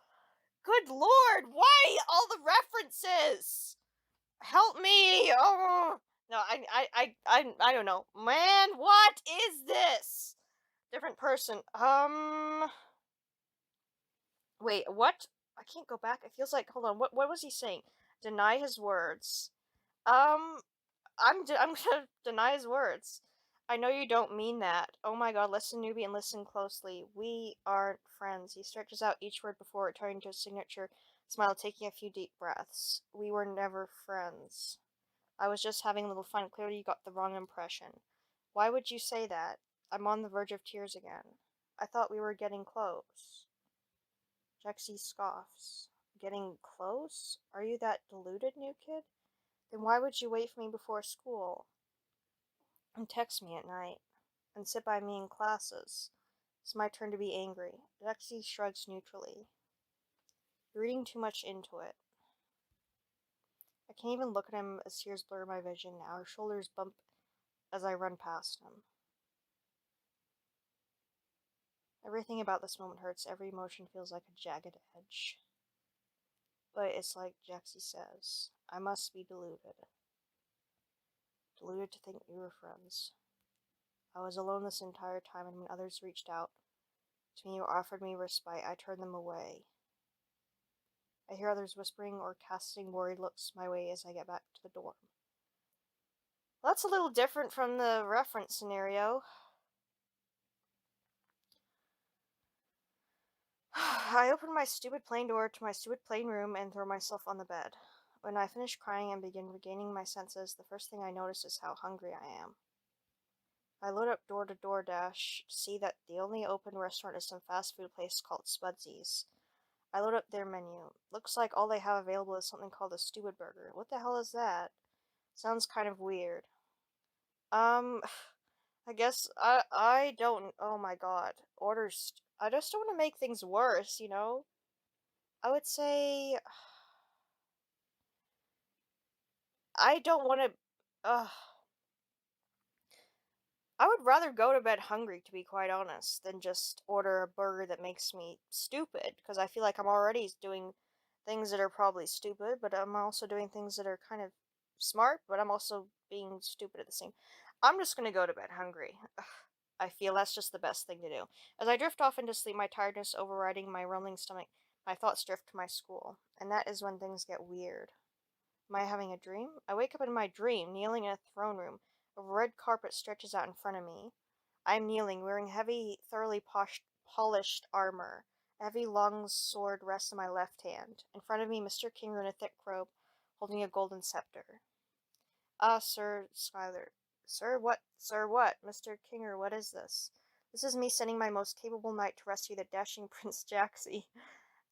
Speaker 1: good lord, why all the references? Help me! Oh, no, I don't know. Man, what is this? Different person. Wait, what? I can't go back. It feels like, hold on, what was he saying? Deny his words. Um, I'm gonna deny his words. I know you don't mean that. Oh my god, listen, newbie, and listen closely. We aren't friends. He stretches out each word before returning to his signature smile, taking a few deep breaths. We were never friends. I was just having a little fun. Clearly, you got the wrong impression. Why would you say that? I'm on the verge of tears again. I thought we were getting close. Jaxie scoffs. Getting close? Are you that deluded, new kid? Then why would you wait for me before school? And text me at night, and sit by me in classes. It's my turn to be angry. Jaxie shrugs neutrally. You're reading too much into it. I can't even look at him as tears blur my vision. Our shoulders bump as I run past him. Everything about this moment hurts. Every emotion feels like a jagged edge. But it's like Jaxie says, I must be deluded. Deluded to think we were friends. I was alone this entire time, and when others reached out to me or offered me respite, I turned them away. I hear others whispering or casting worried looks my way as I get back to the dorm. Well, that's a little different from the reference scenario. I open my stupid plane door to my stupid plane room and throw myself on the bed. When I finish crying and begin regaining my senses, the first thing I notice is how hungry I am. I load up door to DoorDash to see that the only open restaurant is some fast food place called Spudsies. I load up their menu. Looks like all they have available is something called a stupid burger. What the hell is that? Sounds kind of weird. I guess I don't. Oh my god. Orders. I just don't want to make things worse, you know? I would say I don't want to. I would rather go to bed hungry, to be quite honest, than just order a burger that makes me stupid. Because I feel like I'm already doing things that are probably stupid, but I'm also doing things that are kind of smart, but I'm also being stupid at the same. I'm just gonna go to bed hungry. I feel that's just the best thing to do. As I drift off into sleep, my tiredness overriding my rumbling stomach, my thoughts drift to my school, and that is when things get weird. Am I having a dream? I wake up in my dream, kneeling in a throne room. A red carpet stretches out in front of me. I am kneeling, wearing heavy, thoroughly polished armor. A heavy, long sword rests in my left hand. In front of me, Mr. Kinger in a thick robe, holding a golden scepter. Ah, Sir Schuyler. Sir, what? Sir, what? Mr. Kinger, what is this? This is me sending my most capable knight to rescue the dashing Prince Jaxie.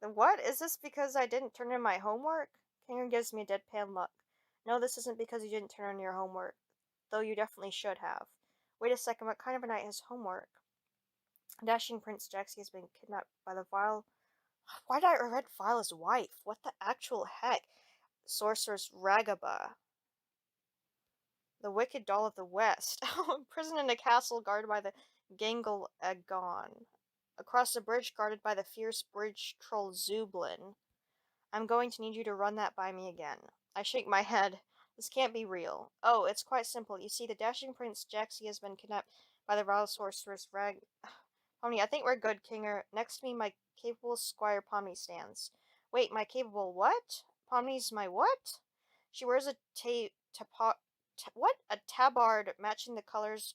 Speaker 1: The what? Is this because I didn't turn in my homework? Kinger gives me a deadpan look. No, this isn't because you didn't turn in your homework, though you definitely should have. Wait a second, what kind of a knight has homework? Dashing Prince Jaxie has been kidnapped by the vile. Why did I read vile as wife? What the actual heck? Sorceress Ragaba, the wicked doll of the West. Imprisoned in a castle guarded by the Gangle Agon. Across a bridge guarded by the fierce bridge troll Zublin. I'm going to need you to run that by me again. I shake my head. This can't be real. Oh, it's quite simple. You see, the dashing Prince Jaxie has been kidnapped by the vile sorceress Rag. Pomni, I think we're good, Kinger. Next to me, my capable Squire Pomni stands. Wait, my capable what? Pomni's my what? She wears a what? A tabard matching the colors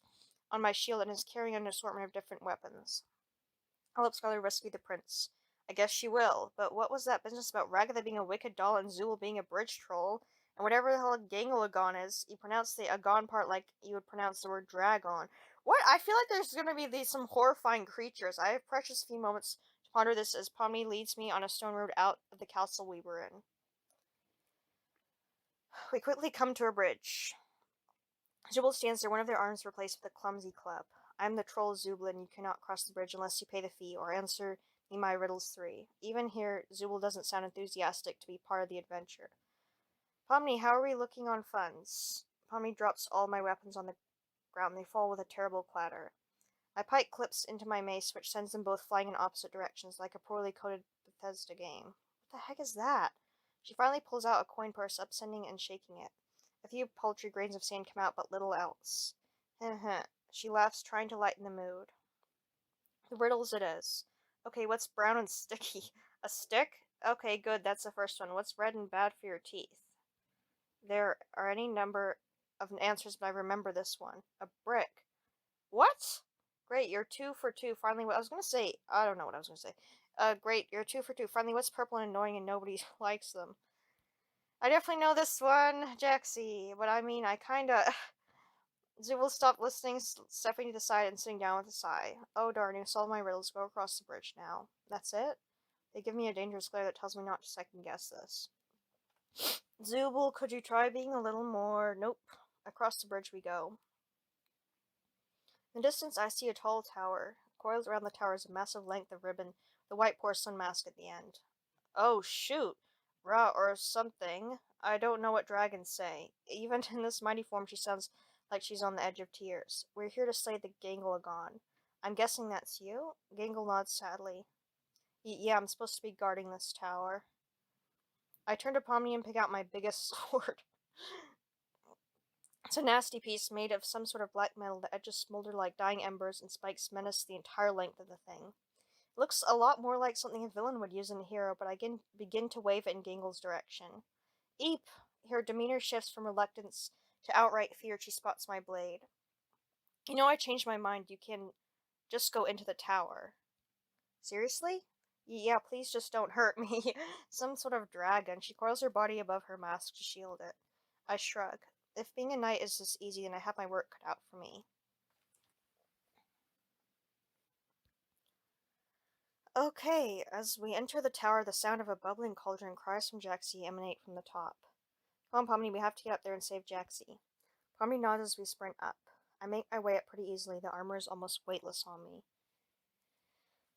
Speaker 1: on my shield and is carrying an assortment of different weapons. I'll help Scarlet rescue the prince. I guess she will, but what was that business about Ragatha being a wicked doll and Zool being a bridge troll? And whatever the hell a Gangalagon is, you pronounce the agon part like you would pronounce the word dragon. What? I feel like there's gonna be some horrifying creatures. I have precious few moments to ponder this as Pomni leads me on a stone road out of the castle we were in. We quickly come to a bridge. Zubul stands there, one of their arms replaced with a clumsy club. I am the troll Zublin. You cannot cross the bridge unless you pay the fee, or answer me my riddles 3. Even here, Zubul doesn't sound enthusiastic to be part of the adventure. Pomni, how are we looking on funds? Pomni drops all my weapons on the ground. They fall with a terrible clatter. My pike clips into my mace, which sends them both flying in opposite directions, like a poorly coded Bethesda game. What the heck is that? She finally pulls out a coin purse, upsending and shaking it. A few paltry grains of sand come out, but little else. Heh. She laughs, trying to lighten the mood. The riddles it is. Okay, what's brown and sticky? A stick? Okay, good, that's the first one. What's red and bad for your teeth? There are any number of answers, but I remember this one. A brick. What? Great, you're 2 for 2. Finally, what I was gonna say. I don't know what I was gonna say. Great, you're 2 for 2. Finally, what's purple and annoying and nobody likes them? I definitely know this one, Jaxie, but I mean, I kinda. Zubul stopped listening, stepping to the side and sitting down with a sigh. Oh darn, you solved my riddles. Go across the bridge now. That's it? They give me a dangerous glare that tells me not to second guess this. Zubul, could you try being a little more? Nope. Across the bridge we go. In the distance, I see a tall tower. Coiled around the tower is a massive length of ribbon, with a white porcelain mask at the end. Oh, shoot! Ra or something. I don't know what dragons say. Even in this mighty form, she sounds like she's on the edge of tears. We're here to slay the Gangalagon. I'm guessing that's you? Gangle nods sadly. Yeah, I'm supposed to be guarding this tower. I turn to Pomni and pick out my biggest sword. It's a nasty piece made of some sort of black metal. The edges smolder like dying embers, and spikes menace the entire length of the thing. It looks a lot more like something a villain would use in a hero, but I begin to wave it in Gangle's direction. Eep! Her demeanor shifts from reluctance to outright fear as she spots my blade. You know, I changed my mind. You can just go into the tower. Seriously? Yeah, please just don't hurt me. Some sort of dragon. She coils her body above her mask to shield it. I shrug. If being a knight is this easy, then I have my work cut out for me. Okay, as we enter the tower, the sound of a bubbling cauldron, cries from Jaxie emanate from the top. Come on, Pomni, we have to get up there and save Jaxie. Pomni nods as we sprint up. I make my way up pretty easily. The armor is almost weightless on me.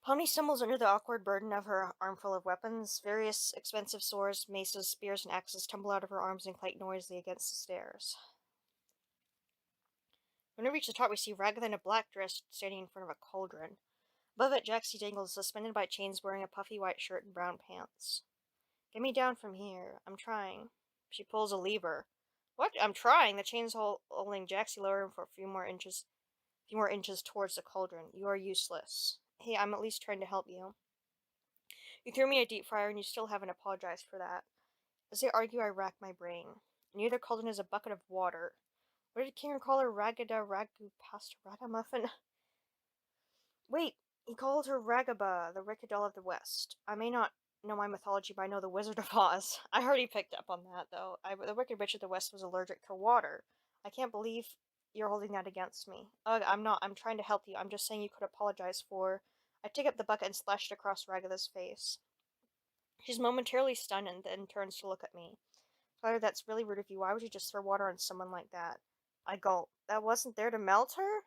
Speaker 1: Pomni stumbles under the awkward burden of her armful of weapons. Various expensive swords, maces, spears, and axes tumble out of her arms and clank noisily against the stairs. When we reach the top, we see Ragatha in a black dress standing in front of a cauldron. Above it, Jaxie dangles, suspended by chains, wearing a puffy white shirt and brown pants. Get me down from here. I'm trying. She pulls a lever. What? I'm trying. The chains holding Jaxie lower for a few more inches towards the cauldron. You are useless. Hey, I'm at least trying to help you. You threw me a deep fryer and you still haven't apologized for that. As they argue, I rack my brain. Near the cauldron is a bucket of water. What did King call her? Ragada Ragu Pasta Ragamuffin? Wait, he called her Ragaba, the wicked doll of the West. I may not know my mythology, but I know the Wizard of Oz. I already picked up on that, though. The Wicked Witch of the West was allergic to water. I can't believe you're holding that against me. Ugh, I'm not. I'm trying to help you. I'm just saying you could apologize for... I take up the bucket and splash it across Ragatha's face. She's momentarily stunned and then turns to look at me. Father, that's really rude of you. Why would you just throw water on someone like that? I gulp. That wasn't there to melt her?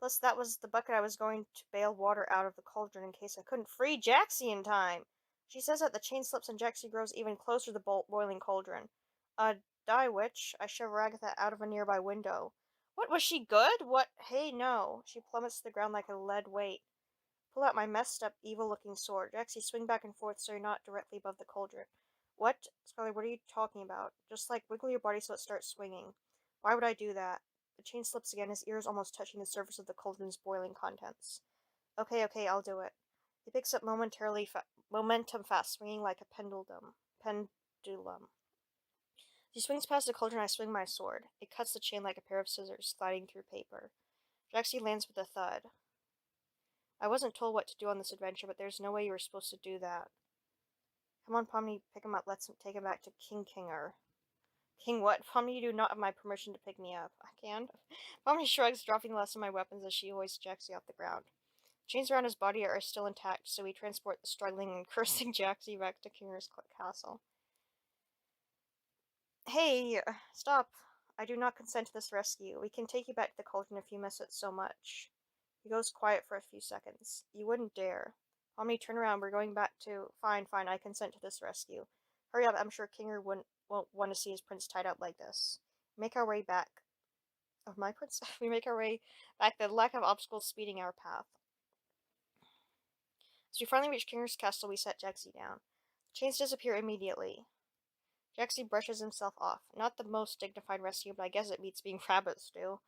Speaker 1: Plus, that was the bucket I was going to bail water out of the cauldron in case I couldn't free Jaxie in time. She says that the chain slips and Jaxie grows even closer to the boiling cauldron. Die, witch. I shove Ragatha out of a nearby window. What, was she good? What? Hey, no. She plummets to the ground like a lead weight. Pull out my messed up, evil-looking sword. Jaxie, swing back and forth so you're not directly above the cauldron. What? Scarlet, what are you talking about? Just, wiggle your body so it starts swinging. Why would I do that? The chain slips again, his ears almost touching the surface of the cauldron's boiling contents. Okay, I'll do it. He picks up momentum fast, swinging like a pendulum. He swings past the cauldron, I swing my sword. It cuts the chain like a pair of scissors, sliding through paper. Jaxie lands with a thud. I wasn't told what to do on this adventure, but there's no way you were supposed to do that. Come on, Pomni, pick him up. Let's take him back to Kinger. King what? Pomni, you do not have my permission to pick me up. I can. Pomni shrugs, dropping the last of my weapons as she hoists Jaxie off the ground. Chains around his body are still intact, so we transport the struggling and cursing Jaxie back to Kinger's castle. Hey, stop. I do not consent to this rescue. We can take you back to the cauldron if you miss it so much. He goes quiet for a few seconds. You wouldn't dare. Pomni, turn around. We're going back to... Fine, I consent to this rescue. Hurry up, I'm sure Kinger won't want to see his prince tied up like this. Make our way back. Of my prince? We make our way back, the lack of obstacles speeding our path. As we finally reach Kinger's castle, we set Jaxie down. The chains disappear immediately. Jaxie brushes himself off. Not the most dignified rescue, but I guess it beats being rabbit stew.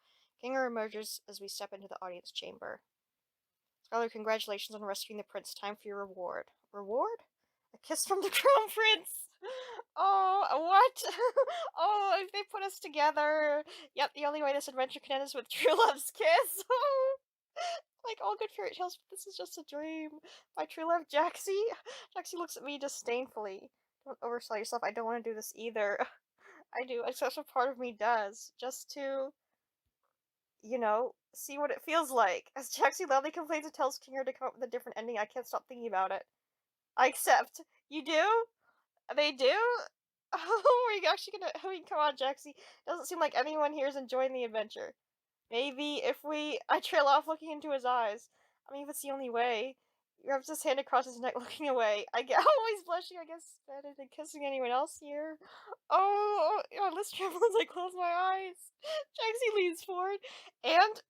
Speaker 1: Kinger emerges as we step into the audience chamber. Scholar, congratulations on rescuing the prince. Time for your reward. Reward? A kiss from the crown prince! Oh, what? Oh, if they put us together. Yep, the only way this adventure can end is with true love's kiss. Like all good fairy tales, but this is just a dream. My true love, Jaxie. Jaxie looks at me disdainfully. Don't oversell yourself. I don't want to do this either. I do. Such a part of me does. Just to, see what it feels like. As Jaxie loudly complains and tells Kinger to come up with a different ending, I can't stop thinking about it. I accept. You do? They do? Oh, are you actually gonna... I mean, come on, Jaxie. Doesn't seem like anyone here is enjoying the adventure. Maybe if we... I trail off looking into his eyes. I mean, if it's the only way. He rubs his hand across his neck looking away. I'm always blushing, I guess, better than kissing anyone else here. Oh, my list trembles as I close my eyes. Jaxie leans forward. And...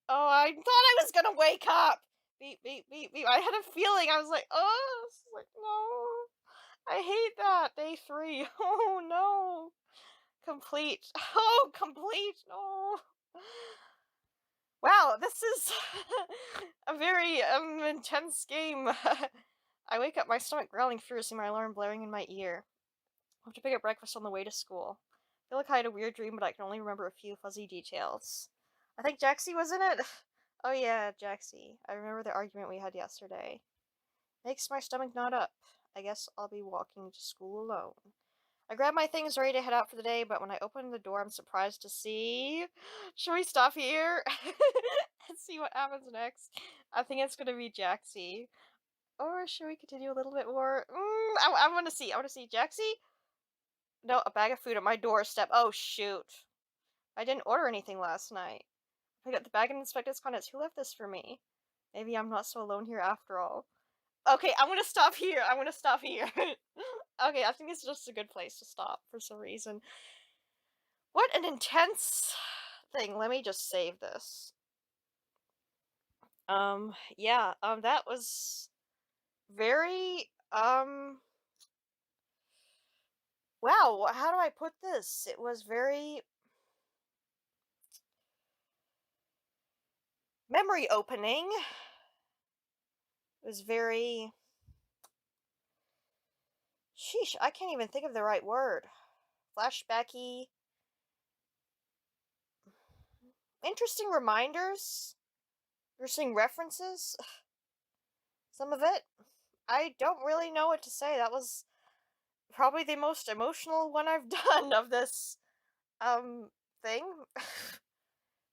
Speaker 1: Oh, I thought I was gonna wake up! Beep, beep, beep, beep. I had a feeling. I was like, oh, no. I hate that. Day 3. Oh, no. Complete. Oh, complete. No. Wow, this is a very intense game. I wake up, my stomach growling fiercely, my alarm blaring in my ear. I have to pick up breakfast on the way to school. I feel like I had a weird dream, but I can only remember a few fuzzy details. I think Jaxie was in it. Oh yeah, Jaxie. I remember the argument we had yesterday. Makes my stomach knot up. I guess I'll be walking to school alone. I grab my things ready to head out for the day, but when I open the door, I'm surprised to see... Should we stop here? And see what happens next? I think it's gonna be Jaxie. Or should we continue a little bit more? I want to see. I want to see Jaxie? No, a bag of food at my doorstep. Oh, shoot. I didn't order anything last night. I got the bag and inspect its contents. Who left this for me? Maybe I'm not so alone here after all. Okay, I'm gonna stop here. I'm gonna stop here. Okay, I think it's just a good place to stop for some reason. What an intense thing. Let me just save this. Yeah, that was very, wow, how do I put this? It was very memory opening. It was very, sheesh, I can't even think of the right word. Flashbacky. Interesting reminders. Interesting references. Some of it. I don't really know what to say. That was probably the most emotional one I've done of this, thing.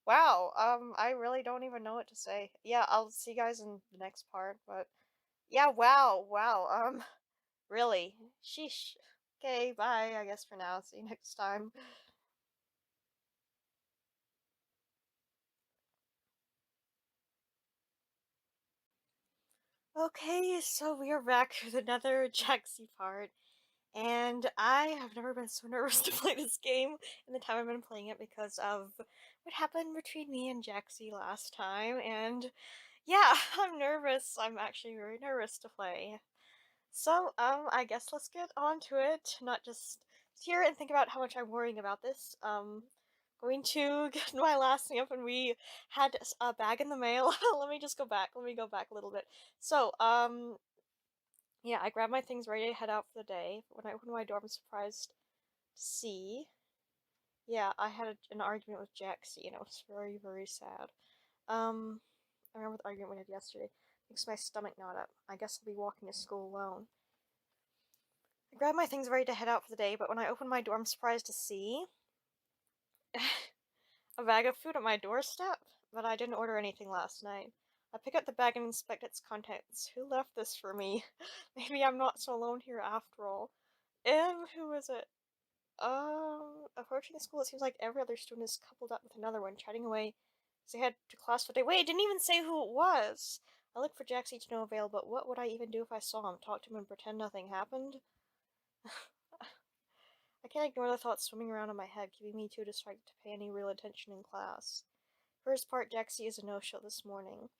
Speaker 1: Wow, I really don't even know what to say. Yeah, I'll see you guys in the next part, but yeah, wow, really. Sheesh. Okay, bye, I guess for now. See you next time. Okay, so we are back with another Jaxie part, and I have never been so nervous to play this game in the time I've been playing it because of what happened between me and Jaxie last time, and yeah, I'm nervous. I'm actually very nervous to play. So, I guess let's get on to it. Not just sit here and think about how much I'm worrying about this. Going to get my last thing up, and we had a bag in the mail. Let me just go back. Let me go back a little bit. So, yeah, I grabbed my things ready to head out for the day. When I opened my door, I'm surprised to see. Yeah, I had an argument with Jaxie, and it was very, very sad. I remember the argument we had yesterday. Makes my stomach knot up. I guess I'll be walking to school alone. I grabbed my things ready to head out for the day, but when I opened my door, I'm surprised to see a bag of food at my doorstep. But I didn't order anything last night. I pick up the bag and inspect its contents. Who left this for me? Maybe I'm not so alone here after all. Who is it? Approaching the school, it seems like every other student is coupled up with another one, chatting away as they head to class for the day. Wait, it didn't even say who it was! I look for Jaxie to no avail, but what would I even do if I saw him? Talk to him and pretend nothing happened? I can't ignore the thoughts swimming around in my head, keeping me too distracted to pay any real attention in class. First part, Jaxie is a no-show this morning.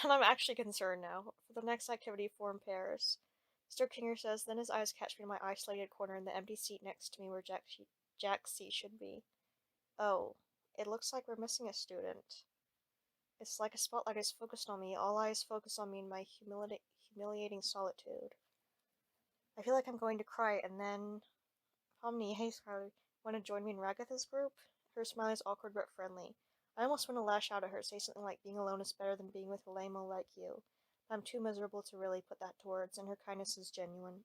Speaker 1: And I'm actually concerned now. For the next activity, form pairs. Mr. Kinger says, then his eyes catch me in my isolated corner in the empty seat next to me where Jaxie should be. Oh, it looks like we're missing a student. It's like a spotlight is focused on me, all eyes focus on me in my humiliating solitude. I feel like I'm going to cry, and then Pomni, hey Scarlet, want to join me in Ragatha's group? Her smile is awkward but friendly. I almost want to lash out at her, say something like being alone is better than being with a lame-o like you. But I'm too miserable to really put that to words, and her kindness is genuine.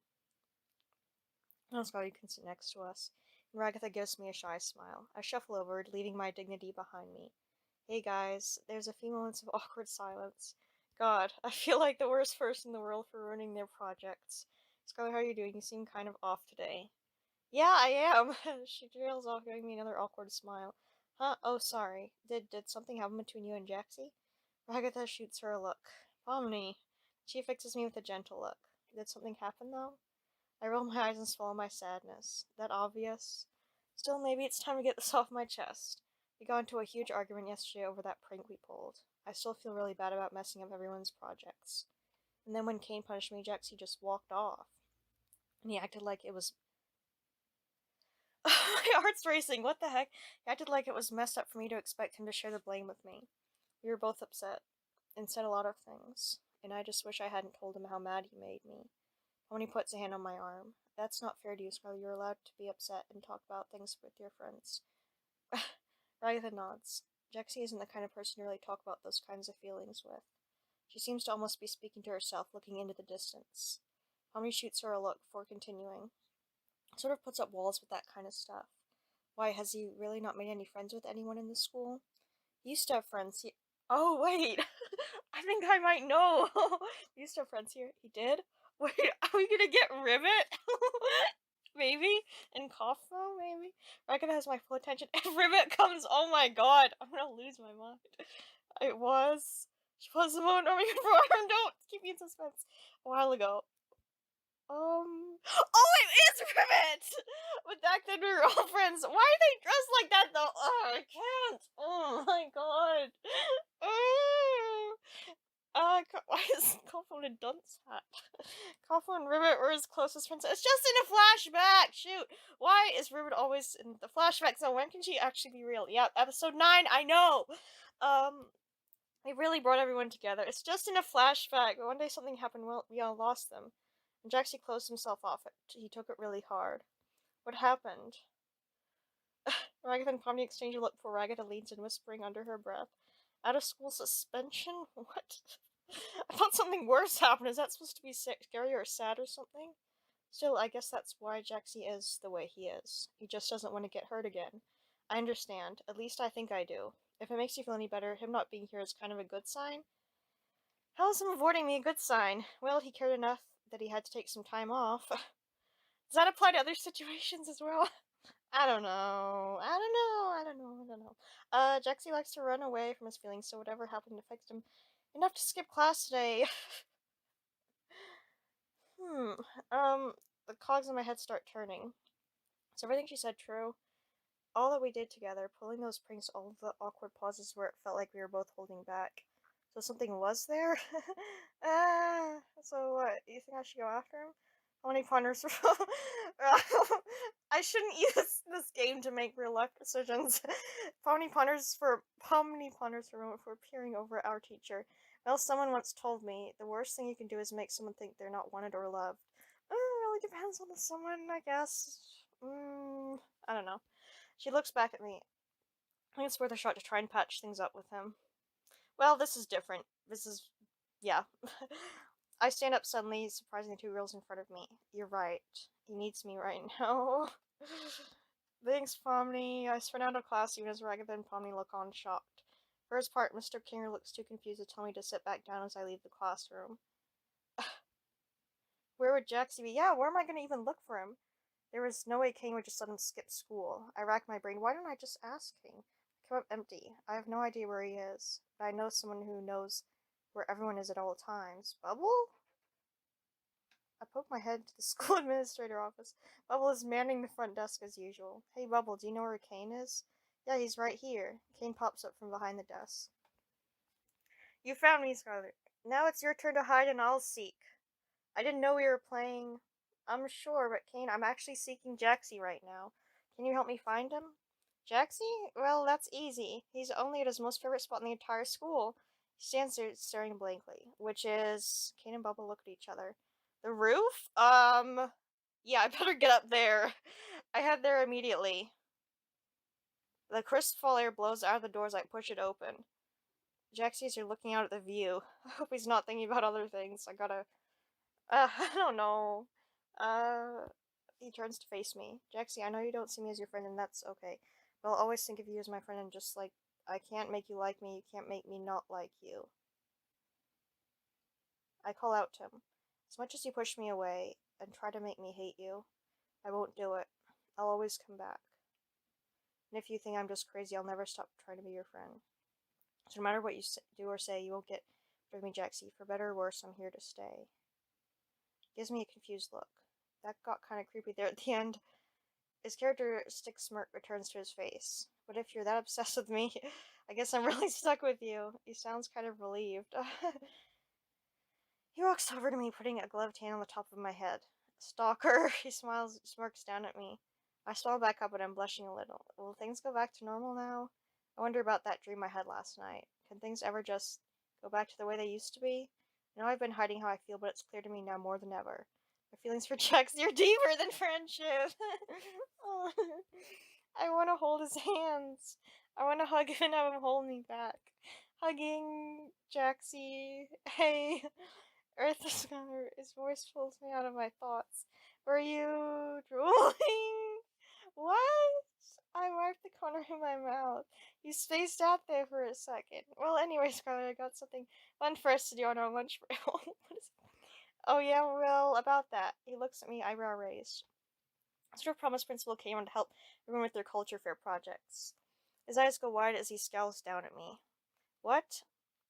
Speaker 1: Oh, Scarlet, you can sit next to us. And Ragatha gives me a shy smile. I shuffle over, leaving my dignity behind me. Hey guys, there's a few moments of awkward silence. God, I feel like the worst person in the world for ruining their projects. Scarlet, how are you doing? You seem kind of off today. Yeah, I am. She trails off, giving me another awkward smile. Huh? Oh, sorry. Did something happen between you and Jaxie? Ragatha shoots her a look. Pomni. She fixes me with a gentle look. Did something happen, though? I roll my eyes and swallow my sadness. That obvious? Still, maybe it's time to get this off my chest. We got into a huge argument yesterday over that prank we pulled. I still feel really bad about messing up everyone's projects. And then when Kane punished me, Jaxie just walked off. And he acted like it was my heart's racing. What the heck? He acted like it was messed up for me to expect him to share the blame with me. We were both upset and said a lot of things, and I just wish I hadn't told him how mad he made me. When he puts a hand on my arm. That's not fair to you, Scarlet. You're allowed to be upset and talk about things with your friends. Ragatha nods. Jaxie isn't the kind of person to really talk about those kinds of feelings with. She seems to almost be speaking to herself, looking into the distance. Pomni shoots her a look before continuing. Sort of puts up walls with that kind of stuff. Why, has he really not made any friends with anyone in the school? He used to have friends. Oh, wait! I think I might know! He used to have friends here. He did? Wait, are we gonna get Rivet? maybe? In cough though, maybe? Ragged has my full attention. If Ribbit comes, oh my god, I'm gonna lose my mind. She was the moment I'm for don't keep me in suspense. A while ago. Oh, it is Ribbit! But back then we were all friends. Why are they dressed like that though? Oh, I can't. Oh my god. Oh. Why is Koffel in a dunce hat? Koffel and Ribbit were his closest friends. It's just in a flashback! Shoot! Why is Ribbit always in the flashback? So when can she actually be real? Yeah, episode 9, I know! They really brought everyone together. It's just in a flashback, but one day something happened, well, we all lost them. And Jaxie closed himself off. He took it really hard. What happened? Ragatha and Pomni exchange a look before Ragatha leans in, whispering under her breath. Out of school suspension? What? I thought something worse happened. Is that supposed to be scary or sad or something? Still, I guess that's why Jaxie is the way he is. He just doesn't want to get hurt again. I understand. At least I think I do. If it makes you feel any better, him not being here is kind of a good sign. How is him avoiding me a good sign? Well, he cared enough that he had to take some time off. Does that apply to other situations as well? I don't know. Jaxie likes to run away from his feelings, so whatever happened affected him enough to skip class today. The cogs in my head start turning. Is everything she said true? All that we did together, pulling those pranks, all the awkward pauses where it felt like we were both holding back. So something was there? So what? You think I should go after him? How many partners? I shouldn't use this game to make real life decisions. How many partners for peering over our teacher? Well, someone once told me the worst thing you can do is make someone think they're not wanted or loved. It really depends on the someone, I guess. I don't know. She looks back at me. I think it's worth a shot to try and patch things up with him. Well, this is different. Yeah. I stand up suddenly, surprising the two girls in front of me. You're right. He needs me right now. Thanks, Pomni. I sprint out of class even as Ragatha and Pomni look on, shocked. For his part, Mr. Kinger looks too confused to tell me to sit back down as I leave the classroom. Where would Jaxie be? Yeah, where am I going to even look for him? There was no way King would just let him skip school. I racked my brain. Why don't I just ask King? I come up empty. I have no idea where he is, but I know someone who knows where everyone is at all times. Bubble? I poke my head to the school administrator office. Bubble is manning the front desk as usual. Hey, Bubble, do you know where Kane is? Yeah, he's right here. Kane pops up from behind the desk. You found me, Scarlet. Now it's your turn to hide and I'll seek. I didn't know we were playing. I'm sure, but Kane, I'm actually seeking Jaxie right now. Can you help me find him? Jaxie? Well, that's easy. He's only at his most favorite spot in the entire school. He stands there staring blankly, which is... Kane and Bubble look at each other. The roof? Yeah, I better get up there. I head there immediately. The crisp fall air blows out of the doors. I push it open. Jaxie's here looking out at the view. I hope he's not thinking about other things. I gotta... I don't know. He turns to face me. Jaxie, I know you don't see me as your friend, and that's okay. But I'll always think of you as my friend, and just like I can't make you like me, you can't make me not like you. I call out to him. As much as you push me away and try to make me hate you, I won't do it. I'll always come back. And if you think I'm just crazy, I'll never stop trying to be your friend. So no matter what you do or say, you won't get rid of me, Jaxie. For better or worse, I'm here to stay. Gives me a confused look. That got kind of creepy there at the end. His characteristic smirk returns to his face. But if you're that obsessed with me, I guess I'm really stuck with you. He sounds kind of relieved. He walks over to me, putting a gloved hand on the top of my head. Stalker, he smirks down at me. I smile back up and I'm blushing a little. Will things go back to normal now? I wonder about that dream I had last night. Can things ever just go back to the way they used to be? I know I've been hiding how I feel, but it's clear to me now more than ever. My feelings for Jaxie are deeper than friendship. Oh, I want to hold his hands. I want to hug him and have him hold me back. Hugging Jaxie. Hey. Earth is sky. His voice pulls me out of my thoughts. Were you drooling? What? I wiped the corner of my mouth. You spaced out there for a second. Well, anyway, Scarlet, I got something fun for us to do on our lunch break. What is it? Oh, yeah, well, about that. He looks at me, eyebrow raised. Mr. Promise Principal came on to help everyone with their culture fair projects. His eyes go wide as he scowls down at me. What?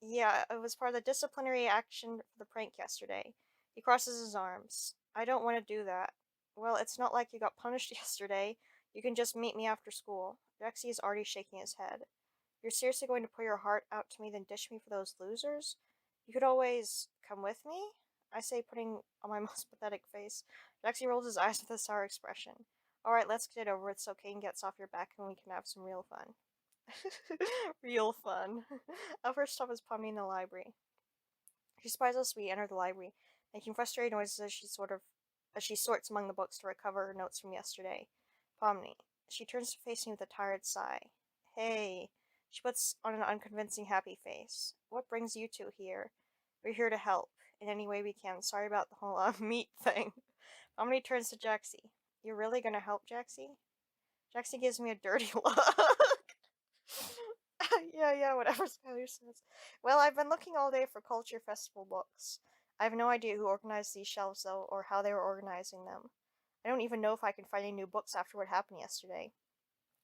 Speaker 1: Yeah, it was part of the disciplinary action for the prank yesterday. He crosses his arms. I don't want to do that. Well, it's not like you got punished yesterday. You can just meet me after school. Jaxie is already shaking his head. You're seriously going to pour your heart out to me, then ditch me for those losers? You could always come with me? I say, putting on my most pathetic face. Jaxie rolls his eyes with a sour expression. Alright, let's get it over with so Kane gets off your back and we can have some real fun. Real fun. Our first stop is Pomni in the library. She spies us as we enter the library, making frustrated noises as she sorts among the books to recover her notes from yesterday. Pomni. She turns to face me with a tired sigh. Hey. She puts on an unconvincing happy face. What brings you two here? We're here to help. In any way we can. Sorry about the whole meat thing. Pomni turns to Jaxie. You're really gonna help, Jaxie? Jaxie gives me a dirty look. Yeah, whatever Skylar says. Well, I've been looking all day for Culture Festival books. I have no idea who organized these shelves, though, or how they were organizing them. I don't even know if I can find any new books after what happened yesterday.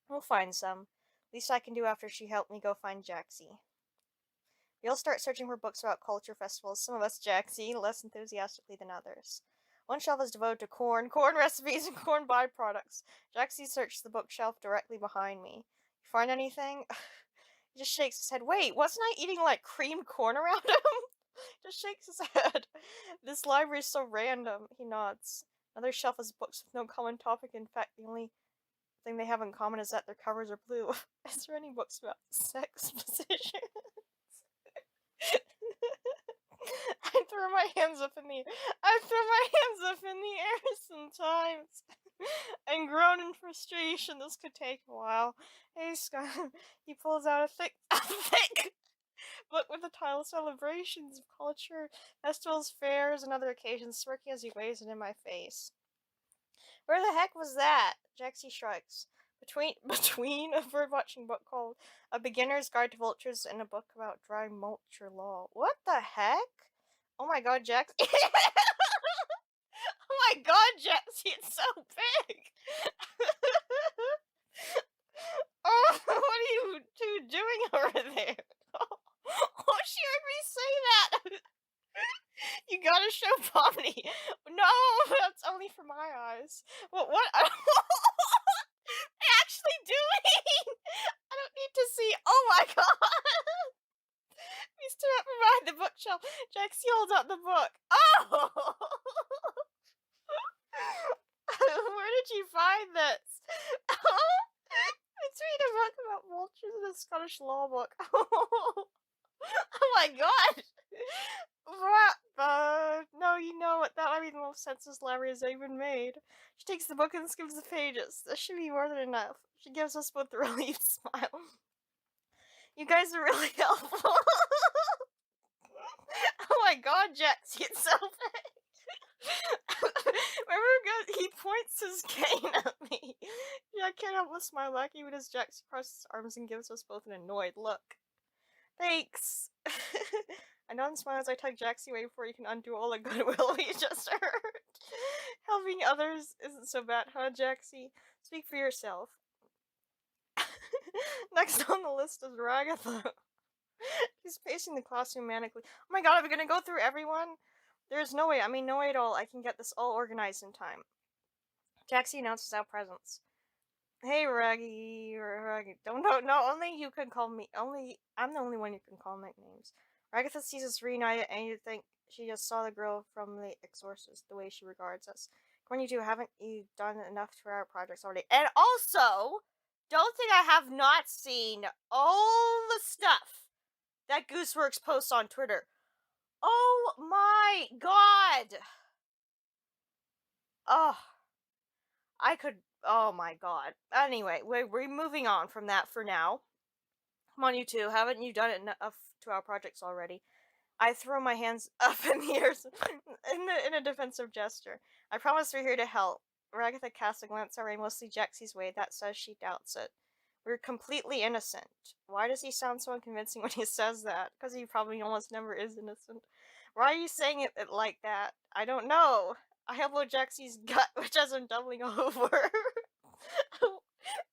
Speaker 1: We'll find some. Least I can do after she helped me go find Jaxie. We all start searching for books about culture festivals, some of us Jaxie, less enthusiastically than others. One shelf is devoted to corn recipes, and corn byproducts. Jaxie searches the bookshelf directly behind me. You find anything? He just shakes his head. Wait, wasn't I eating, like, creamed corn around him? Just shakes his head. This library is so random. He nods. Another shelf has books with no common topic. In fact, the only thing they have in common is that their covers are blue. Is there any books about sex position? I throw my hands up in the air sometimes and groan in frustration. This could take a while. Hey, Scott. He pulls out a thick book with the title Celebrations of Culture, Festivals, Fairs, and Other Occasions, smirking as he waves it in my face. Where the heck was that? Jaxie shrugs. Between a bird-watching book called A Beginner's Guide to Vultures and a book about dry multure law. What the heck? Oh my god, Jaxie. Oh my god, Jaxie, it's so big! Oh, what are you two doing over there? Oh, she heard me say that! You gotta show Pomni. No, that's only for my eyes. What are they actually doing? I don't need to see. Oh my god! We stood up behind the bookshelf. Jaxie holds out the book. Oh! Where did you find this? It's reading a book about vultures in a Scottish law book. Oh my god! No, you know what? That might be the most senseless library has even made. She takes the book and skims the pages. This should be more than enough. She gives us both a relieved smile. You guys are really helpful. Oh my god, Jaxie, it's so big. Remember, he points his cane at me. Yeah, I can't help but smile back even as Jaxie crosses his arms and gives us both an annoyed look. Thanks. I know and smile as I tug Jaxie away before you can undo all the goodwill we just heard. Helping others isn't so bad, huh, Jaxie? Speak for yourself. Next on the list is Ragatha. She's pacing the classroom manically. Oh my god, are we gonna go through everyone? There's no way, no way at all I can get this all organized in time. Jaxie announces our presence. Hey, Raggy, no, only you can call me, I'm the only one you can call nicknames. Ragatha sees us reunited and you think she just saw the girl from the Exorcist, the way she regards us. When you two, haven't you done enough for our projects already? And also, don't think I have not seen all the stuff that Gooseworks posts on Twitter. Oh my god! Oh my god. Anyway, we're moving on from that for now. Come on, you two, haven't you done enough to our projects already? I throw my hands up in the air in a defensive gesture. I promise we're here to help. Ragatha casts a glance our way, mostly Jaxie's way, that says she doubts it. We're completely innocent. Why does he sound so unconvincing when he says that? Because he probably almost never is innocent. Why are you saying it like that? I don't know. I upload Jaxie's gut, which has him doubling over.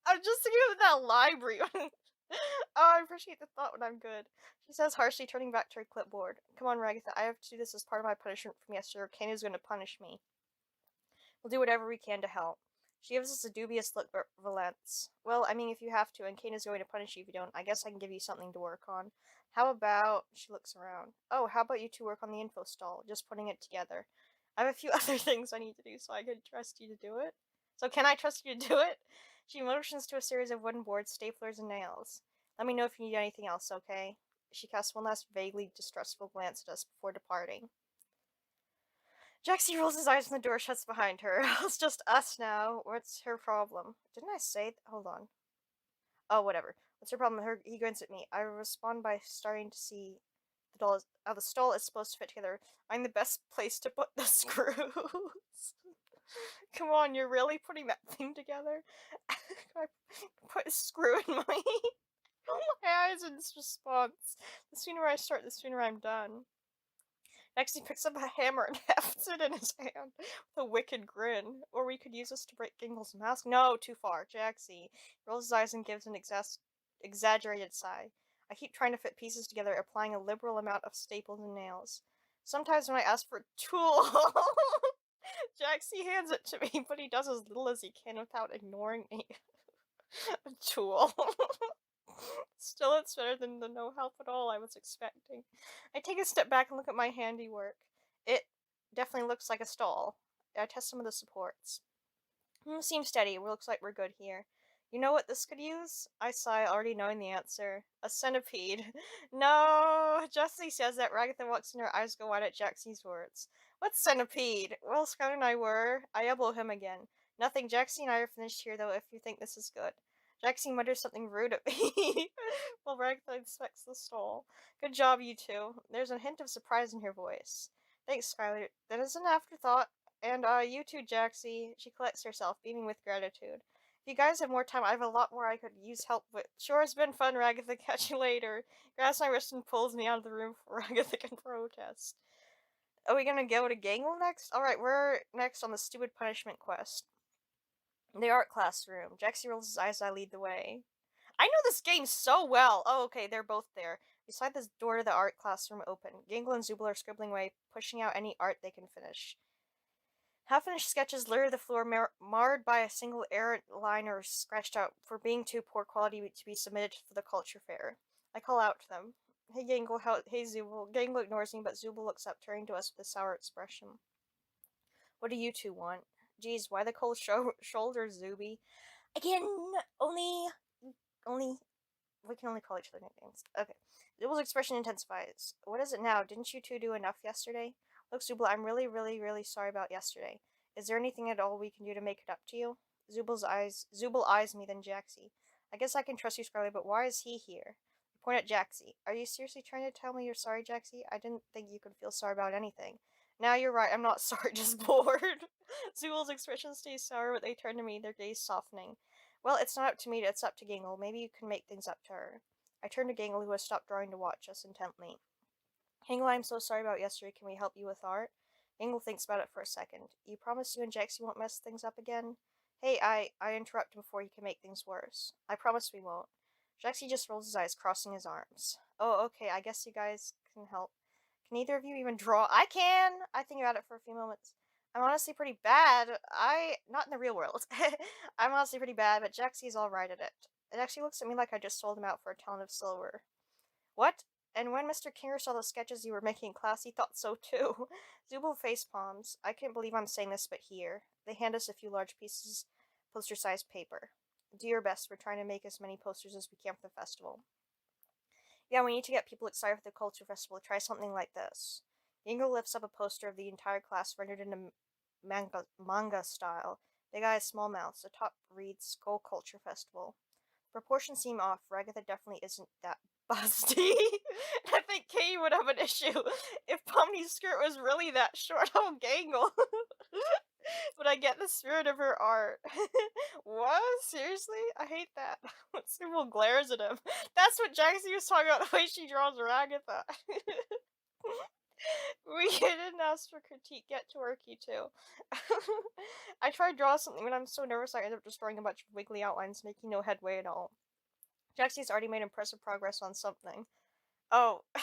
Speaker 1: I'm just thinking of that library. Oh, I appreciate the thought when I'm good. She says, harshly turning back to her clipboard. Come on, Ragatha, I have to do this as part of my punishment from yesterday, or Kane is going to punish me. We'll do whatever we can to help. She gives us a dubious look, but relents. Well, I mean, if you have to, and Kane is going to punish you if you don't, I guess I can give you something to work on. How about... She looks around. Oh, how about you two work on the info stall, just putting it together. I have a few other things I need to do, so I can trust you to do it. So can I trust you to do it? She motions to a series of wooden boards, staplers, and nails. Let me know if you need anything else, okay? She casts one last vaguely distrustful glance at us before departing. Jaxie rolls his eyes when the door shuts behind her. It's just us now. What's her problem? Didn't I say... Hold on. Oh, whatever. What's her problem? He grins at me. I respond by starting to see the stall is supposed to fit together. I'm the best place to put the screws. Come on, you're really putting that thing together? Can I put a screw in my... my eyes in this response. The sooner I start, the sooner I'm done. Next, he picks up a hammer and hefts it in his hand with a wicked grin. Or we could use this to break Gingle's mask. No, too far. Jaxie rolls his eyes and gives an exaggerated sigh. I keep trying to fit pieces together, applying a liberal amount of staples and nails. Sometimes when I ask for a tool, Jaxie hands it to me, but he does as little as he can without ignoring me. A tool. Still, it's better than the no help at all I was expecting. I take a step back and look at my handiwork. It definitely looks like a stall. I test some of the supports. Seems steady. Looks like we're good here. You know what this could use? I sigh, already knowing the answer. A centipede. No! Jaxie says that. Ragatha walks in, her eyes go wide at Jaxie's words. What centipede? Well, Scout and I were. I elbow him again. Nothing. Jaxie and I are finished here, though, if you think this is good. Jaxie mutters something rude at me. While Ragatha inspects the stall. Good job, you two. There's a hint of surprise in her voice. Thanks, Skylar. That is an afterthought. And, you too, Jaxie. She collects herself, beaming with gratitude. If you guys have more time, I have a lot more I could use help with. Sure, it's been fun, Ragatha. Catch you later. Grabs my wrist and pulls me out of the room before Ragatha can protest. Are we gonna go to Gangle next? Alright, we're next on the stupid punishment quest. The art classroom. Jaxie rolls his eyes as I lead the way. I know this game so well! Oh, okay, they're both there. Beside this door to the art classroom open. Gangle and Zooble are scribbling away, pushing out any art they can finish. Half-finished sketches litter the floor, marred by a single errant line or scratched out for being too poor quality to be submitted for the culture fair. I call out to them. Hey Gangle, hey Zooble. Gangle ignores me, but Zooble looks up, turning to us with a sour expression. What do you two want? Geez, why the cold shoulders, Zooby? Again, only... We can only call each other nicknames. Okay. Zooble's expression intensifies. What is it now? Didn't you two do enough yesterday? Look, Zooble, I'm really, really, really sorry about yesterday. Is there anything at all we can do to make it up to you? Zooble eyes me, then Jaxie. I guess I can trust you, Scarlet, but why is he here? I point at Jaxie. Are you seriously trying to tell me you're sorry, Jaxie? I didn't think you could feel sorry about anything. Now you're right, I'm not sorry, just bored. Zooble's expression stays sour, but they turn to me, their gaze softening. Well, it's not up to me, it's up to Gangle. Maybe you can make things up to her. I turn to Gangle, who has stopped drawing to watch us intently. Gangle, I'm so sorry about yesterday. Can we help you with art? Gangle thinks about it for a second. You promise you and Jaxie won't mess things up again? Hey, I interrupt him before he can make things worse. I promise we won't. Jaxie just rolls his eyes, crossing his arms. Oh, okay, I guess you guys can help. Can either of you even draw? I can! I think about it for a few moments. I'm honestly pretty bad. Not in the real world. I'm honestly pretty bad, but Jaxie's alright at it. It actually looks at me like I just sold him out for a talent of silver. What? And when Mr. Kinger saw the sketches you were making in class, he thought so too. Zooble face palms. I can't believe I'm saying this, but here. They hand us a few large pieces of poster-sized paper. Do your best. We're trying to make as many posters as we can for the festival. Yeah, we need to get people excited for the culture festival. Try something like this. Gangle lifts up a poster of the entire class rendered into manga style. Big eyes, small mouths. The top reads Skull Culture Festival. Proportions seem off. Ragatha definitely isn't that busty. I think Katie would have an issue if Pomni's skirt was really that short. Oh, Gangle. But I get the spirit of her art. What? Seriously? I hate that. Sybil glares at him. That's what Jaxie was talking about, the way she draws Ragatha. We didn't ask for critique. Get to work, you two. I tried to draw something, but I'm so nervous I ended up just drawing a bunch of wiggly outlines, making no headway at all. Jaxie's already made impressive progress on something. Oh, I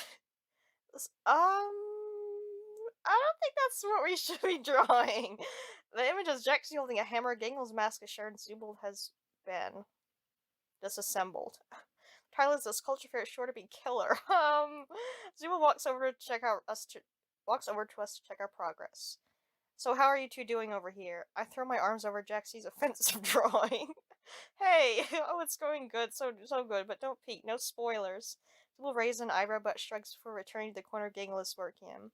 Speaker 1: don't think that's what we should be drawing. The image is Jaxie holding a hammer, Gangle's mask is shared, and Zubul has been disassembled. Title is this culture fair is sure to be killer. Zubul walks over to us to check our progress. So how are you two doing over here? I throw my arms over Jaxie's offensive drawing. Hey, oh, it's going good, so good, but don't peek, no spoilers. Zubul raises an eyebrow but shrugs before returning to the corner Gangle is working in.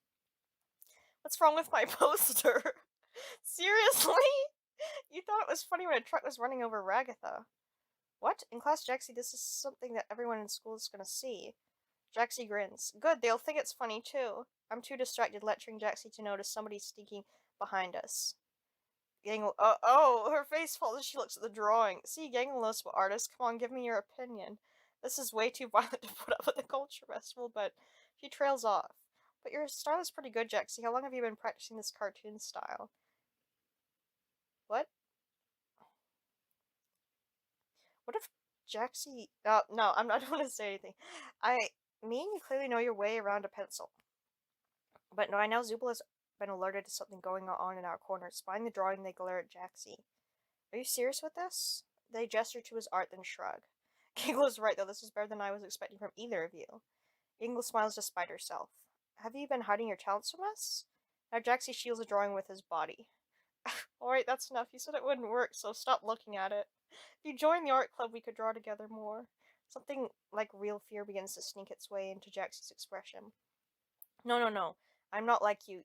Speaker 1: What's wrong with my poster? Seriously? You thought it was funny when a truck was running over Ragatha. What? In class, Jaxie, this is something that everyone in school is gonna see. Jaxie grins. Good, they'll think it's funny too. I'm too distracted lecturing Jaxie to notice somebody sneaking behind us. Gangle, her face falls as she looks at the drawing. See, Gangle knows what artist. Come on, give me your opinion. This is way too violent to put up at the culture festival, but she trails off. But your style is pretty good, Jaxie. How long have you been practicing this cartoon style? What? What if Jaxie... no, I don't want to say anything. Me and you clearly know your way around a pencil. But no, I know Zubul has been alerted to something going on in our corner. Spying the drawing, they glare at Jaxie. Are you serious with this? They gesture to his art, then shrug. Gingle is right, though. This is better than I was expecting from either of you. Gingle smiles despite herself. Have you been hiding your talents from us? Now Jaxie shields the drawing with his body. Alright, that's enough. You said it wouldn't work, so stop looking at it. If you join the art club, we could draw together more. Something like real fear begins to sneak its way into Jaxie's expression. No. I'm not like you.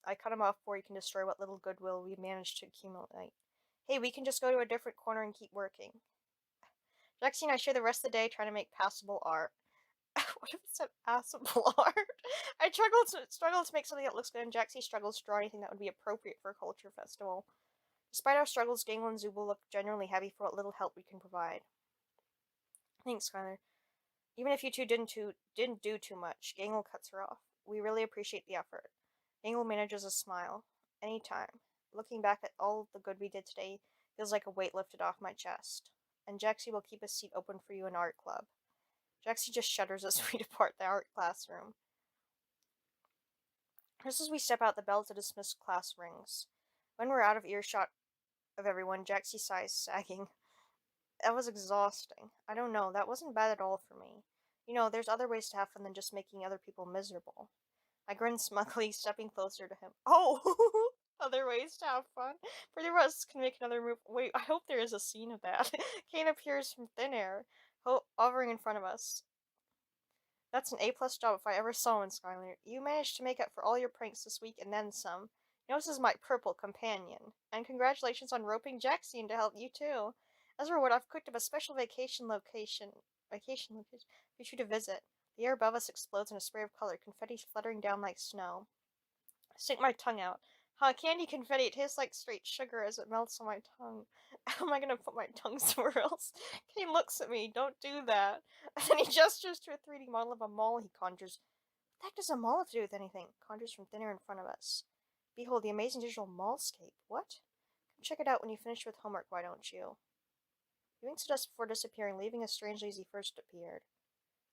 Speaker 1: I cut him off before you can destroy what little goodwill we managed to accumulate. Hey, we can just go to a different corner and keep working. Jaxie and I share the rest of the day trying to make passable art. What if it's an passable art? I struggle to make something that looks good, and Jaxie struggles to draw anything that would be appropriate for a culture festival. Despite our struggles, Gangle and Zubul look genuinely happy for what little help we can provide. Thanks, Skylar. Even if you two didn't do too much, Gangle cuts her off. We really appreciate the effort. Gangle manages a smile. Anytime. Looking back at all the good we did today feels like a weight lifted off my chest. And Jaxie will keep a seat open for you in art club. Jaxie just shudders as we depart the art classroom. Just as we step out, the bell to dismiss class rings. When we're out of earshot of everyone, Jaxie sighs, sagging. That was exhausting. I don't know, that wasn't bad at all for me. You know, there's other ways to have fun than just making other people miserable. I grin smugly, stepping closer to him. Oh! Other ways to have fun? Further of us can make another move. Wait, I hope there is a scene of that. Kane appears from thin air, hovering in front of us. That's an A-plus job if I ever saw one, Skylar. You managed to make up for all your pranks this week and then some. You know, this is my purple companion. And congratulations on roping Jaxie to help you too. As a reward, I've cooked up a special vacation location for you to visit. The air above us explodes in a spray of color, confetti fluttering down like snow. I stick my tongue out. Candy confetti, it tastes like straight sugar as it melts on my tongue. How am I gonna put my tongue somewhere else? Kane looks at me, don't do that. And then he gestures to a 3D model of a mall he conjures. What the heck does a mall have to do with anything? Conjures from thin air in front of us. Behold, the amazing digital mallscape. What? Come check it out when you finish with homework, why don't you? He winks at us before disappearing, leaving us strangely as he first appeared.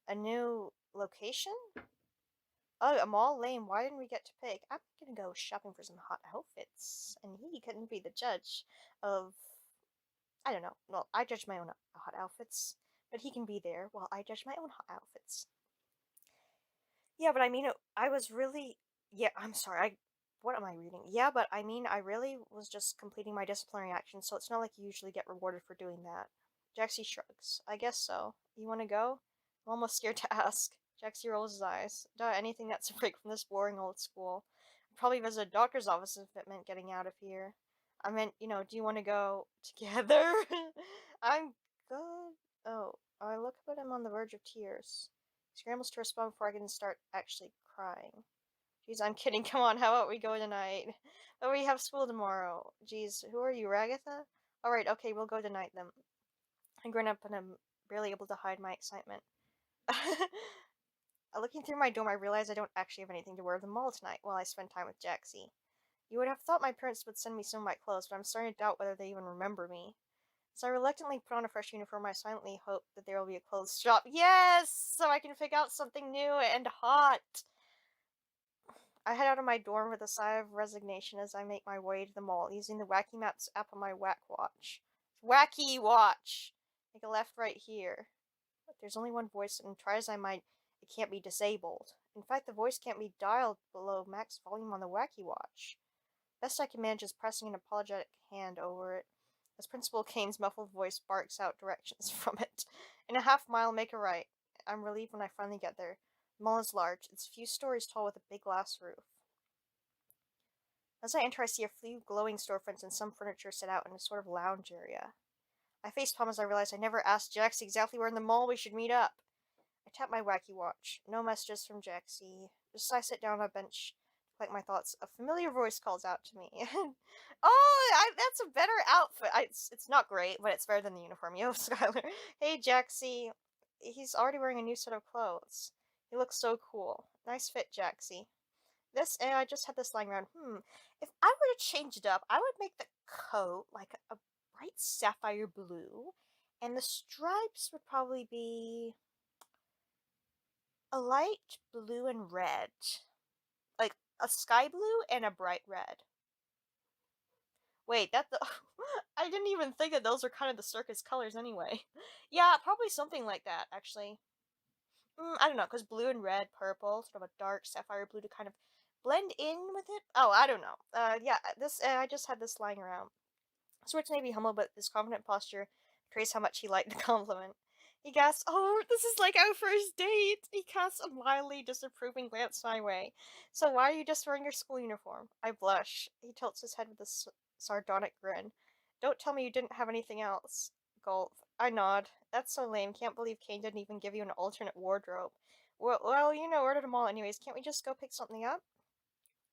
Speaker 1: A new location? Oh, a mall lame. Why didn't we get to pick? I'm gonna go shopping for some hot outfits. And he couldn't be the judge of... I don't know. Well, I judge my own hot outfits. But he can be there while I judge my own hot outfits. Yeah, but I mean, I was really... Yeah, I'm sorry. What am I reading? Yeah, but I mean, I really was just completing my disciplinary action, so it's not like you usually get rewarded for doing that. Jaxie shrugs. I guess so. You want to go? I'm almost scared to ask. Jaxie rolls his eyes. Duh, anything that's a break from this boring old school. I'd probably visit a doctor's office if it meant getting out of here. I meant, you know, do you want to go together? I'm good. Oh, I look up at him on the verge of tears. He scrambles to respond before I can start actually crying. Jeez, I'm kidding. Come on, how about we go tonight? Oh, we have school tomorrow. Jeez, who are you, Ragatha? Alright, okay, we'll go tonight then. I grin up and I'm barely able to hide my excitement. Looking through my dorm, I realize I don't actually have anything to wear to the mall tonight while I spend time with Jaxie. You would have thought my parents would send me some of my clothes, but I'm starting to doubt whether they even remember me. So I reluctantly put on a fresh uniform. I silently hope that there will be a clothes shop. Yes! So I can pick out something new and hot. I head out of my dorm with a sigh of resignation as I make my way to the mall, using the Wacky Maps app on my Whack Watch. Wacky Watch! Make a left right here. But there's only one voice, and try as I might, it can't be disabled. In fact, the voice can't be dialed below max volume on the Wacky Watch. Best I can manage is pressing an apologetic hand over it, as Principal Kane's muffled voice barks out directions from it. In a half mile, make a right. I'm relieved when I finally get there. The mall is large. It's a few stories tall with a big glass roof. As I enter, I see a few glowing storefronts and some furniture set out in a sort of lounge area. I facepalm as I realize I never asked Jax exactly where in the mall we should meet up. I tap my Wacky Watch. No messages from Jaxie. Just I sit down on a bench to collect my thoughts. A familiar voice calls out to me. That's a better outfit. It's not great, but it's better than the uniform. Yo, Skylar. Hey, Jaxie. He's already wearing a new set of clothes. He looks so cool. Nice fit, Jaxie. I just had this lying around. If I were to change it up, I would make the coat like a bright sapphire blue, and the stripes would probably be a light blue and red. Like a sky blue and a bright red. Wait, I didn't even think that those are kind of the circus colors anyway. Yeah, probably something like that, actually. I don't know, because blue and red, purple, sort of a dark sapphire blue to kind of blend in with it. Oh, I don't know. I just had this lying around. Swartz may be humble, but his confident posture betrays how much he liked the compliment. He gasps, "Oh, this is like our first date!" He casts a mildly disapproving glance my way. "So why are you just wearing your school uniform?" I blush. He tilts his head with a sardonic grin. "Don't tell me you didn't have anything else." Gulp. I nod. "That's so lame. Can't believe Kane didn't even give you an alternate wardrobe." Well, we're at a mall anyways. Can't we just go pick something up?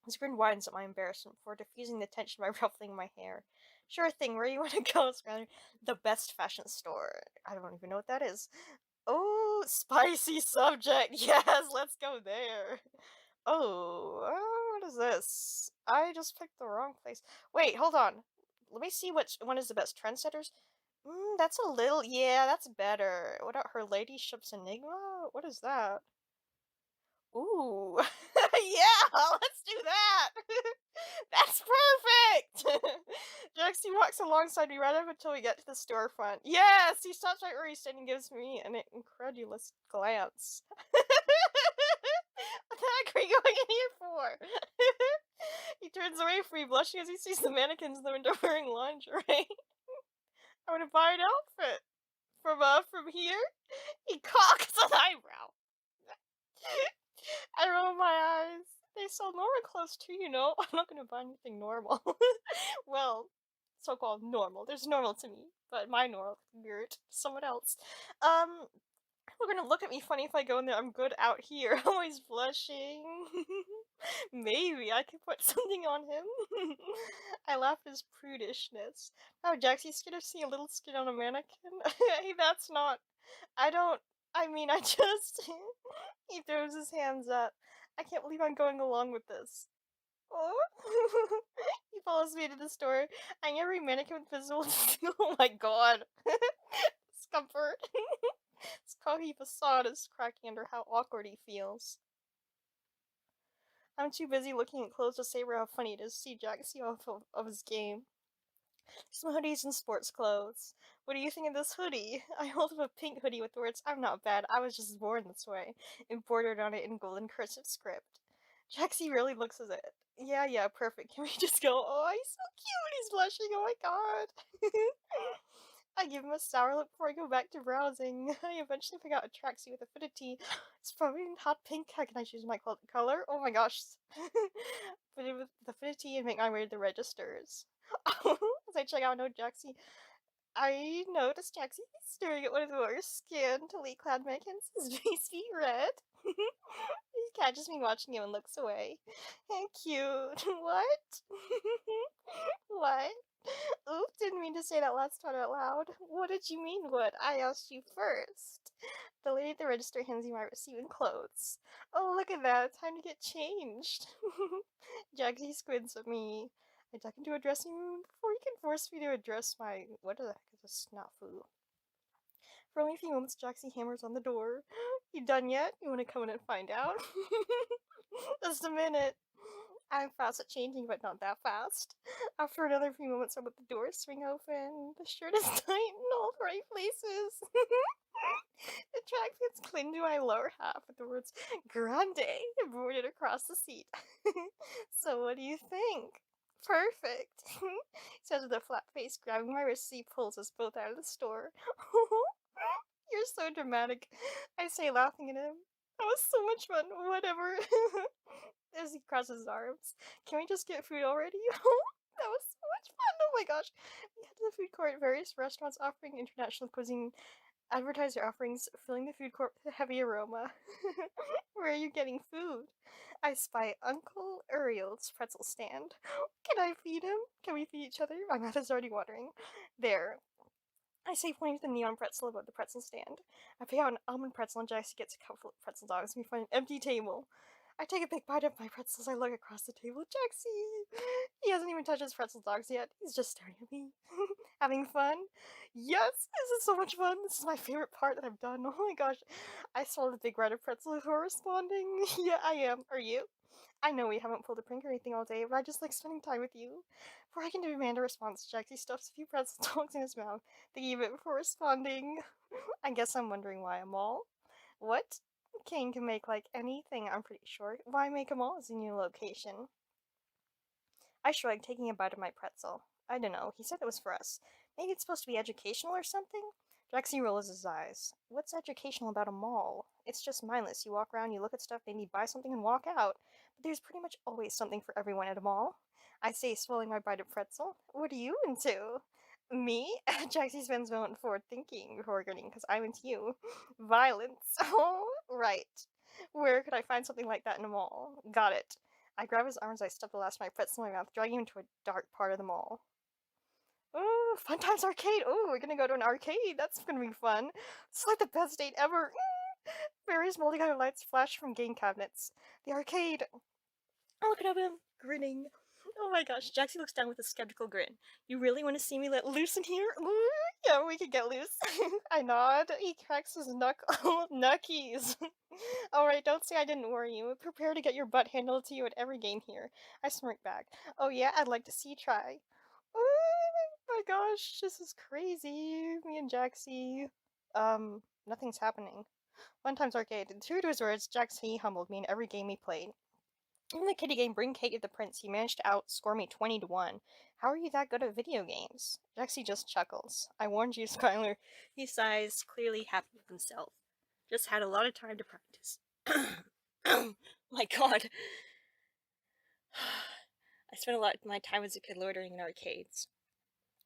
Speaker 1: His grin widens at my embarrassment before diffusing the tension by ruffling my hair. "Sure thing, where you want to go, Skylar?" "The best fashion store." I don't even know what that is. Oh, spicy subject. Yes, let's go there. What is this? I just picked the wrong place. Wait, hold on. Let me see which one is the best. Trendsetters? That's a little. Yeah, that's better. What about Her Ladyship's Enigma? What is that? Ooh. Yeah, let's do that. That's perfect. Jaxie walks alongside me right up until we get to the storefront. Yes, he stops right where he's standing and gives me an incredulous glance. What the heck are you going in here for? He turns away from me, blushing as he sees the mannequins in the window wearing lingerie. I want to buy an outfit. From here? He cocks an eyebrow. I roll my eyes. They sell normal clothes too, you know. I'm not gonna buy anything normal. Well, so-called normal. There's normal to me, but my normal is weird to someone else. Um, People are gonna look at me funny if I go in there. I'm good out here. Always blushing. Maybe I could put something on him. I laugh at his prudishness. Oh, Jaxie's scared of seeing a little skin on a mannequin. Hey, that's not. I don't. I mean, I just. He throws his hands up. I can't believe I'm going along with this. Oh. He follows me to the store, eyeing every mannequin with visible. Oh my god. Discomfort. His cocky facade is cracking under how awkward he feels. I'm too busy looking at clothes to savor how funny it is to see Jaxie off of his game. Some hoodies and sports clothes. What do you think of this hoodie? I hold up a pink hoodie with the words, "I'm not bad, I was just born this way," embroidered on it in golden cursive script. Jaxie really looks at it. Yeah, perfect. Can we just go? Oh, he's so cute. He's blushing. Oh my god. I give him a sour look before I go back to browsing. I eventually pick out a tracksuit with a fitted tee. It's probably in hot pink. How can I choose my color? Oh my gosh. Put it with the fitted tee and make my way to the registers. As I check out No Jaxie, I noticed Jaxie staring at one of the more scantily clad mannequins, his face beat red. He catches me watching him and looks away. Cute. What? What? Oops, didn't mean to say that last part out loud. What did you mean, what? I asked you first. The lady at the register hands you my receipt and clothes. Oh, look at that. Time to get changed. Jaxie squints at me. I duck into a dressing room before you can force me to address my. What the heck is a snafu? For only a few moments, Jaxie hammers on the door. You done yet? You want to come in and find out? Just a minute. I'm fast at changing, but not that fast. After another few moments, I let the door swing open. The shirt is tight in all the right places. The track fits cling to my lower half with the words Grande embroidered across the seat. So, what do you think? Perfect, he says with a flat face, grabbing my wrist as he pulls us both out of the store. You're so dramatic, I say, laughing at him. That was so much fun, whatever. As he crosses his arms. Can we just get food already? That was so much fun, oh my gosh. We head to the food court, various restaurants offering international cuisine advertise their offerings, filling the food court with a heavy aroma. Where are you getting food? I spy Uncle Uriel's pretzel stand. Can I feed him? Can we feed each other? My mouth is already watering. There. I say, pointing to the neon pretzel above the pretzel stand. I pick out an almond pretzel and Jaxie gets a cup full of pretzel dogs and we find an empty table. I take a big bite of my pretzels. I look across the table. Jaxie! He hasn't even touched his pretzel dogs yet. He's just staring at me. Having fun? Yes! This is so much fun. This is my favorite part that I've done. Oh my gosh. I swallowed a big bite of pretzel before responding. Yeah, I am. Are you? I know we haven't pulled a prank or anything all day, but I just like spending time with you. Before I can demand a response, Jaxie stuffs a few pretzel dogs in his mouth. Thinking of it before responding. I guess I'm wondering why a mall? What? King can make like anything, I'm pretty sure. Why make a mall as a new location? I shrugged, taking a bite of my pretzel. I don't know, he said it was for us. Maybe it's supposed to be educational or something? Jaxie rolls his eyes. What's educational about a mall? It's just mindless. You walk around, you look at stuff, maybe buy something and walk out. But there's pretty much always something for everyone at a mall. I say, swallowing my bite of pretzel. What are you into? Me? Jaxie spends a moment forward thinking before grinning, because I'm into you. Violence. Oh, right. Where could I find something like that in a mall? Got it. I grab his arms, I stuff the last of my pretzel in my mouth, dragging him to a dark part of the mall. Ooh, Fun Times Arcade! Ooh, we're gonna go to an arcade! That's gonna be fun! It's like the best date ever! Various multicolored lights flash from game cabinets. The arcade! I look at him, grinning. Oh my gosh, Jaxie looks down with a skeptical grin. You really want to see me let loose in here? Ooh, yeah, we can get loose. I nod. He cracks his knuckies. Alright, don't say I didn't warn you. Prepare to get your butt handled to you at every game here. I smirk back. Oh yeah, I'd like to see you try. Oh my gosh, this is crazy. Me and Jaxie. Nothing's happening. Fun Times Arcade. True to his words, Jaxie humbled me in every game he played. In the kitty game Bring Katie the Prince, he managed to outscore me 20-1. How are you that good at video games? Jaxie just chuckles. I warned you, Skylar. He sighs, clearly happy with himself. Just had a lot of time to practice. My god. I spent a lot of my time as a kid loitering in arcades.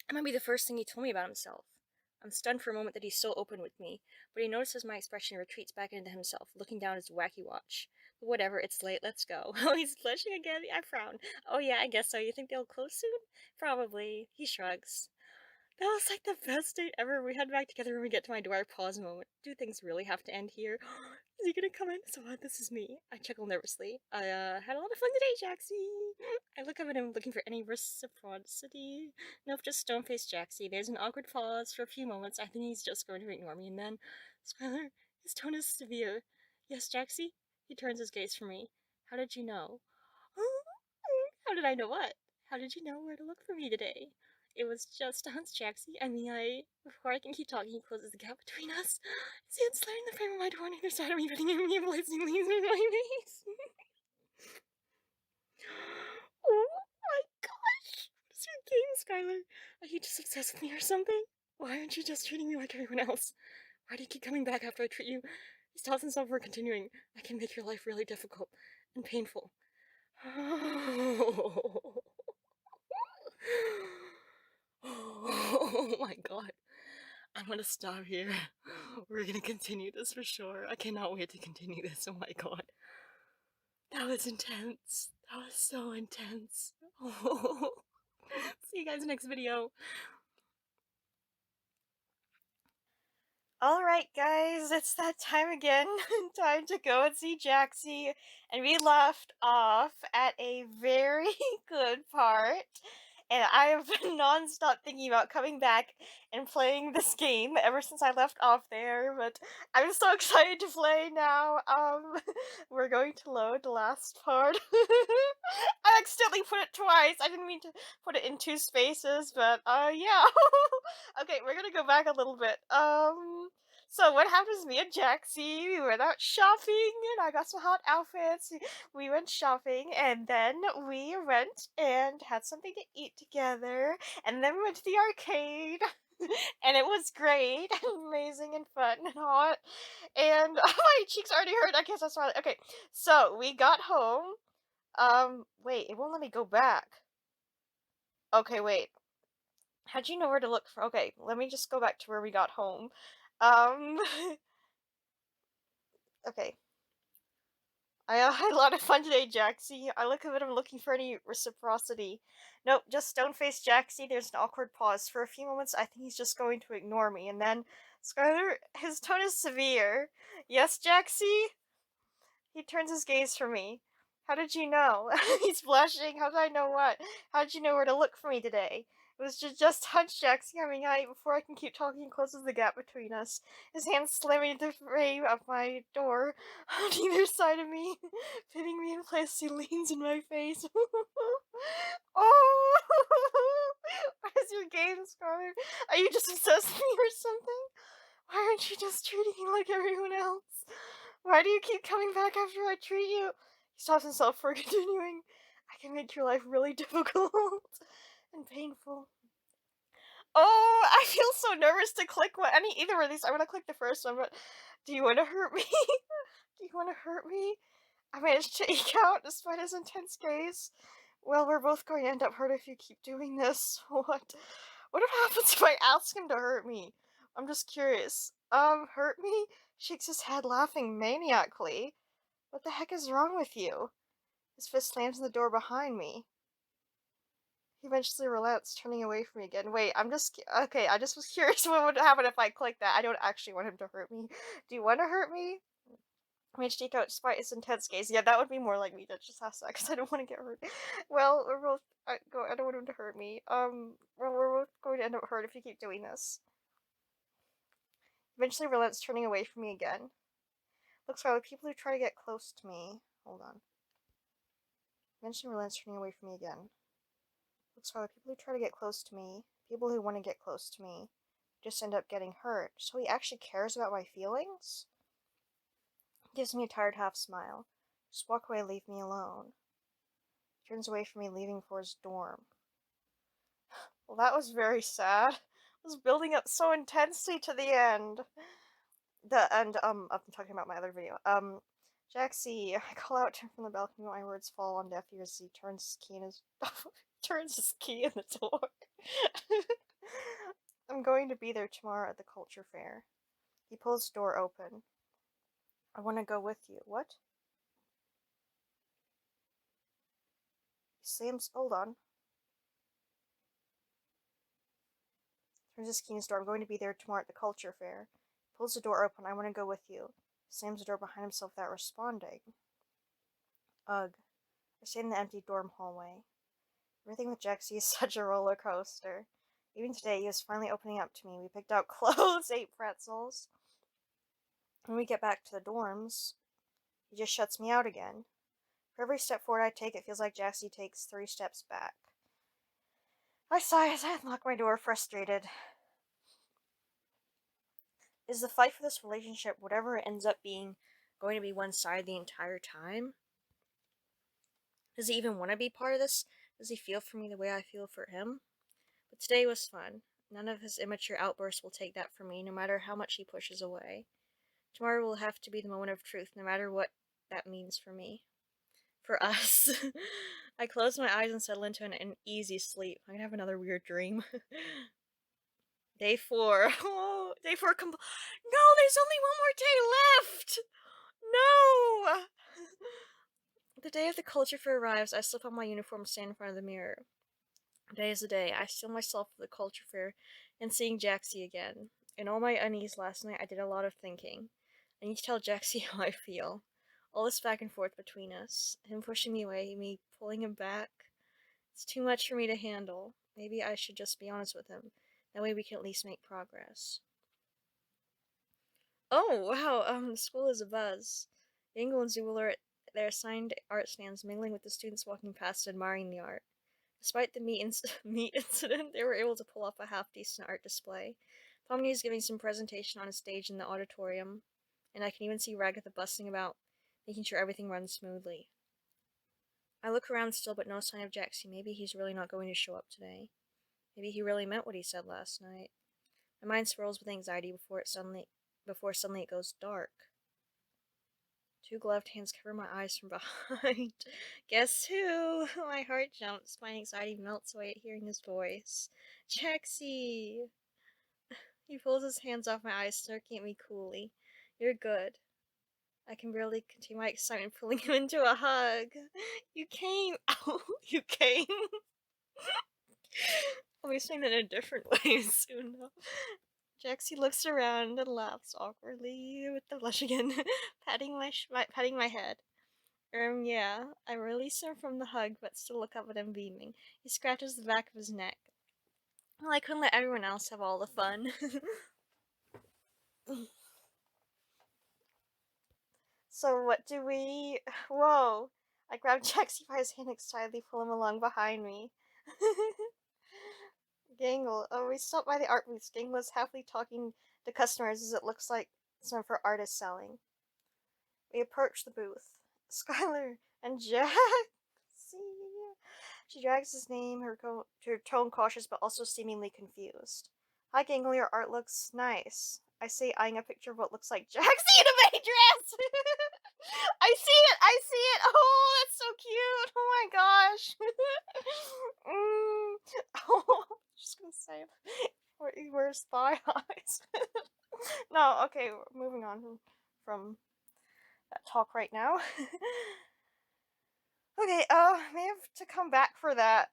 Speaker 1: It might be the first thing he told me about himself. I'm stunned for a moment that he's so open with me, but he notices my expression and retreats back into himself, looking down his wacky watch. But whatever, it's late, let's go. Oh, he's blushing again? I frown. Oh yeah, I guess so. You think they'll close soon? Probably. He shrugs. That was like the best date ever. We head back together when we get to my door. I pause a moment. Do things really have to end here? Is he gonna come in? So this is me. I chuckle nervously. I had a lot of fun today, Jaxie. I look up at him looking for any reciprocity. Nope, just stone-faced Jaxie. There's an awkward pause for a few moments. I think he's just going to ignore me, and then, Skylar, his tone is severe. Yes, Jaxie? He turns his gaze from me. How did you know? How did I know what? How did you know where to look for me today? It was just a hunch, Jaxie. Before I can keep talking, he closes the gap between us. His hand slamming the frame of my door on either side of me, putting me and blazing leaves in my face. Oh my gosh! What is your game, Skylar? Are you just obsessed with me or something? Why aren't you just treating me like everyone else? Why do you keep coming back after I treat you? He stops himself before continuing. I can make your life really difficult and painful. Oh my god. I'm gonna stop here. We're gonna continue this for sure. I cannot wait to continue this. Oh my god. That was intense. That was so intense. Oh.
Speaker 2: See you guys next video.
Speaker 1: Alright, guys, it's that time again. Time to go and see Jaxie. And we left off at a very good part. And I have been non-stop thinking about coming back and playing this game ever since I left off there. But I'm so excited to play now. We're going to load the last part. I accidentally put it twice. I didn't mean to put it in two spaces, but yeah. Okay, we're gonna go back a little bit. So what happens? Me and Jaxie, we went out shopping, and I got some hot outfits. We went shopping, and then we went and had something to eat together, and then we went to the arcade, and it was great, and amazing, and fun, and hot. And my cheeks already hurt. I guess that's why. Okay, so we got home. Wait, it won't let me go back. Okay, wait. How'd you know where to look for? Okay, let me just go back to where we got home. Um, okay. I had a lot of fun today, Jaxie. I look at him looking for any reciprocity. Nope, just stone-faced Jaxie. There's an awkward pause. For a few moments, I think he's just going to ignore me. And then, Skylar, his tone is severe. Yes, Jaxie? He turns his gaze from me. How did you know? He's blushing. How did I know what? How did you know where to look for me today? It was just hunch Jackson coming at before I can keep talking closes the gap between us. His hand slamming the frame of my door on either side of me, pinning me in place. He leans in my face. Oh! What is your game, Scarlet? Are you just obsessed with me or something? Why aren't you just treating me like everyone else? Why do you keep coming back after I treat you? He stops himself for continuing. I can make your life really difficult and painful. Oh, I feel so nervous to click either of these. I'm gonna click the first one, but do you want to hurt me? Do you want to hurt me? I managed to eke out despite his intense gaze. Well, we're both going to end up hurt if you keep doing this. What? What happens if I ask him to hurt me? I'm just curious. Hurt me? Shakes his head, laughing maniacally. What the heck is wrong with you? His fist slams in the door behind me. He eventually relents, turning away from me again. Wait, okay, I just was curious what would happen if I clicked that. I don't actually want him to hurt me. Do you want to hurt me? I managed to eke out despite his intense gaze. Yeah, that would be more like me to just ask that, because I don't want to get hurt. Well, I don't want him to hurt me. Well, we're both going to end up hurt if you keep doing this. Eventually relents, turning away from me again. Looks like the people who try to get close to me. Hold on. Eventually relents, turning away from me again. Looks like the people who try to get close to me, people who want to get close to me, just end up getting hurt. So he actually cares about my feelings? Gives me a tired half smile. Just walk away, leave me alone. Turns away from me, leaving for his dorm. Well, that was very sad. It was building up so intensely to the end. I'm talking about my other video. Jaxie, I call out to him from the balcony, but my words fall on deaf ears as he turns his key in his turns his key in the door. I'm going to be there tomorrow at the culture fair. He pulls the door open. I want to go with you. What? He slams. Hold on. Turns his key in his door. I'm going to be there tomorrow at the culture fair. Pulls the door open. I want to go with you. Slams the door behind himself without responding. Ugh. I stand in the empty dorm hallway. Everything with Jaxie is such a roller coaster. Even today, he was finally opening up to me. We picked out clothes, ate pretzels. When we get back to the dorms, he just shuts me out again. For every step forward I take, it feels like Jaxie takes 3 steps back. I sigh as I unlock my door, frustrated. Is the fight for this relationship, whatever it ends up being, going to be one-sided the entire time? Does he even want to be part of this? Does he feel for me the way I feel for him? But today was fun. None of his immature outbursts will take that from me, no matter how much he pushes away. Tomorrow will have to be the moment of truth, no matter what that means for me. For us. I close my eyes and settle into an easy sleep. I'm gonna have another weird dream. Day 4. Oh, day 4 No, there's only one more day left! No! The day of the culture fair arrives. I slip on my uniform and stand in front of the mirror. Today is the day. I steel myself for the culture fair and seeing Jaxie again. In all my unease last night, I did a lot of thinking. I need to tell Jaxie how I feel. All this back and forth between us. Him pushing me away, me pulling him back. It's too much for me to handle. Maybe I should just be honest with him. That way we can at least make progress. Oh, wow, the school is a buzz. Dingle and Zool are at their assigned art stands, mingling with the students walking past, admiring the art. Despite the meat incident, they were able to pull off a half-decent art display. Pomni is giving some presentation on a stage in the auditorium, and I can even see Ragatha bustling about, making sure everything runs smoothly. I look around still, but no sign of Jaxie. Maybe he's really not going to show up today. Maybe he really meant what he said last night. My mind swirls with anxiety before suddenly it goes dark. Two gloved hands cover my eyes from behind. Guess who? My heart jumps. My anxiety melts away at hearing his voice. Jaxie! He pulls his hands off my eyes, smirking at me coolly. You're good. I can barely contain my excitement, pulling him into a hug. You came! Oh, you came! I'll be saying that in a different way soon, though. Jaxie looks around and laughs awkwardly with the blush again, patting my head. Yeah. I release him from the hug, but still look up at him beaming. He scratches the back of his neck. Well, I couldn't let everyone else have all the fun. So what do we... Whoa! I grab Jaxie by his hand excitedly, pull him along behind me. Gangle. Oh, we stopped by the art booth. Gangle is happily talking to customers as it looks like some of her art is selling. We approach the booth. Skylar and Jaxie. She drags his name, her tone cautious but also seemingly confused. Hi, Gangle, your art looks nice. I say, eyeing a picture of what looks like Jaxie in a maid dress! I see it! Oh, that's so cute! Oh my gosh! Oh, I'm just gonna say it. Where's thigh highs? No, okay, moving on from that talk right now. Okay, may have to come back for that.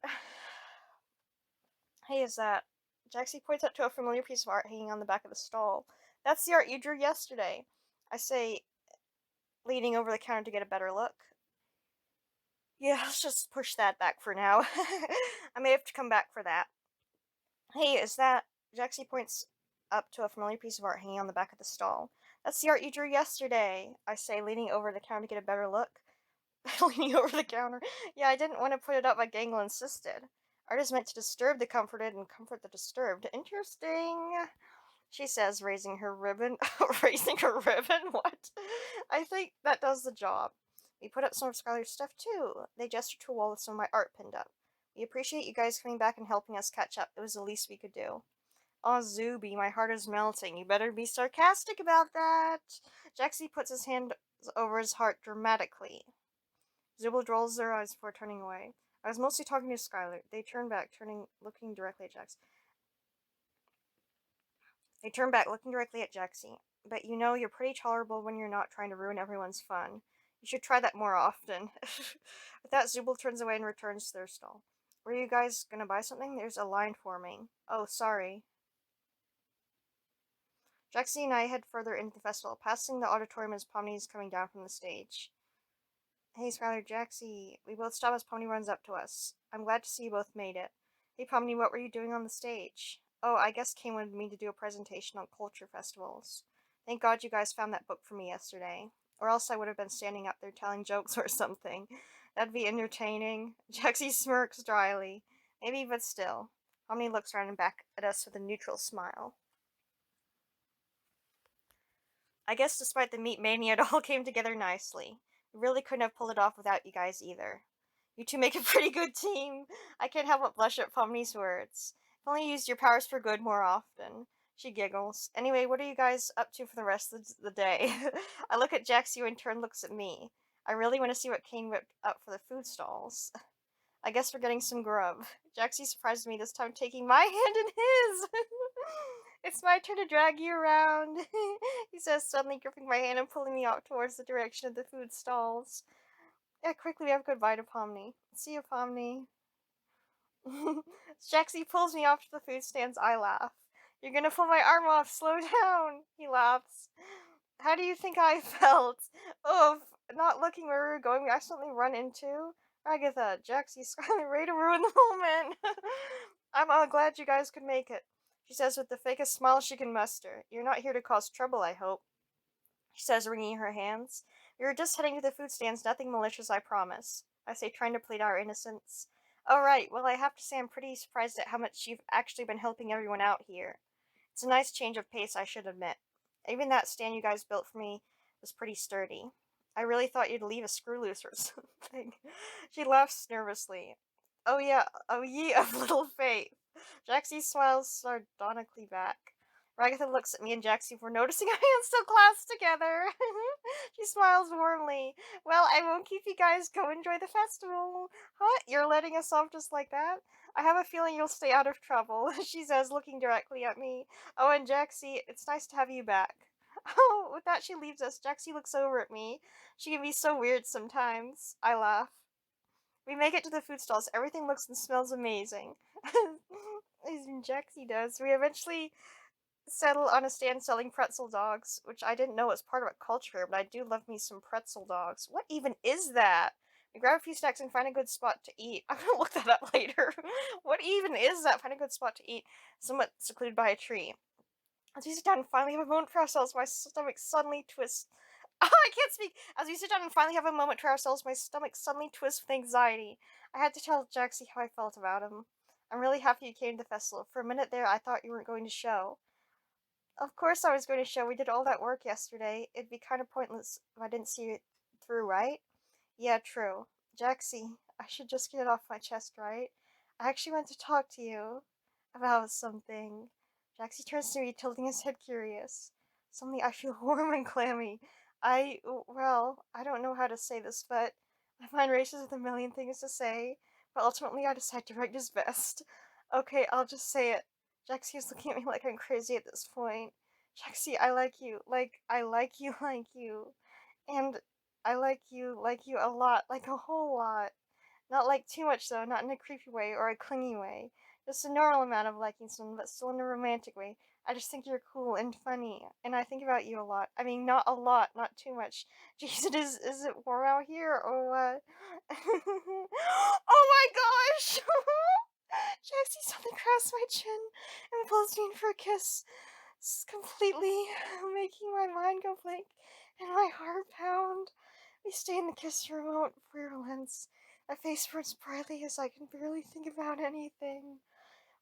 Speaker 1: Hey, is that... Jaxie points up to a familiar piece of art hanging on the back of the stall. That's the art you drew yesterday. I say, leaning over the counter to get a better look. Yeah, let's just push that back for now. I may have to come back for that. Hey, is that... Jaxie points up to a familiar piece of art hanging on the back of the stall. That's the art you drew yesterday. I say, leaning over the counter to get a better look. Leaning over the counter. Yeah, I didn't want to put it up, but Gangle insisted. Art is meant to disturb the comforted and comfort the disturbed. Interesting, she says, raising her ribbon. Raising her ribbon? What? I think that does the job. We put up some of Skylar's stuff too. They gestured to a wall with some of my art pinned up. We appreciate you guys coming back and helping us catch up. It was the least we could do. Aw, Zuby, my heart is melting. You better be sarcastic about that. Jaxie puts his hand over his heart dramatically. Zubul rolls their eyes before turning away. I was mostly talking to Skylar. They turned back, looking directly at Jax. They turned back, looking directly at Jaxie. But you know, you're pretty tolerable when you're not trying to ruin everyone's fun. You should try that more often. With that, Zubul turns away and returns to their stall. Were you guys gonna buy something? There's a line forming. Oh, sorry. Jaxie and I head further into the festival, passing the auditorium as Pomni is coming down from the stage. Hey, Skylar, Jaxie. We both stop as Pomni runs up to us. I'm glad to see you both made it. Hey, Pomni, what were you doing on the stage? Oh, I guess Kane wanted me to do a presentation on culture festivals. Thank God you guys found that book for me yesterday. Or else I would have been standing up there telling jokes or something. That'd be entertaining. Jaxie smirks dryly. Maybe, but still. Pomni looks around and back at us with a neutral smile. I guess despite the meat mania, it all came together nicely. We really couldn't have pulled it off without you guys either. You two make a pretty good team. I can't help but blush at Pomni's words. If only you used your powers for good more often. She giggles. Anyway, what are you guys up to for the rest of the day? I look at Jax, who in turn looks at me. I really want to see what Kane whipped up for the food stalls. I guess we're getting some grub. Jaxie surprises me this time, taking my hand in his. It's my turn to drag you around, he says, suddenly gripping my hand and pulling me out towards the direction of the food stalls. Yeah, quickly we have goodbye to Pomni. See you, Pomni. Jaxie pulls me off to the food stands. I laugh. You're gonna pull my arm off. Slow down. He laughs. How do you think I felt? Of not looking where we were going, we accidentally run into Agatha, Jaxie, Skylar, ready to ruin the moment. I'm glad you guys could make it, she says with the fakest smile she can muster. You're not here to cause trouble, I hope, she says, wringing her hands. We were just heading to the food stands, nothing malicious, I promise, I say, trying to plead our innocence. Oh, right. Well, I have to say I'm pretty surprised at how much you've actually been helping everyone out here. It's a nice change of pace, I should admit. Even that stand you guys built for me was pretty sturdy. I really thought you'd leave a screw loose or something. She laughs nervously. Oh yeah, oh ye of little faith. Jaxie smiles sardonically back. Ragatha looks at me and Jaxie for noticing our hands still clasped together. She smiles warmly. Well, I won't keep you guys. Go enjoy the festival. Huh? You're letting us off just like that? I have a feeling you'll stay out of trouble, she says, looking directly at me. Oh, and Jaxie, it's nice to have you back. Oh, with that, she leaves us. Jaxie looks over at me. She can be so weird sometimes. I laugh. We make it to the food stalls. Everything looks and smells amazing. As Jaxie does. We eventually settle on a stand selling pretzel dogs, which I didn't know was part of a culture, but I do love me some pretzel dogs. What even is that? We grab a few snacks and find a good spot to eat. I'm gonna look that up later. What even is that? Find a good spot to eat, somewhat secluded by a tree. As we sit down and finally have a moment for ourselves, my stomach suddenly twists. Oh, I can't speak! As we sit down and finally have a moment to ourselves, my stomach suddenly twists with anxiety. I had to tell Jaxie how I felt about him. I'm really happy you came to the festival. For a minute there, I thought you weren't going to show. Of course I was going to show. We did all that work yesterday. It'd be kind of pointless if I didn't see it through, right? Yeah, true. Jaxie, I should just get it off my chest, right? I actually want to talk to you about something. Jaxie turns to me, tilting his head curious. Suddenly I feel warm and clammy. Well, I don't know how to say this, but my mind races with a million things to say, but ultimately I decide to write his best. Okay, I'll just say it. Jaxie is looking at me like I'm crazy at this point. Jaxie, I like you. I like you, like you. And like you a lot, like a whole lot. Not like too much though, not in a creepy way or a clingy way. Just a normal amount of liking someone, but still in a romantic way. I just think you're cool and funny, and I think about you a lot. I mean, not a lot, not too much. Jeez, is it warm out here or what? Oh my gosh! Jaxie suddenly grabs my chin and pulls me in for a kiss, completely making my mind go blank and my heart pound. We stay in the kiss for a moment before he relents. My face burns brightly as I can barely think about anything.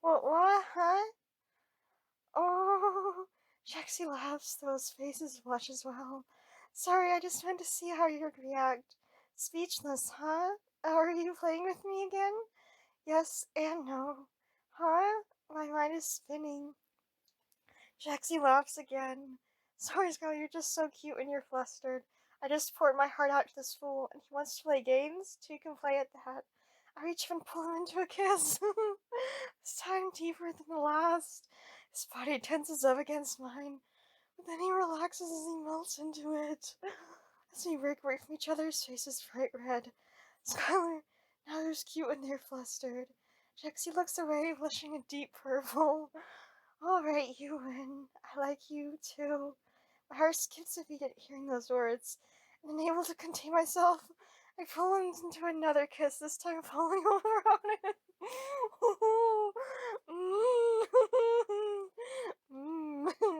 Speaker 1: What? Huh? Oh, Jaxie laughs, though his face is blush as well. Sorry, I just wanted to see how you'd react. Speechless, huh? Are you playing with me again? Yes and no. Huh? My mind is spinning. Jaxie laughs again. Sorry, Skylar, you're just so cute when you're flustered. I just poured my heart out to this fool, and he wants to play games? Two can play at that. I reach and pull him into a kiss. This time deeper than the last. His body tenses up against mine, but then he relaxes as he melts into it. As we break away from each other's faces bright red. Skylar, now who's cute when they're flustered? Jaxie looks away, blushing a deep purple. Alright, you win. I like you too. My heart skips a beat at hearing those words, and unable to contain myself, I pull him into another kiss, this time falling over on it.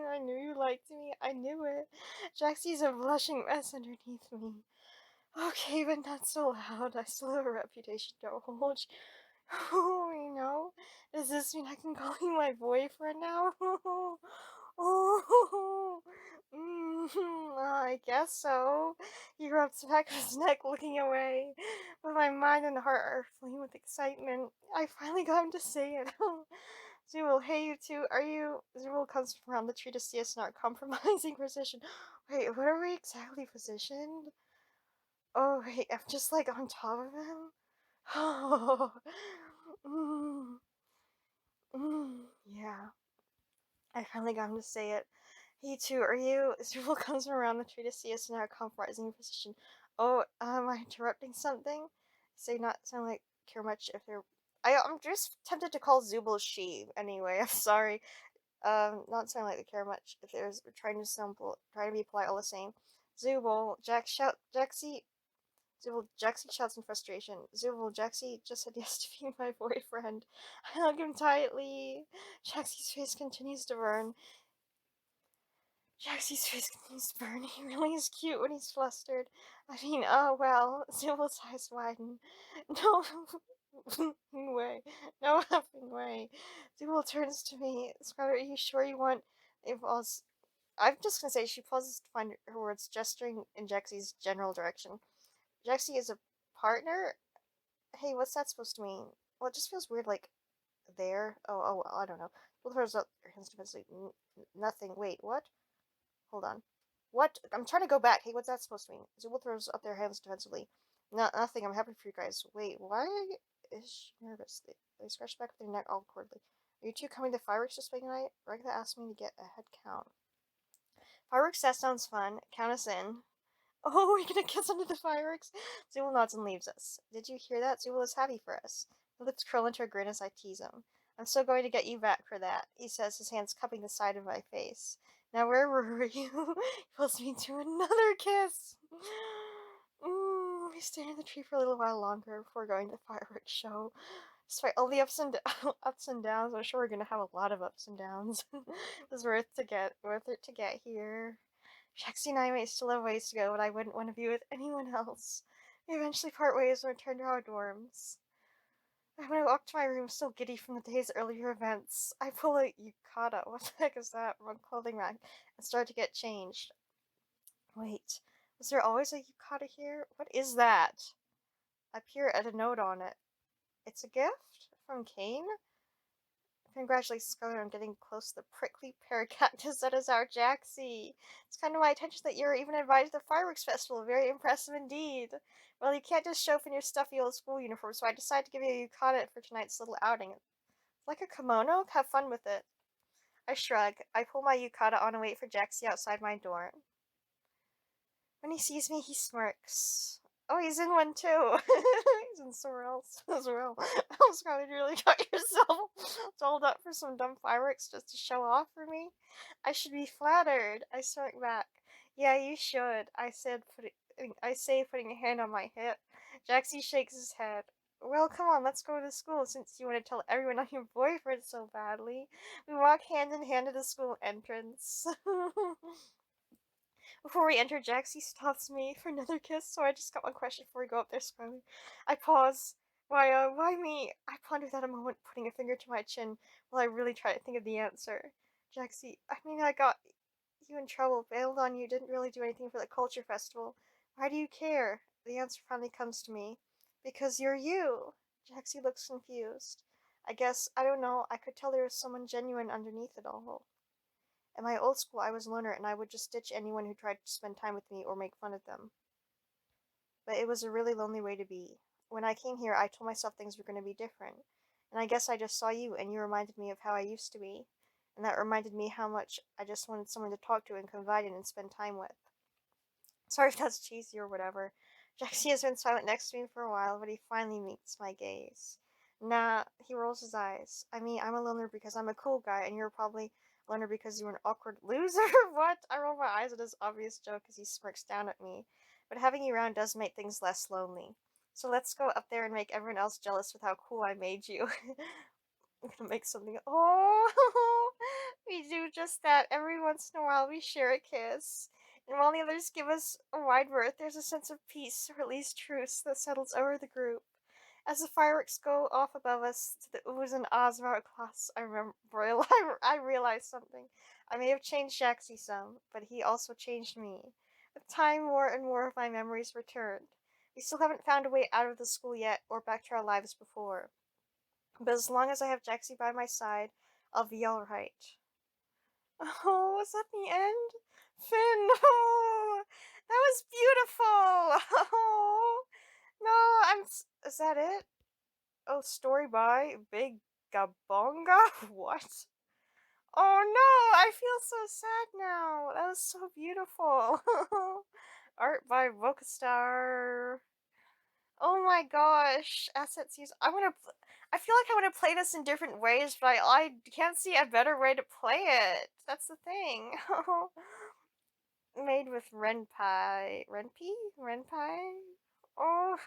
Speaker 1: I knew you liked me. I knew it. Jaxie's a blushing mess underneath me. Okay, but not so loud. I still have a reputation to uphold. Oh, does this mean I can call you my boyfriend now? Oh, I guess so. He rubs the back of his neck, looking away. But my mind and heart are flaming with excitement. I finally got him to say it. Zool, hey you two, are you... Zool comes from around the tree to see us in our compromising position. Wait, what are we exactly positioned? Oh, wait, I'm just like on top of him? Oh, mm, yeah. I finally got him to say it. Hey, too, are you? Zerul comes from around the tree to see us in our compromising position. Oh, am I interrupting something? Say not sound like care much if they're I'm just tempted to call Zubul she anyway. I'm sorry. Not sounding like they care much. If there's trying to trying to be polite all the same. Jaxie. Zubul, Jaxie shouts in frustration. Zubul, Jaxie just said yes to be my boyfriend. I hug him tightly. Jaxie's face continues to burn. Jaxie's face continues to burn. He really is cute when he's flustered. I mean, oh well. Zubul's eyes widen. No way. No effing way. Zubul turns to me. Skylar, are you sure you want if us? I'm just gonna say she pauses to find her words, gesturing in Jaxie's general direction. Jaxie is a partner? Hey, what's that supposed to mean? Well, it just feels weird, like, there. Well, I don't know. Both of her hands defensively. Nothing. Wait, what? Hold on. What? I'm trying to go back. Hey, what's that supposed to mean? Zubul throws up their hands defensively. No, nothing. I'm happy for you guys. Wait, why is she nervous? They scratch back their neck awkwardly. Are you two coming to fireworks display tonight? Regla asked me to get a head count. Fireworks, that sounds fun. Count us in. Oh, we're gonna kiss under the fireworks? Zubul nods and leaves us. Did you hear that? Zubul is happy for us. His lips curl into a grin as I tease him. I'm still going to get you back for that, he says, his hands cupping the side of my face. Now where were you? He pulls me to another kiss. We stay in the tree for a little while longer before going to the fireworks show. Despite all the ups and downs, I'm sure we're gonna have a lot of ups and downs. It was worth it to get here. Jaxie and I may still have ways to go, but I wouldn't want to be with anyone else. We eventually part ways and return to our dorms. When I walk to my room, still giddy from the day's earlier events, I pull a yukata. What the heck is that? From a clothing rack and start to get changed. Wait, was there always a yukata here? What is that? I peer at a note on it. It's a gift? From Kane? Congratulations, Skylar, on getting close to the prickly pear cactus that is our Jaxie. It's kind of my attention that you're even invited to the fireworks festival. Very impressive indeed. Well, you can't just show up in your stuffy old school uniform, so I decided to give you a yukata for tonight's little outing. Like a kimono? Have fun with it. I shrug. I pull my yukata on and wait for Jaxie outside my dorm. When he sees me, he smirks. Oh, he's in one too. He's in somewhere else as well. Oh, Scarlett, you really got yourself dolled up for some dumb fireworks just to show off for me? I should be flattered. I smirk back. Yeah, you should. I say, putting a hand on my hip. Jaxie shakes his head. Well, come on, let's go to school since you want to tell everyone on your boyfriend so badly. We walk hand in hand to the school entrance. Before we enter, Jaxie stops me for another kiss, so I just got one question before we go up there smiling. I pause. Why me? I ponder that a moment, putting a finger to my chin while I really try to think of the answer. Jaxie, I mean, I got you in trouble, bailed on you, didn't really do anything for the culture festival. Why do you care? The answer finally comes to me. Because you're you. Jaxie looks confused. I guess, I don't know, I could tell there was someone genuine underneath it all. At my old school, I was a loner and I would just ditch anyone who tried to spend time with me or make fun of them. But it was a really lonely way to be. When I came here, I told myself things were going to be different. And I guess I just saw you and you reminded me of how I used to be. And that reminded me how much I just wanted someone to talk to and confide in and spend time with. Sorry if that's cheesy or whatever. Jaxie has been silent next to me for a while, but he finally meets my gaze. Nah, he rolls his eyes. I mean, I'm a loner because I'm a cool guy, and you're probably a loner because you're an awkward loser. What? I roll my eyes at his obvious joke as he smirks down at me. But having you around does make things less lonely. So let's go up there and make everyone else jealous with how cool I made you. I'm gonna make something. Oh, we do just that. Every once in a while, we share a kiss. And while the others give us a wide berth, there's a sense of peace, or at least truce, that settles over the group. As the fireworks go off above us to the oohs and ahs of our class, I realize something. I may have changed Jaxie some, but he also changed me. With time, more and more of my memories returned. We still haven't found a way out of the school yet, or back to our lives before. But as long as I have Jaxie by my side, I'll be alright. Oh, was that the end? Finn, oh, that was beautiful. Oh, no, is that it? Oh, story by Big Gabonga? What? Oh no, I feel so sad now. That was so beautiful. Art by Vocastar. Oh my gosh, assets use. I feel like I want to play this in different ways, but I can't see a better way to play it. That's the thing. Made with Renpie? Oh,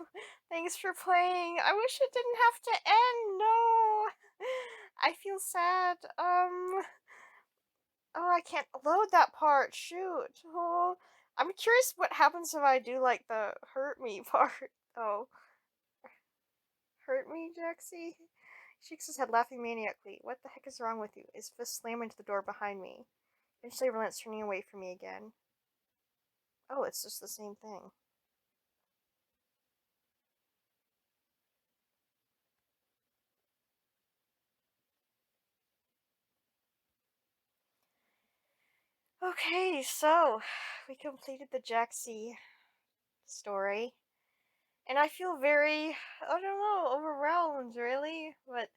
Speaker 1: thanks for playing. I wish it didn't have to end. No, I feel sad. Oh, I can't load that part. Shoot. Oh, I'm curious what happens if I do like the hurt me part. Oh, hurt me, Jaxie? Shakes his head, laughing maniacally. What the heck is wrong with you? His fist slammed into the door behind me. Eventually relents, turning away from me again. Oh, it's just the same thing. Okay, so we completed the Jaxie story, and I feel very, I don't know, overwhelmed, really. But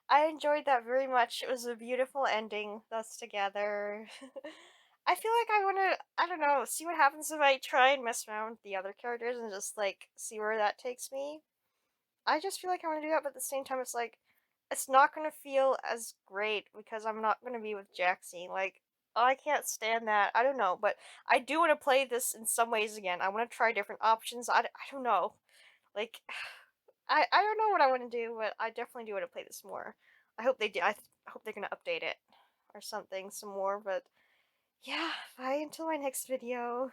Speaker 1: I enjoyed that very much. It was a beautiful ending, us together. I feel like I want to, I don't know, see what happens if I try and mess around with the other characters and just like see where that takes me. I just feel like I want to do that, but at the same time, it's like it's not gonna feel as great because I'm not gonna be with Jaxie. Like, oh, I can't stand that. I don't know, but I do want to play this in some ways again. I want to try different options. I don't know. Like, I don't know what I want to do, but I definitely do want to play this more. I hope they do. I hope they're gonna update it or something some more. But yeah, bye until my next video.